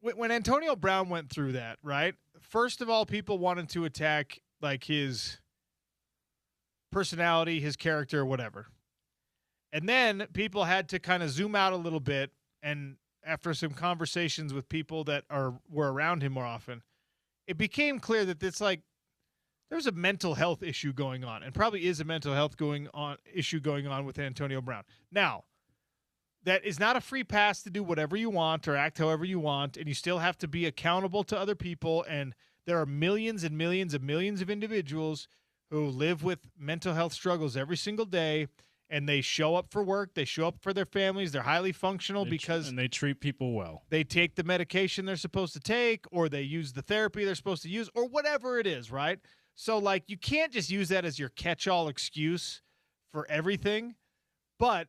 When Antonio Brown went through that, right? First of all, people wanted to attack like his personality, his character, whatever. And then people had to kind of zoom out a little bit, and after some conversations with people that were around him more often, it became clear that there's a mental health issue going on, and probably is a mental health issue going on with Antonio Brown. Now, that is not a free pass to do whatever you want or act however you want, and you still have to be accountable to other people, and there are millions and millions and millions of individuals who live with mental health struggles every single day, and they show up for work, they show up for their families, they're highly functional and they treat people well. They take the medication they're supposed to take, or they use the therapy they're supposed to use, or whatever it is, right? So, like, you can't just use that as your catch-all excuse for everything. But,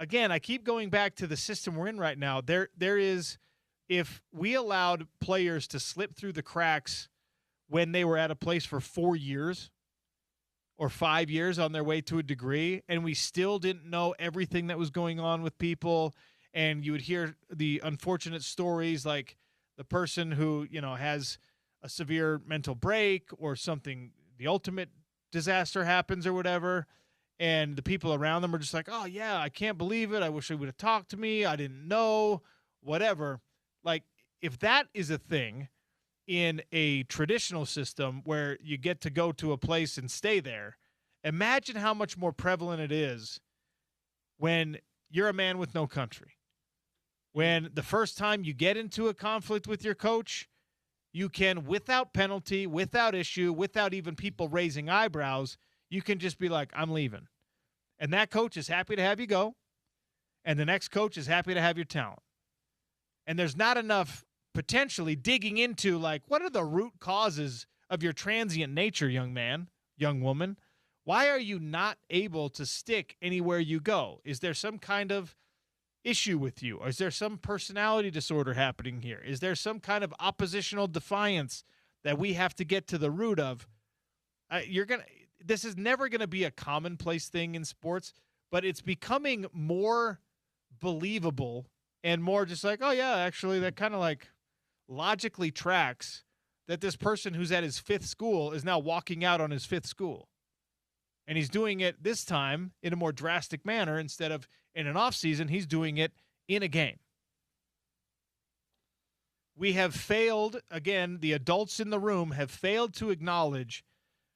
again, I keep going back to the system we're in right now. There is, if we allowed players to slip through the cracks when they were at a place for 4 years or 5 years on their way to a degree, and we still didn't know everything that was going on with people, and you would hear the unfortunate stories like the person who, has a severe mental break or something, the ultimate disaster happens or whatever, and the people around them are just like, oh, yeah, I can't believe it. I wish they would have talked to me. I didn't know, whatever. Like, if that is a thing in a traditional system where you get to go to a place and stay there, imagine how much more prevalent it is when you're a man with no country. When the first time you get into a conflict with your coach, you can, without penalty, without issue, without even people raising eyebrows, you can just be like, I'm leaving. And that coach is happy to have you go, and the next coach is happy to have your talent. And there's not enough potentially digging into, like, what are the root causes of your transient nature, young man, young woman? Why are you not able to stick anywhere you go? Is there some kind of issue with you? Or is there some personality disorder happening here? Is there some kind of oppositional defiance that we have to get to the root of? This is never going to be a commonplace thing in sports, but it's becoming more believable and more just like, oh, yeah, actually, that kind of like logically tracks that this person who's at his fifth school is now walking out on his fifth school. And he's doing it this time in a more drastic manner instead of in an offseason, he's doing it in a game. We have failed, again, the adults in the room have failed to acknowledge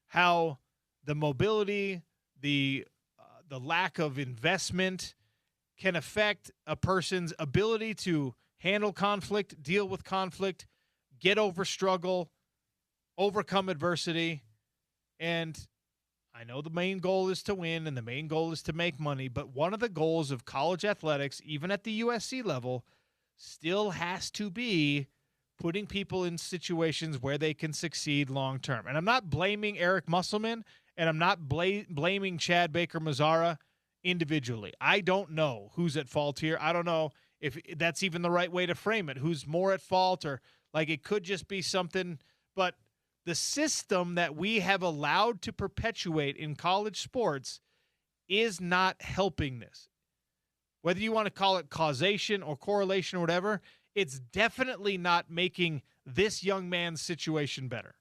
how the mobility, the lack of investment can affect a person's ability to handle conflict, deal with conflict, get over struggle, overcome adversity. And I know the main goal is to win and the main goal is to make money, but one of the goals of college athletics, even at the USC level, still has to be putting people in situations where they can succeed long term. And I'm not blaming Eric Musselman, and I'm not blaming Chad Baker Mazzara individually. I don't know who's at fault here. I don't know if that's even the right way to frame it, who's more at fault, or like it could just be something. But the system that we have allowed to perpetuate in college sports is not helping this. Whether you want to call it causation or correlation or whatever, it's definitely not making this young man's situation better.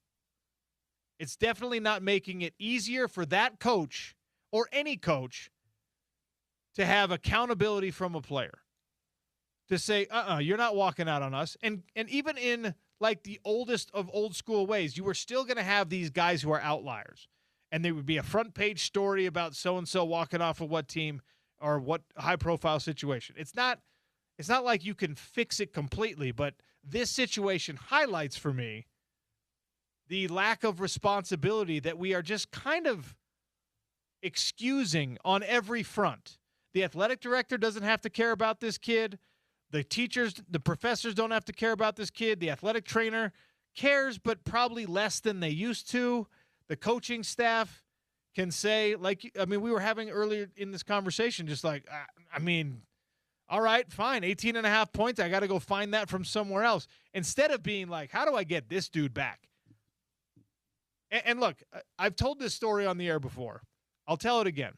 It's definitely not making it easier for that coach or any coach to have accountability from a player. To say, you're not walking out on us. And even in like the oldest of old school ways, you were still going to have these guys who are outliers. And there would be a front page story about so-and-so walking off of what team or what high profile situation. It's not like you can fix it completely, but this situation highlights for me the lack of responsibility that we are just kind of excusing on every front. The athletic director doesn't have to care about this kid. The teachers, the professors don't have to care about this kid. The athletic trainer cares, but probably less than they used to. The coaching staff can say, we were having earlier in this conversation, just like, all right, fine, 18.5 points. I got to go find that from somewhere else. Instead of being like, how do I get this dude back? And look, I've told this story on the air before. I'll tell it again.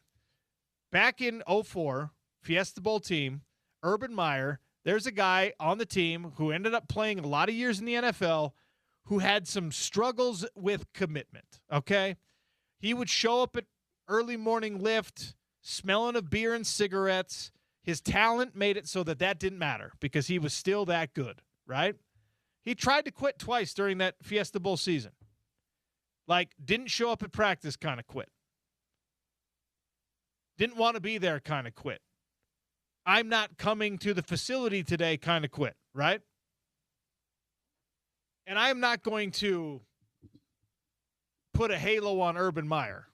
Back in 2004, Fiesta Bowl team, Urban Meyer, there's a guy on the team who ended up playing a lot of years in the NFL who had some struggles with commitment, okay? He would show up at early morning lift, smelling of beer and cigarettes. His talent made it so that didn't matter because he was still that good, right? He tried to quit twice during that Fiesta Bowl season. Like, didn't show up at practice, kind of quit. Didn't want to be there, kind of quit. I'm not coming to the facility today, kind of quit, right? And I am not going to put a halo on Urban Meyer.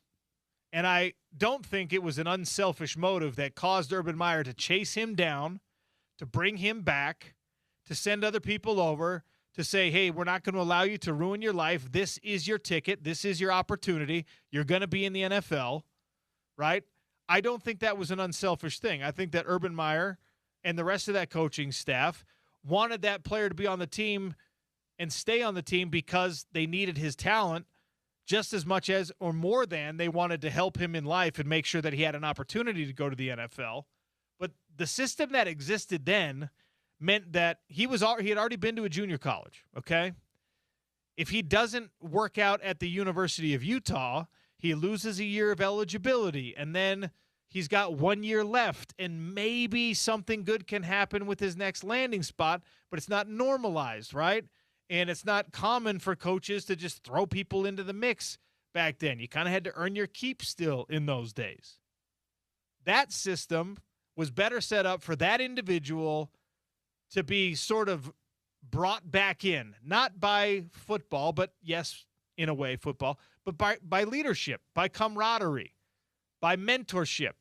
And I don't think it was an unselfish motive that caused Urban Meyer to chase him down, to bring him back, to send other people over, to say, hey, we're not going to allow you to ruin your life. This is your ticket. This is your opportunity. You're going to be in the NFL, right? I don't think that was an unselfish thing. I think that Urban Meyer and the rest of that coaching staff wanted that player to be on the team and stay on the team because they needed his talent just as much as or more than they wanted to help him in life and make sure that he had an opportunity to go to the NFL. But the system that existed then meant that he had already been to a junior college, okay? If he doesn't work out at the University of Utah, he loses a year of eligibility, and then he's got 1 year left, and maybe something good can happen with his next landing spot, but it's not normalized, right? And it's not common for coaches to just throw people into the mix back then. You kind of had to earn your keep still in those days. That system was better set up for that individual to be sort of brought back in, not by football, but yes, in a way football, but by leadership, by camaraderie, by mentorship,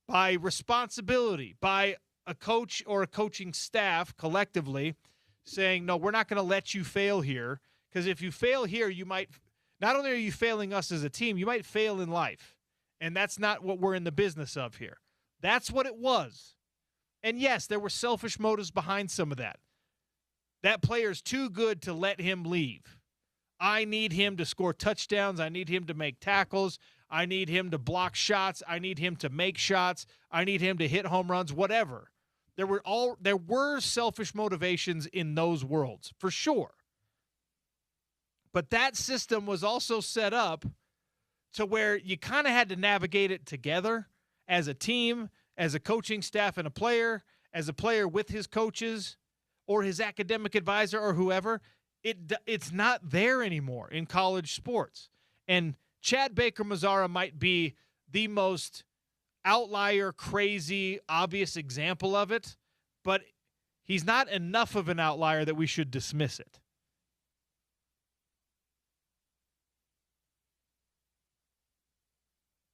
by responsibility, by a coach or a coaching staff collectively saying, no, we're not going to let you fail here, because if you fail here, you might, not only are you failing us as a team, you might fail in life, and that's not what we're in the business of here. That's what it was. And yes, there were selfish motives behind some of that. That player's too good to let him leave. I need him to score touchdowns. I need him to make tackles. I need him to block shots. I need him to make shots. I need him to hit home runs, whatever. There were selfish motivations in those worlds, for sure. But that system was also set up to where you kind of had to navigate it together as a team, as a coaching staff and a player, as a player with his coaches or his academic advisor or whoever. It's not there anymore in college sports. And Chad Baker-Mazara might be the most outlier, crazy, obvious example of it, but he's not enough of an outlier that we should dismiss it.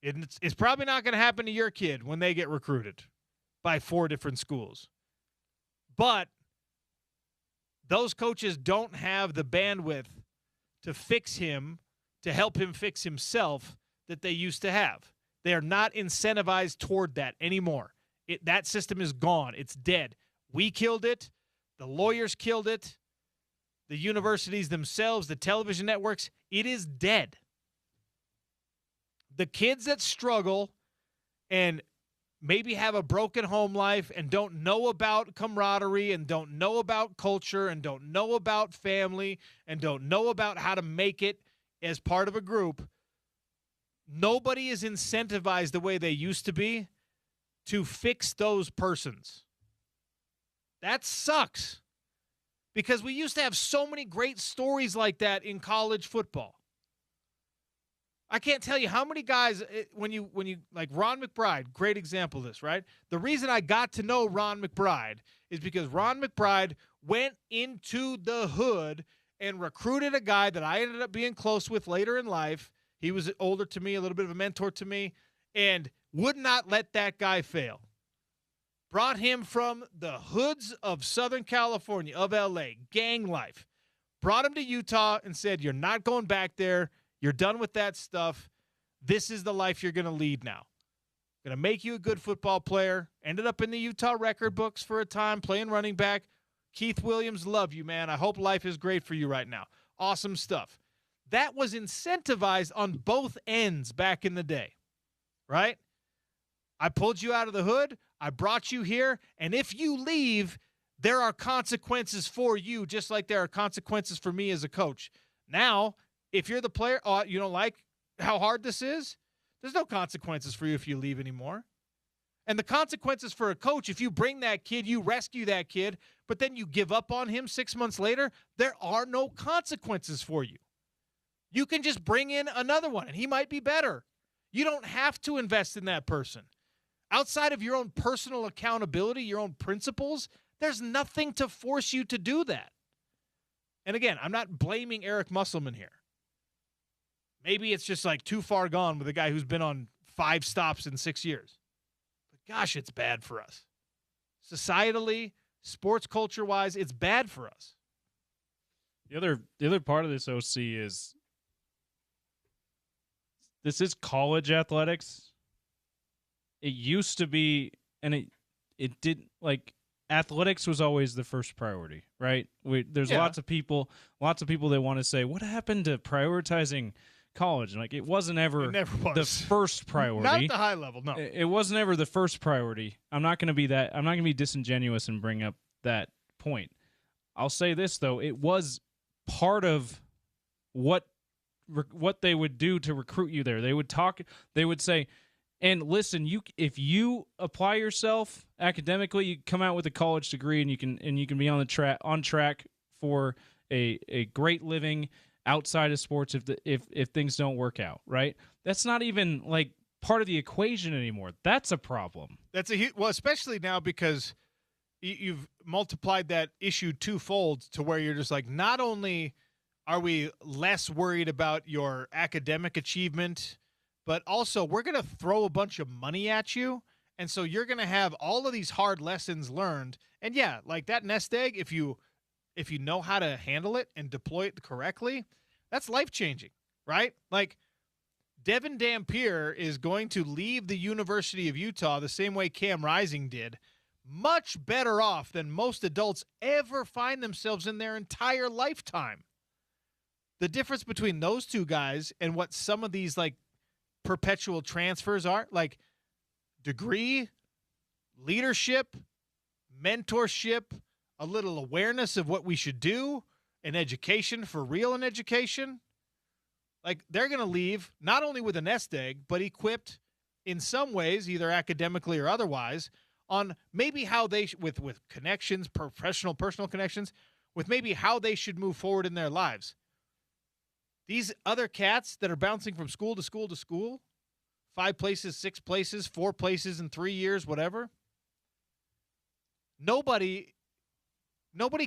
It's probably not going to happen to your kid when they get recruited by 4 different schools. But those coaches don't have the bandwidth to fix him, to help him fix himself that they used to have. They are not incentivized toward that anymore. That system is gone. It's dead. We killed it. The lawyers killed it. The universities themselves, the television networks, it is dead. The kids that struggle and maybe have a broken home life and don't know about camaraderie and don't know about culture and don't know about family and don't know about how to make it as part of a group, nobody is incentivized the way they used to be to fix those persons. That sucks. Because we used to have so many great stories like that in college football. I can't tell you how many guys, when you like Ron McBride, great example of this, right? The reason I got to know Ron McBride is because Ron McBride went into the hood and recruited a guy that I ended up being close with later in life. He was older to me, a little bit of a mentor to me, and would not let that guy fail. Brought him from the hoods of Southern California, of LA, gang life. Brought him to Utah and said, you're not going back there. You're done with that stuff. This is the life you're going to lead now. Going to make you a good football player. Ended up in the Utah record books for a time, playing running back. Keith Williams, love you, man. I hope life is great for you right now. Awesome stuff. That was incentivized on both ends back in the day, right? I pulled you out of the hood. I brought you here. And if you leave, there are consequences for you, just like there are consequences for me as a coach. Now, if you're the player, you don't like how hard this is, there's no consequences for you if you leave anymore. And the consequences for a coach, if you bring that kid, you rescue that kid, but then you give up on him 6 months later, there are no consequences for you. You can just bring in another one, and he might be better. You don't have to invest in that person. Outside of your own personal accountability, your own principles, there's nothing to force you to do that. And again, I'm not blaming Eric Musselman here. Maybe it's just like too far gone with a guy who's been on 5 stops in 6 years. But gosh, it's bad for us. Societally, sports culture-wise, it's bad for us. The other part of this OC is this is college athletics. It used to be, and it didn't, like, athletics was always the first priority, right? There's lots of people that want to say, what happened to prioritizing college? And like, it wasn't ever the first priority. Not at the high level, no. It wasn't ever the first priority. I'm not going to be disingenuous and bring up that point. I'll say this, though. It was part of what they would do to recruit you there. They would say, and listen, if you apply yourself academically, you come out with a college degree, and you can be on track for a great living outside of sports if things don't work out, right? That's not even like part of the equation anymore. That's a problem. Well, especially now because you've multiplied that issue twofold to where you're just like, not only are we less worried about your academic achievement, but also we're going to throw a bunch of money at you. And so you're going to have all of these hard lessons learned. And yeah, like that nest egg, if you know how to handle it and deploy it correctly, that's life-changing, right? Like Devin Dampier is going to leave the University of Utah the same way Cam Rising did, much better off than most adults ever find themselves in their entire lifetime. The difference between those two guys and what some of these like perpetual transfers are, like degree, leadership, mentorship, a little awareness of what we should do, an education for real in education. Like they're going to leave not only with a nest egg, but equipped in some ways, either academically or otherwise, on maybe how they, with connections, personal connections, with maybe how they should move forward in their lives. These other cats that are bouncing from school to school to school, 5 places, 6 places, 4 places in 3 years, whatever. Nobody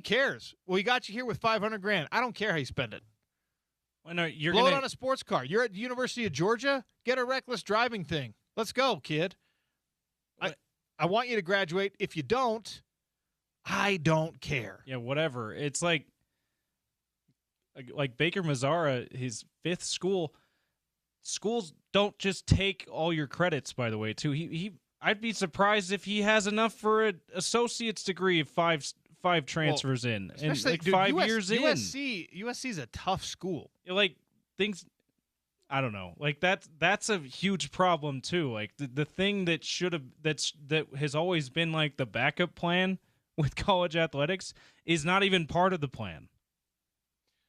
cares. Well, he got you here with $500,000. I don't care how you spend it. Well, no, Blow it on a sports car. You're at the University of Georgia. Get a reckless driving thing. Let's go, kid. I want you to graduate. If you don't, I don't care. Yeah, whatever. It's like Baker Mazzara, his 5th school. Schools don't just take all your credits, by the way, too. I'd be surprised if he has enough for an associate's degree of five transfers in, and like 5 years in. USC's a tough school. Like things, I don't know. Like that's a huge problem too. Like the thing that that has always been like the backup plan with college athletics is not even part of the plan.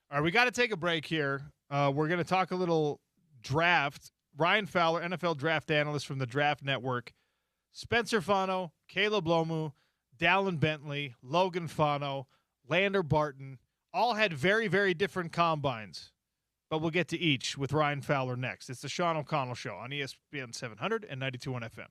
All right, we got to take a break here. We're going to talk a little draft. Ryan Fowler, NFL draft analyst from the Draft Network, Spencer Fano, Caleb Lomu, Dallin Bentley, Logan Fano, Lander Barton, all had very, very different combines. But we'll get to each with Ryan Fowler next. It's the Sean O'Connell Show on ESPN 700 and 92.1 FM.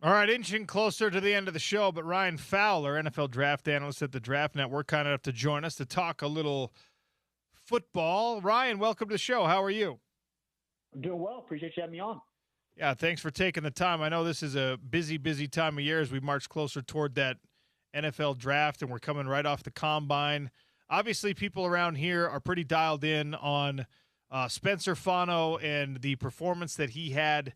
All right, inching closer to the end of the show, but Ryan Fowler, NFL draft analyst at the Draft Network, kind enough to join us to talk a little football. Ryan, welcome to the show. How are you? I'm doing well. Appreciate you having me on. Yeah, thanks for taking the time. I know this is a busy, busy time of year as we march closer toward that NFL draft, and we're coming right off the combine. Obviously, people around here are pretty dialed in on Spencer Fano and the performance that he had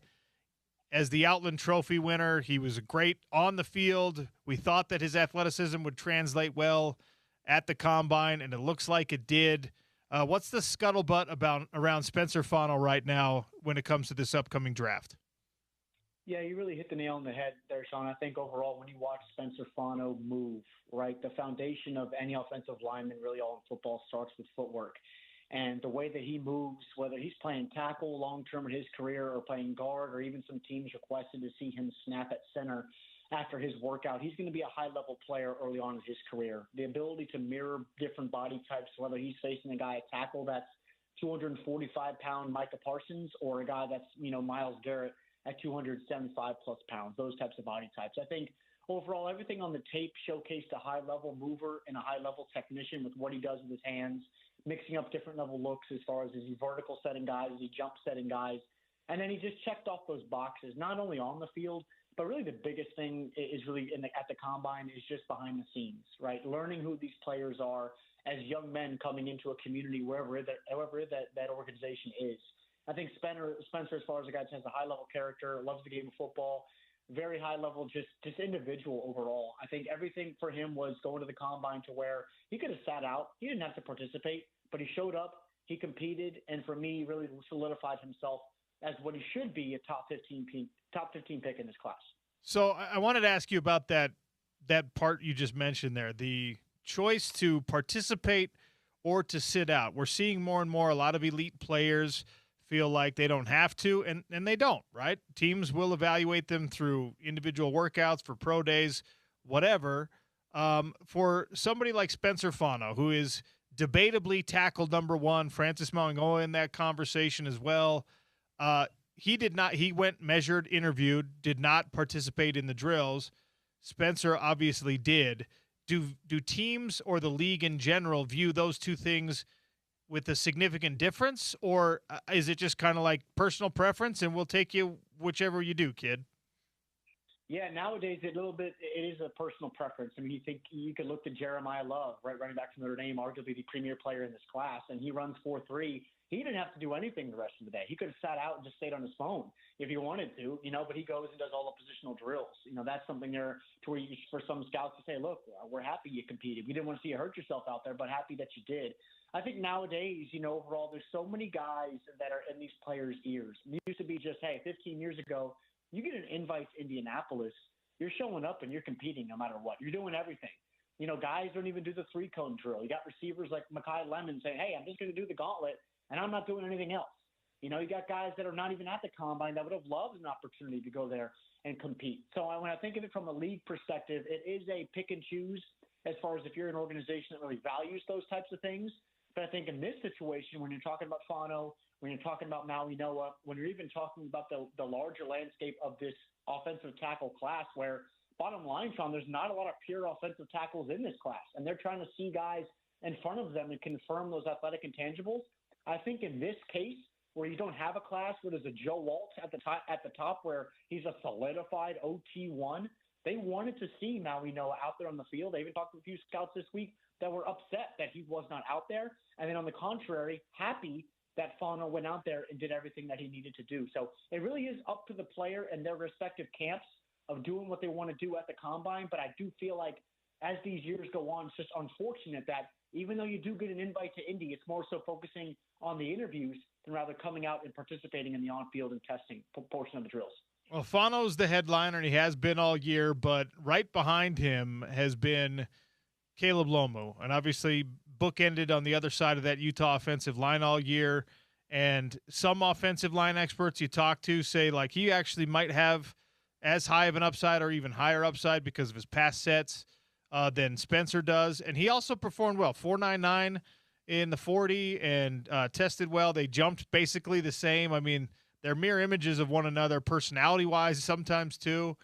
as the Outland Trophy winner. He was great on the field. We thought that his athleticism would translate well at the combine, and it looks like it did. What's the scuttlebutt around Spencer Fano right now when it comes to this upcoming draft? Yeah, you really hit the nail on the head there, Sean. I think overall, when you watch Spencer Fano move, right, the foundation of any offensive lineman, really all in football, starts with footwork. And the way that he moves, whether he's playing tackle long-term in his career or playing guard, or even some teams requested to see him snap at center after his workout, he's going to be a high-level player early on in his career. The ability to mirror different body types, whether he's facing a guy at tackle that's 245-pound Micah Parsons or a guy that's, Myles Garrett at 275-plus pounds, those types of body types. I think overall everything on the tape showcased a high-level mover and a high-level technician with what he does with his hands, mixing up different level looks as far as is he vertical setting guys, is he jump setting guys. And then he just checked off those boxes, not only on the field, But really the biggest thing is really at the combine is just behind the scenes, right? Learning who these players are as young men coming into a community, however that organization is. I think Spencer, as far as a guy, has a high-level character, loves the game of football, very high-level, just individual overall. I think everything for him was going to the combine to where he could have sat out. He didn't have to participate, but he showed up, he competed, and for me, really solidified himself as what he should be, a top 15 pick in this class. So I wanted to ask you about that part you just mentioned there, the choice to participate or to sit out. We're seeing more and more a lot of elite players feel like they don't have to, and they don't, right? Teams will evaluate them through individual workouts, for pro days, whatever. For somebody like Spencer Fano, who is debatably tackle number one, Francis Mauigoa in that conversation as well, he did not. He went, measured, interviewed, did not participate in the drills. Spencer obviously did. Do teams or the league in general view those two things with a significant difference, or is it just kind of like personal preference and we'll take you whichever you do, kid? Yeah, nowadays it is a personal preference. I mean, you could look to Jeremiah Love, right, running back from Notre Dame, arguably the premier player in this class, and he runs 4.3. He didn't have to do anything the rest of the day. He could have sat out and just stayed on his phone if he wanted to, but he goes and does all the positional drills. That's something there to where for some scouts to say, look, we're happy you competed. We didn't want to see you hurt yourself out there, but happy that you did. I think nowadays, overall, there's so many guys that are in these players' ears. It used to be just, hey, 15 years ago, you get an invite to Indianapolis, you're showing up and you're competing no matter what. You're doing everything. Guys don't even do the 3-cone drill. You got receivers like Mekhi Lemon saying, hey, I'm just going to do the gauntlet, and I'm not doing anything else. You got guys that are not even at the combine that would have loved an opportunity to go there and compete. So when I think of it from a league perspective, it is a pick and choose as far as if you're an organization that really values those types of things. But I think in this situation, when you're talking about Fano, when you're talking about Mauigoa, when you're even talking about the larger landscape of this offensive tackle class, where bottom line, Sean, there's not a lot of pure offensive tackles in this class, and they're trying to see guys in front of them and confirm those athletic intangibles. I think in this case, where you don't have a class where there's a Joe Waltz at the top where he's a solidified OT1, they wanted to see Mauigoa out there on the field. They even talked to a few scouts this week that were upset that he was not out there. And then on the contrary, happy that Fano went out there and did everything that he needed to do. So it really is up to the player and their respective camps of doing what they want to do at the combine. But I do feel like as these years go on, it's just unfortunate that even though you do get an invite to Indy, it's more so focusing on the interviews than rather coming out and participating in the on-field and testing portion of the drills. Well, Fano's the headliner, and he has been all year, but right behind him has been Caleb Lomu, and obviously bookended on the other side of that Utah offensive line all year. And some offensive line experts you talk to say, like, he actually might have as high of an upside or even higher upside because of his pass sets than Spencer does. And he also performed well, 4.99 in the 40 and tested well. They jumped basically the same. I mean, they're mirror images of one another personality-wise sometimes too.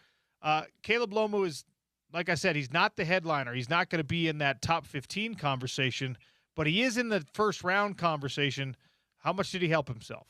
Caleb Lomu is, like I said, he's not the headliner. He's not going to be in that top 15 conversation, but he is in the first round conversation. How much did he help himself?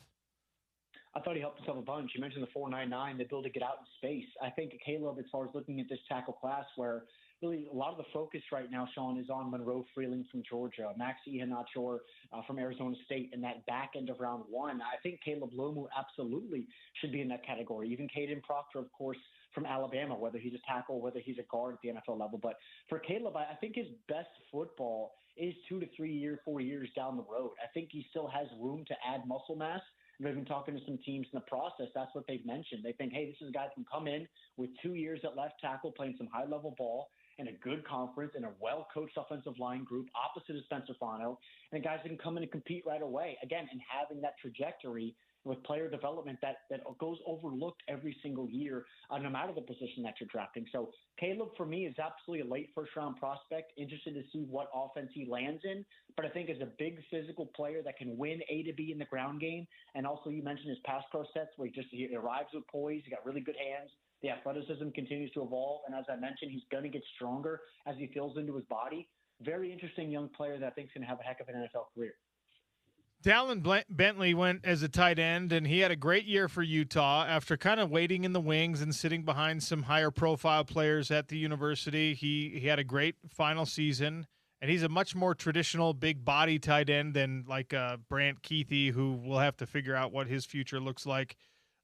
I thought he helped himself a bunch. You mentioned the 4.99, the ability to get out in space. I think Caleb, as far as looking at this tackle class, where really a lot of the focus right now, Sean, is on Monroe Freeling from Georgia, Max Ihenachor from Arizona State, and that back end of round one. I think Caleb Lomu absolutely should be in that category. Even Caden Proctor, of course, from Alabama, whether he's a tackle, whether he's a guard at the NFL level. But for Caleb, I think his best football is 2 to 3 years, 4 years down the road. I think he still has room to add muscle mass. They've been talking to some teams in the process. That's what they've mentioned. They think, hey, this is a guy that can come in with 2 years at left tackle, playing some high-level ball in a good conference in a well-coached offensive line group opposite of Spencer Fano, and guys that can come in and compete right away. Again, and having that trajectory with player development that goes overlooked every single year, no matter the position that you're drafting. So Caleb, for me, is absolutely a late first-round prospect, interested to see what offense he lands in. But I think as a big physical player that can win A to B in the ground game, and also you mentioned his pass pro sets where he arrives with poise, he got really good hands. The athleticism continues to evolve, and as I mentioned, he's going to get stronger as he fills into his body. Very interesting young player that I think is going to have a heck of an NFL career. Bentley went as a tight end, and he had a great year for Utah after kind of waiting in the wings and sitting behind some higher profile players at the university. He had a great final season, and he's a much more traditional big body tight end than like Brant Keithy, who will have to figure out what his future looks like.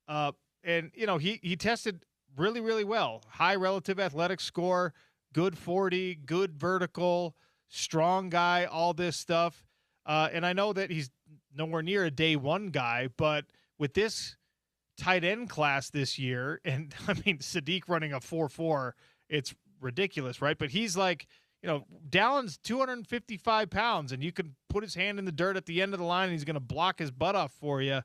And he tested really, really well. High relative athletic score, good 40, good vertical, strong guy, all this stuff. And I know that he's nowhere near a day one guy, but with this tight end class this year, and I mean, Sadiq running a 4.4, it's ridiculous, right? But he's like, Dallin's 255 pounds, and you can put his hand in the dirt at the end of the line, and he's going to block his butt off for you.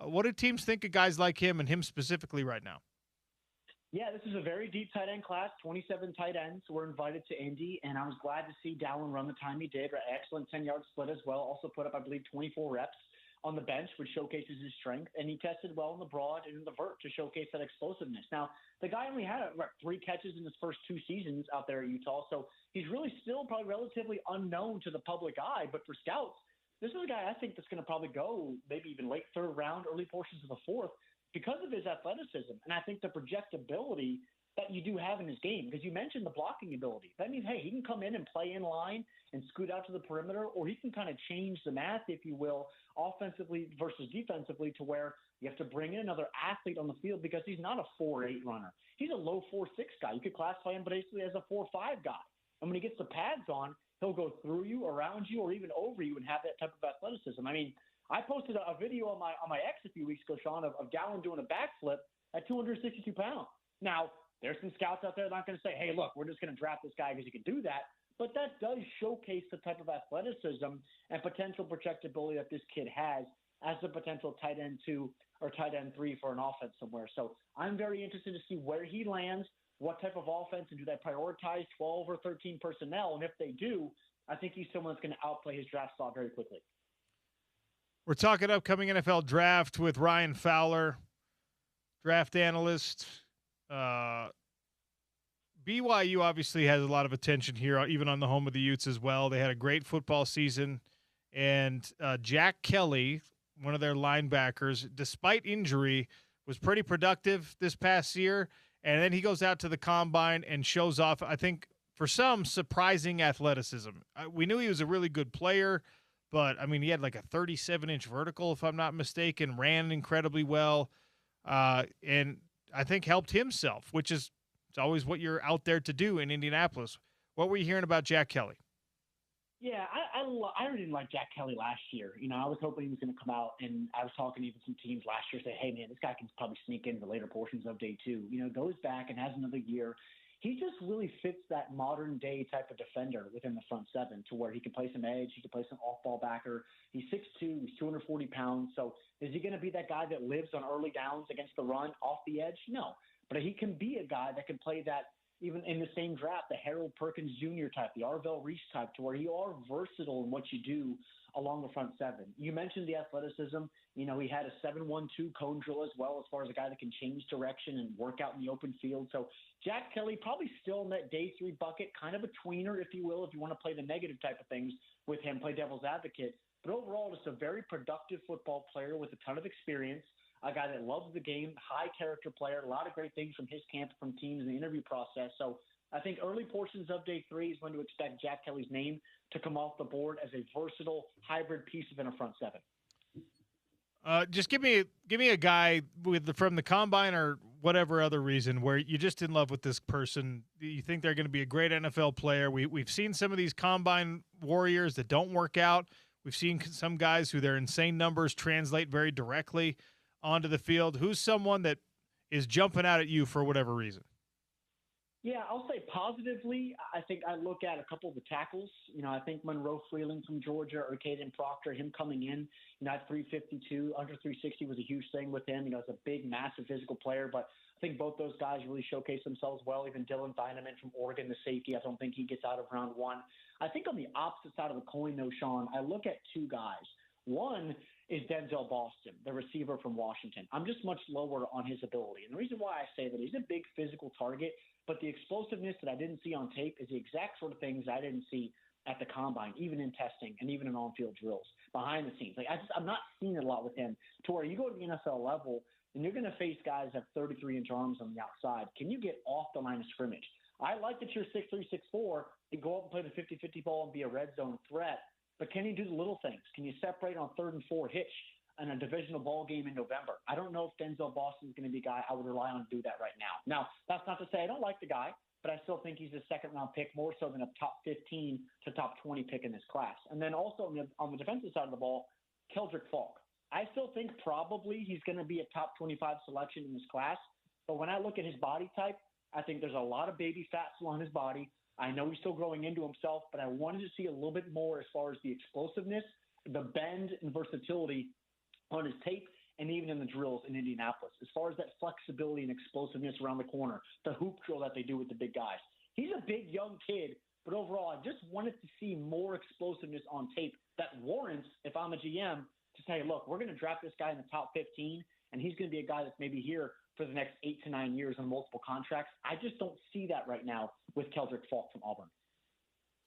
What do teams think of guys like him and him specifically right now? Yeah, this is a very deep tight end class. 27 tight ends were invited to Indy, and I was glad to see Dallin run the time he did. Excellent 10-yard split as well. Also put up, I believe, 24 reps on the bench, which showcases his strength. And he tested well in the broad and in the vert to showcase that explosiveness. Now, the guy only had 3 catches in his first 2 seasons out there at Utah, so he's really still probably relatively unknown to the public eye. But for scouts, this is a guy I think that's going to probably go maybe even late third round, early portions of the fourth, because of his athleticism. And I think the projectability that you do have in his game, because you mentioned the blocking ability. That means, hey, he can come in and play in line and scoot out to the perimeter, or he can kind of change the math, if you will, offensively versus defensively, to where you have to bring in another athlete on the field because he's not a 4.8 runner. He's a low 4.6 guy. You could classify him basically as a 4.5 guy. And when he gets the pads on, he'll go through you, around you, or even over you and have that type of athleticism. I mean, I posted a video on my X a few weeks ago, Sean, of Dallin doing a backflip at 262 pounds. Now, there's some scouts out there that aren't going to say, hey, look, we're just going to draft this guy because he can do that. But that does showcase the type of athleticism and potential projectability that this kid has as a potential tight end 2 or tight end 3 for an offense somewhere. So I'm very interested to see where he lands, what type of offense, and do they prioritize 12 or 13 personnel? And if they do, I think he's someone that's going to outplay his draft slot very quickly. We're talking upcoming NFL draft with Ryan Fowler, draft analyst. BYU obviously has a lot of attention here, even on the home of the Utes as well. They had a great football season. And Jack Kelly, one of their linebackers, despite injury, was pretty productive this past year. And then he goes out to the combine and shows off, I think, for some, surprising athleticism. We knew he was a really good player, but, I mean, he had like a 37-inch vertical, if I'm not mistaken, ran incredibly well, and I think helped himself, which is it's always what you're out there to do in Indianapolis. What were you hearing about Jack Kelly? Yeah, I really didn't like Jack Kelly last year. I was hoping he was going to come out, and I was talking to even some teams last year, say, hey, man, this guy can probably sneak into the later portions of day 2. Goes back and has another year. He just really fits that modern-day type of defender within the front 7, to where he can play some edge, he can play some off-ball backer. He's 6'2", he's 240 pounds. So is he going to be that guy that lives on early downs against the run off the edge? No. But he can be a guy that can play that even in the same draft, the Harold Perkins Jr. type, the Arvell Reese type, to where you are versatile in what you do along the front 7. You mentioned the athleticism. He had a 7-1-2 cone drill as well, as far as a guy that can change direction and work out in the open field. So Jack Kelly probably still in that day 3 bucket, kind of a tweener, if you will, if you want to play the negative type of things with him, play devil's advocate. But overall, just a very productive football player with a ton of experience, a guy that loves the game, high character player, a lot of great things from his camp, from teams in the interview process. So I think early portions of day 3 is when to expect Jack Kelly's name to come off the board as a versatile hybrid piece within a front 7. Just give me a guy from the combine or whatever other reason where you're just in love with this person. You think they're going to be a great NFL player. We've seen some of these combine warriors that don't work out. We've seen some guys who their insane numbers translate very directly onto the field. Who's someone that is jumping out at you for whatever reason? Yeah, I'll say positively, I think I look at a couple of the tackles. I think Monroe Freeling from Georgia or Caden Proctor, him coming in, at 352, under 360 was a huge thing with him. He's a big, massive physical player, but I think both those guys really showcase themselves well. Even Dylan Dynaman from Oregon, the safety, I don't think he gets out of round 1. I think on the opposite side of the coin, though, Sean, I look at 2 guys. One is Denzel Boston, the receiver from Washington. I'm just much lower on his ability. And the reason why I say that, he's a big physical target, but the explosiveness that I didn't see on tape is the exact sort of things I didn't see at the combine, even in testing and even in on-field drills behind the scenes. Like I'm not seeing it a lot with him to where you go to the NFL level and you're going to face guys that have 33-inch arms on the outside. Can you get off the line of scrimmage? I like that you're 6'3", 6'4", and go up and play the 50-50 ball and be a red zone threat, but can you do the little things? Can you separate on 3rd and 4 hitch in a divisional ball game in November? I don't know if Denzel Boston's going to be a guy I would rely on to do that right now. Now, that's not to say I don't like the guy, but I still think he's a second-round pick more so than a top 15 to top 20 pick in this class. And then also on the defensive side of the ball, Keldrick Falk. I still think probably he's going to be a top 25 selection in this class, but when I look at his body type, I think there's a lot of baby fat still on his body. I know he's still growing into himself, but I wanted to see a little bit more as far as the explosiveness, the bend and versatility on his tape, and even in the drills in Indianapolis. As far as that flexibility and explosiveness around the corner, the hoop drill that they do with the big guys. He's a big, young kid, but overall, I just wanted to see more explosiveness on tape that warrants, if I'm a GM, to say, look, we're going to draft this guy in the top 15, and he's going to be a guy that's maybe here for the next 8 to 9 years on multiple contracts. I just don't see that right now with Keldrick Falk from Auburn.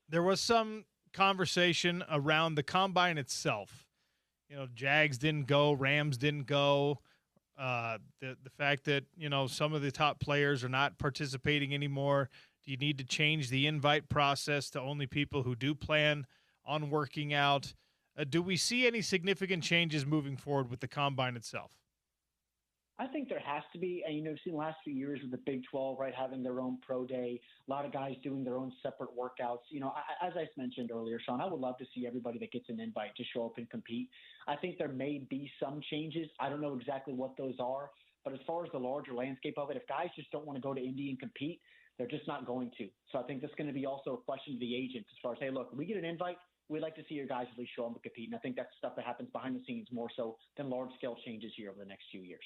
There was some conversation around the combine itself. You know, Jags didn't go, Rams didn't go. The fact that, you know, some of the top players are not participating anymore. Do you need to change the invite process to only people who do plan on working out? Do we see any significant changes moving forward with the combine itself? I think there has to be, and you've seen the last few years with the Big 12, right, having their own pro day, a lot of guys doing their own separate workouts. You know, as I mentioned earlier, Sean, I would love to see everybody that gets an invite to show up and compete. I think there may be some changes. I don't know exactly what those are, but as far as the larger landscape of it, if guys just don't want to go to Indy and compete, they're just not going to. So I think that's going to be also a question to the agents as far as, hey, look, we get an invite, we'd like to see your guys at least show up and compete. And I think that's stuff that happens behind the scenes more so than large-scale changes here over the next few years.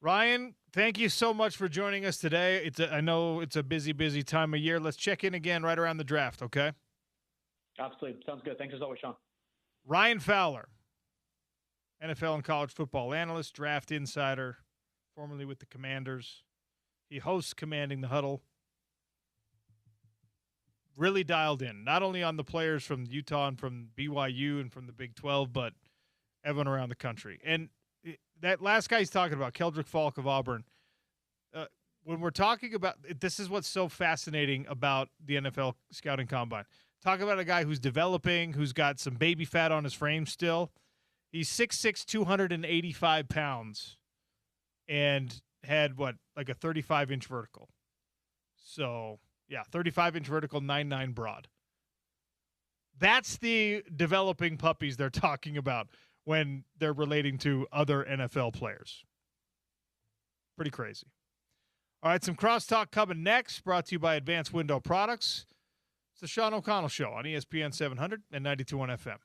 Ryan, thank you so much for joining us today. I know it's a busy, busy time of year. Let's check in again right around the draft, okay? Absolutely. Sounds good. Thanks as always, Sean. Ryan Fowler, NFL and college football analyst, draft insider, formerly with the Commanders. He hosts Commanding the Huddle. Really dialed in, not only on the players from Utah and from BYU and from the Big 12, but everyone around the country. And that last guy he's talking about, Keldrick Falk of Auburn, when we're talking about – this is what's so fascinating about the NFL Scouting Combine. Talk about a guy who's developing, who's got some baby fat on his frame still. He's 6'6", 285 pounds, and had, like a 35-inch vertical. So, yeah, 35-inch vertical, 9'9" broad. That's the developing puppies they're talking about when they're relating to other NFL players. Pretty crazy. All right, some crosstalk coming next, brought to you by Advanced Window Products. It's the Sean O'Connell Show on ESPN 700 and 92.1 FM.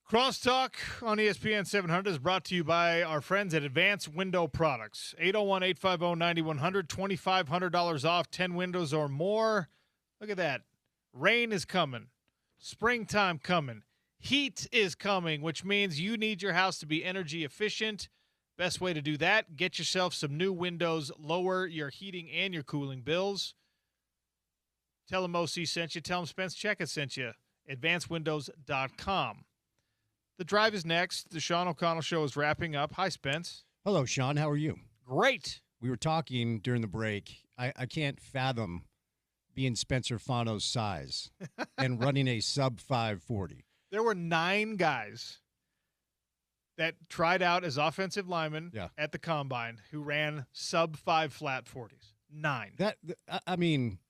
Crosstalk on ESPN 700 is brought to you by our friends at Advanced Window Products. 801-850-9100, $2,500 off, 10 windows or more. Look at that. Rain is coming. Springtime coming. Heat is coming, which means you need your house to be energy efficient. Best way to do that, get yourself some new windows, lower your heating and your cooling bills. Tell them OC sent you. Tell them Spence Checketts sent you. AdvancedWindows.com. The Drive is next. The Sean O'Connell Show is wrapping up. Hi, Spence. Hello, Sean. How are you? Great. We were talking during the break. I can't fathom being Spencer Fano's size and running a sub 540. There were 9 guys that tried out as offensive linemen at the Combine who ran sub 5 flat 40s. 9. I mean,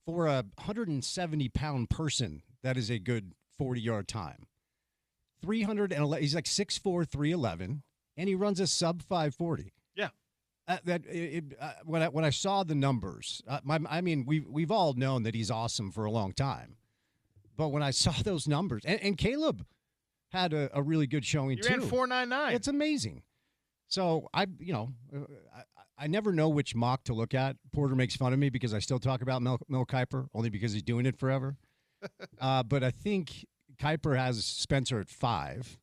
for a 170-pound person, that is a good 40-yard time. 311. He's like 6'4", 311, and he runs a sub 540. Yeah. When I saw the numbers, we've all known that he's awesome for a long time, but when I saw those numbers, and Caleb had a really good showing too. He ran 4.99. It's amazing. So I never know which mock to look at. Porter makes fun of me because I still talk about Mel Kiper only because he's doing it forever. But I think Kiper has Spencer at 5.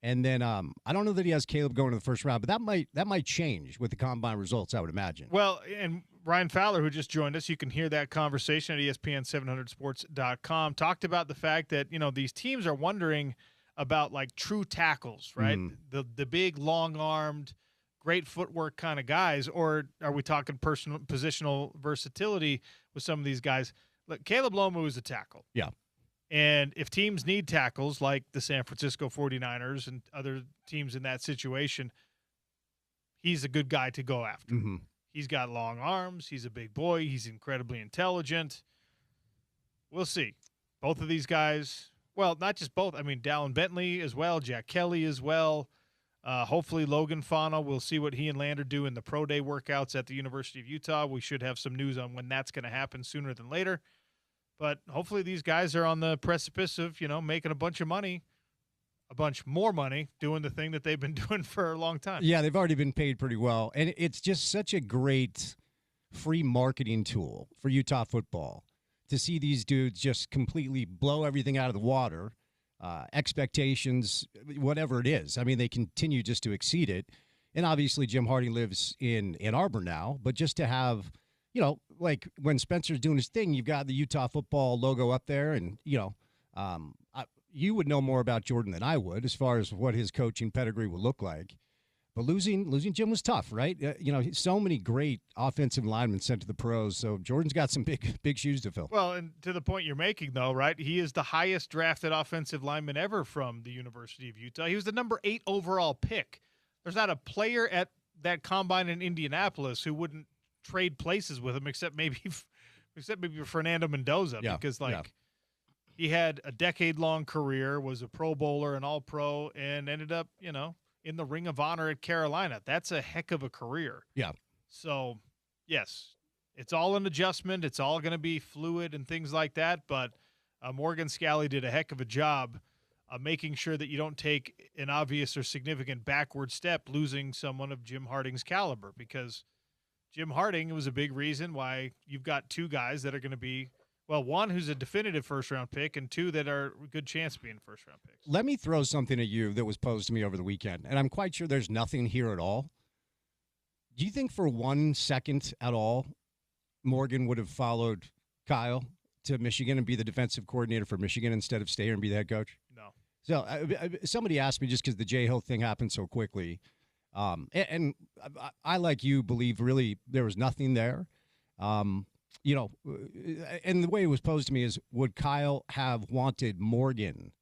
And then I don't know that he has Caleb going to the first round, but that might change with the Combine results, I would imagine. Well, and Ryan Fowler, who just joined us, you can hear that conversation at ESPN700sports.com, talked about the fact that, these teams are wondering about, like, true tackles, right? The big, long-armed, great footwork kind of guys, or are we talking positional versatility with some of these guys? Look, Caleb Lomu is a tackle. Yeah. And if teams need tackles like the San Francisco 49ers and other teams in that situation, he's a good guy to go after. Mm-hmm. He's got long arms. He's a big boy. He's incredibly intelligent. We'll see. Both of these guys, well, not just both. I mean, Dallin Bentley as well, Jack Kelly as well. Hopefully Logan Fano, we'll see what he and Lander do in the pro day workouts at the University of Utah. We should have some news on when that's going to happen sooner than later. But hopefully these guys are on the precipice of, making a bunch of money, a bunch more money, doing the thing that they've been doing for a long time. Yeah, they've already been paid pretty well. And it's just such a great free marketing tool for Utah football to see these dudes just completely blow everything out of the water, expectations, whatever it is. I mean, they continue just to exceed it. And obviously Jim Harding lives in Ann Arbor now, but just to have – like when Spencer's doing his thing, you've got the Utah football logo up there, and, you would know more about Jordan than I would as far as what his coaching pedigree would look like. But losing Jim was tough, right? So many great offensive linemen sent to the pros, so Jordan's got some big shoes to fill. Well, and to the point you're making, though, right, he is the highest drafted offensive lineman ever from the University of Utah. He was the number 8 overall pick. There's not a player at that Combine in Indianapolis who wouldn't trade places with him, except maybe Fernando Mendoza, because he had a decade-long career, was a Pro Bowler, an All-Pro, and ended up, in the Ring of Honor at Carolina. That's a heck of a career. Yeah. So, yes, it's all an adjustment. It's all going to be fluid and things like that, but Morgan Scalley did a heck of a job making sure that you don't take an obvious or significant backward step losing someone of Jim Harding's caliber, because Jim Harding was a big reason why you've got 2 guys that are going to be, well, one who's a definitive first-round pick and 2 that are a good chance of being first-round picks. Let me throw something at you that was posed to me over the weekend, and I'm quite sure there's nothing here at all. Do you think for 1 second at all Morgan would have followed Kyle to Michigan and be the defensive coordinator for Michigan instead of stay here and be the head coach? No. So somebody asked me, just because the Jay Hill thing happened so quickly, and I, like you, believe really there was nothing there. And the way it was posed to me is, would Kyle have wanted Morgan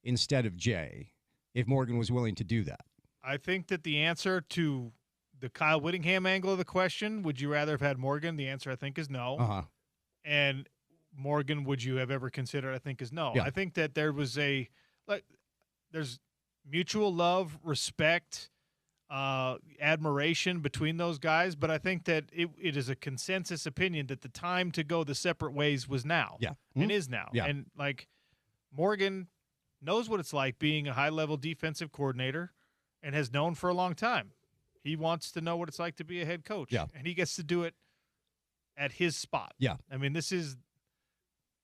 instead of Jay if Morgan was willing to do that? I think that the answer to the Kyle Whittingham angle of the question, would you rather have had Morgan? The answer, I think, is no. Uh-huh. And Morgan, would you have ever considered? I think is no. Yeah. I think that there was there's mutual love, respect, admiration between those guys, but I think that it is a consensus opinion that the time to go the separate ways was now. Yeah. And is now. Yeah. And Morgan knows what it's like being a high-level defensive coordinator and has known for a long time. He wants to know what it's like to be a head coach. Yeah. And he gets to do it at his spot. Yeah. I mean,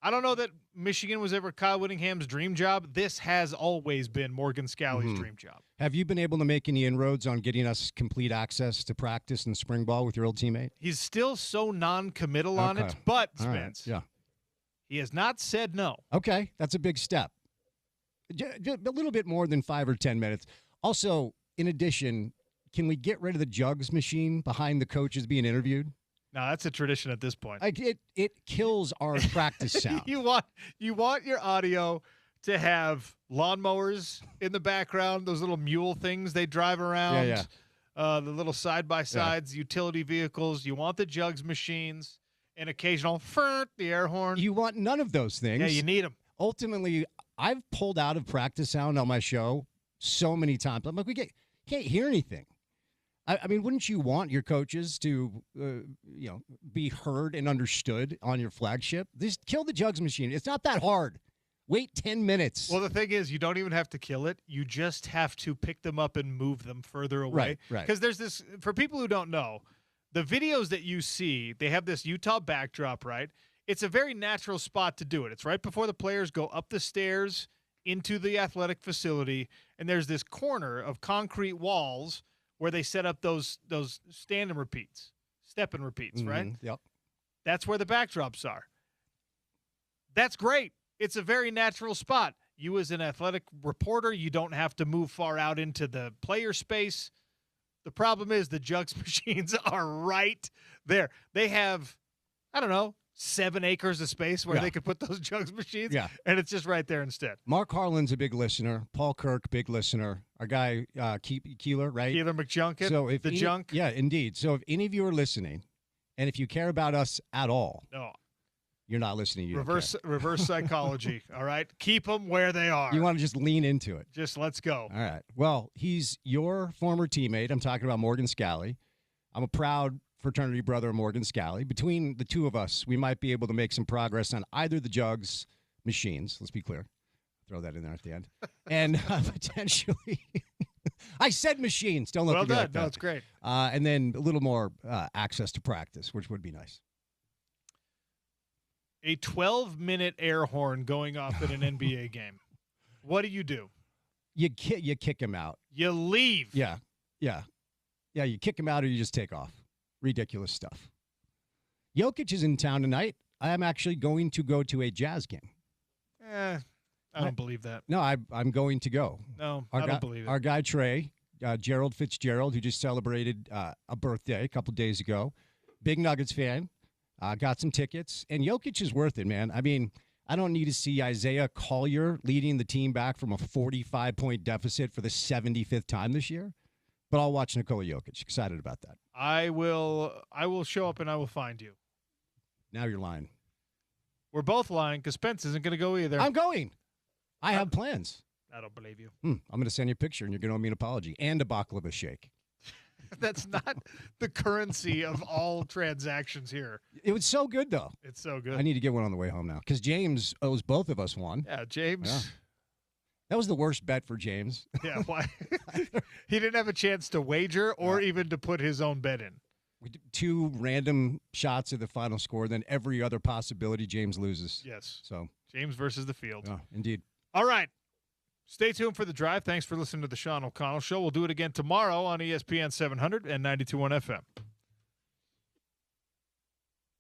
I don't know that Michigan was ever Kyle Whittingham's dream job. This has always been Morgan Scalley's dream job. Have you been able to make any inroads on getting us complete access to practice and spring ball with your old teammate? He's still so non-committal on it, but, Spence, Yeah. he has not said no. Okay, that's a big step. A little bit more than 5 or 10 minutes. Also, in addition, can we get rid of the jugs machine behind the coaches being interviewed? No, that's a tradition at this point. It kills our practice sound. You want your audio to have lawnmowers in the background, those little mule things they drive around, the little side-by-sides, utility vehicles. You want the jugs machines, an occasional the air horn. You want none of those things. Yeah, you need them. Ultimately, I've pulled out of practice sound on my show so many times. I'm like, can't hear anything. I mean, wouldn't you want your coaches to, be heard and understood on your flagship? Just kill the jugs machine. It's not that hard. Wait 10 minutes. Well, the thing is, you don't even have to kill it. You just have to pick them up and move them further away. Right. Because there's this, for people who don't know, the videos that you see, they have this Utah backdrop, right? It's a very natural spot to do it. It's right before the players go up the stairs into the athletic facility, and there's this corner of concrete walls where they set up those stand and repeats, step and repeats, right? Yep. That's where the backdrops are. That's great. It's a very natural spot. You as an athletic reporter, you don't have to move far out into the player space. The problem is the jugs machines are right there. They have, 7 acres of space where they could put those jugs machines, and it's just right there instead. Mark Harlan's a big listener. Paul Kirk, big listener. Our guy, Keeler, right? Keeler McJunkin, so if junk. Yeah, indeed. So if any of you are listening, and if you care about us at all, no, you're not listening. You reverse psychology, all right? Keep them where they are. You want to just lean into it. Just let's go. All right. Well, he's your former teammate. I'm talking about Morgan Scalley. I'm a proud fraternity brother of Morgan Scalley. Between the two of us, we might be able to make some progress on either the jugs machines. Let's be clear. Throw that in there at the end. And potentially, I said machines. Don't look at me like that. No, it's great. And then a little more access to practice, which would be nice. A 12-minute air horn going off at an NBA game. What do? You kick him out. You leave. Yeah. You kick him out or you just take off. Ridiculous stuff. Jokic is in town tonight. I am actually going to go to a Jazz game. I don't believe that. No, I'm going to go. No, I don't believe it. Our guy Trey, Gerald Fitzgerald, who just celebrated a birthday a couple days ago, big Nuggets fan, got some tickets. And Jokic is worth it, man. I mean, I don't need to see Isaiah Collier leading the team back from a 45-point deficit for the 75th time this year. But I'll watch Nikola Jokic. Excited about that. I will show up and I will find you. Now you're lying. We're both lying because Spence isn't going to go either. I'm going. I have plans. I don't believe you. I'm going to send you a picture and you're going to owe me an apology and a baklava shake. That's not the currency of all transactions here. It was so good, though. It's so good. I need to get one on the way home now because James owes both of us one. Yeah, James. Yeah. That was the worst bet for James. Yeah, why? He didn't have a chance to wager or even to put his own bet in. We did 2 random shots at the final score, then every other possibility James loses. Yes. So James versus the field. Oh, indeed. All right. Stay tuned for The Drive. Thanks for listening to the Sean O'Connell Show. We'll do it again tomorrow on ESPN 700 and 92.1 FM.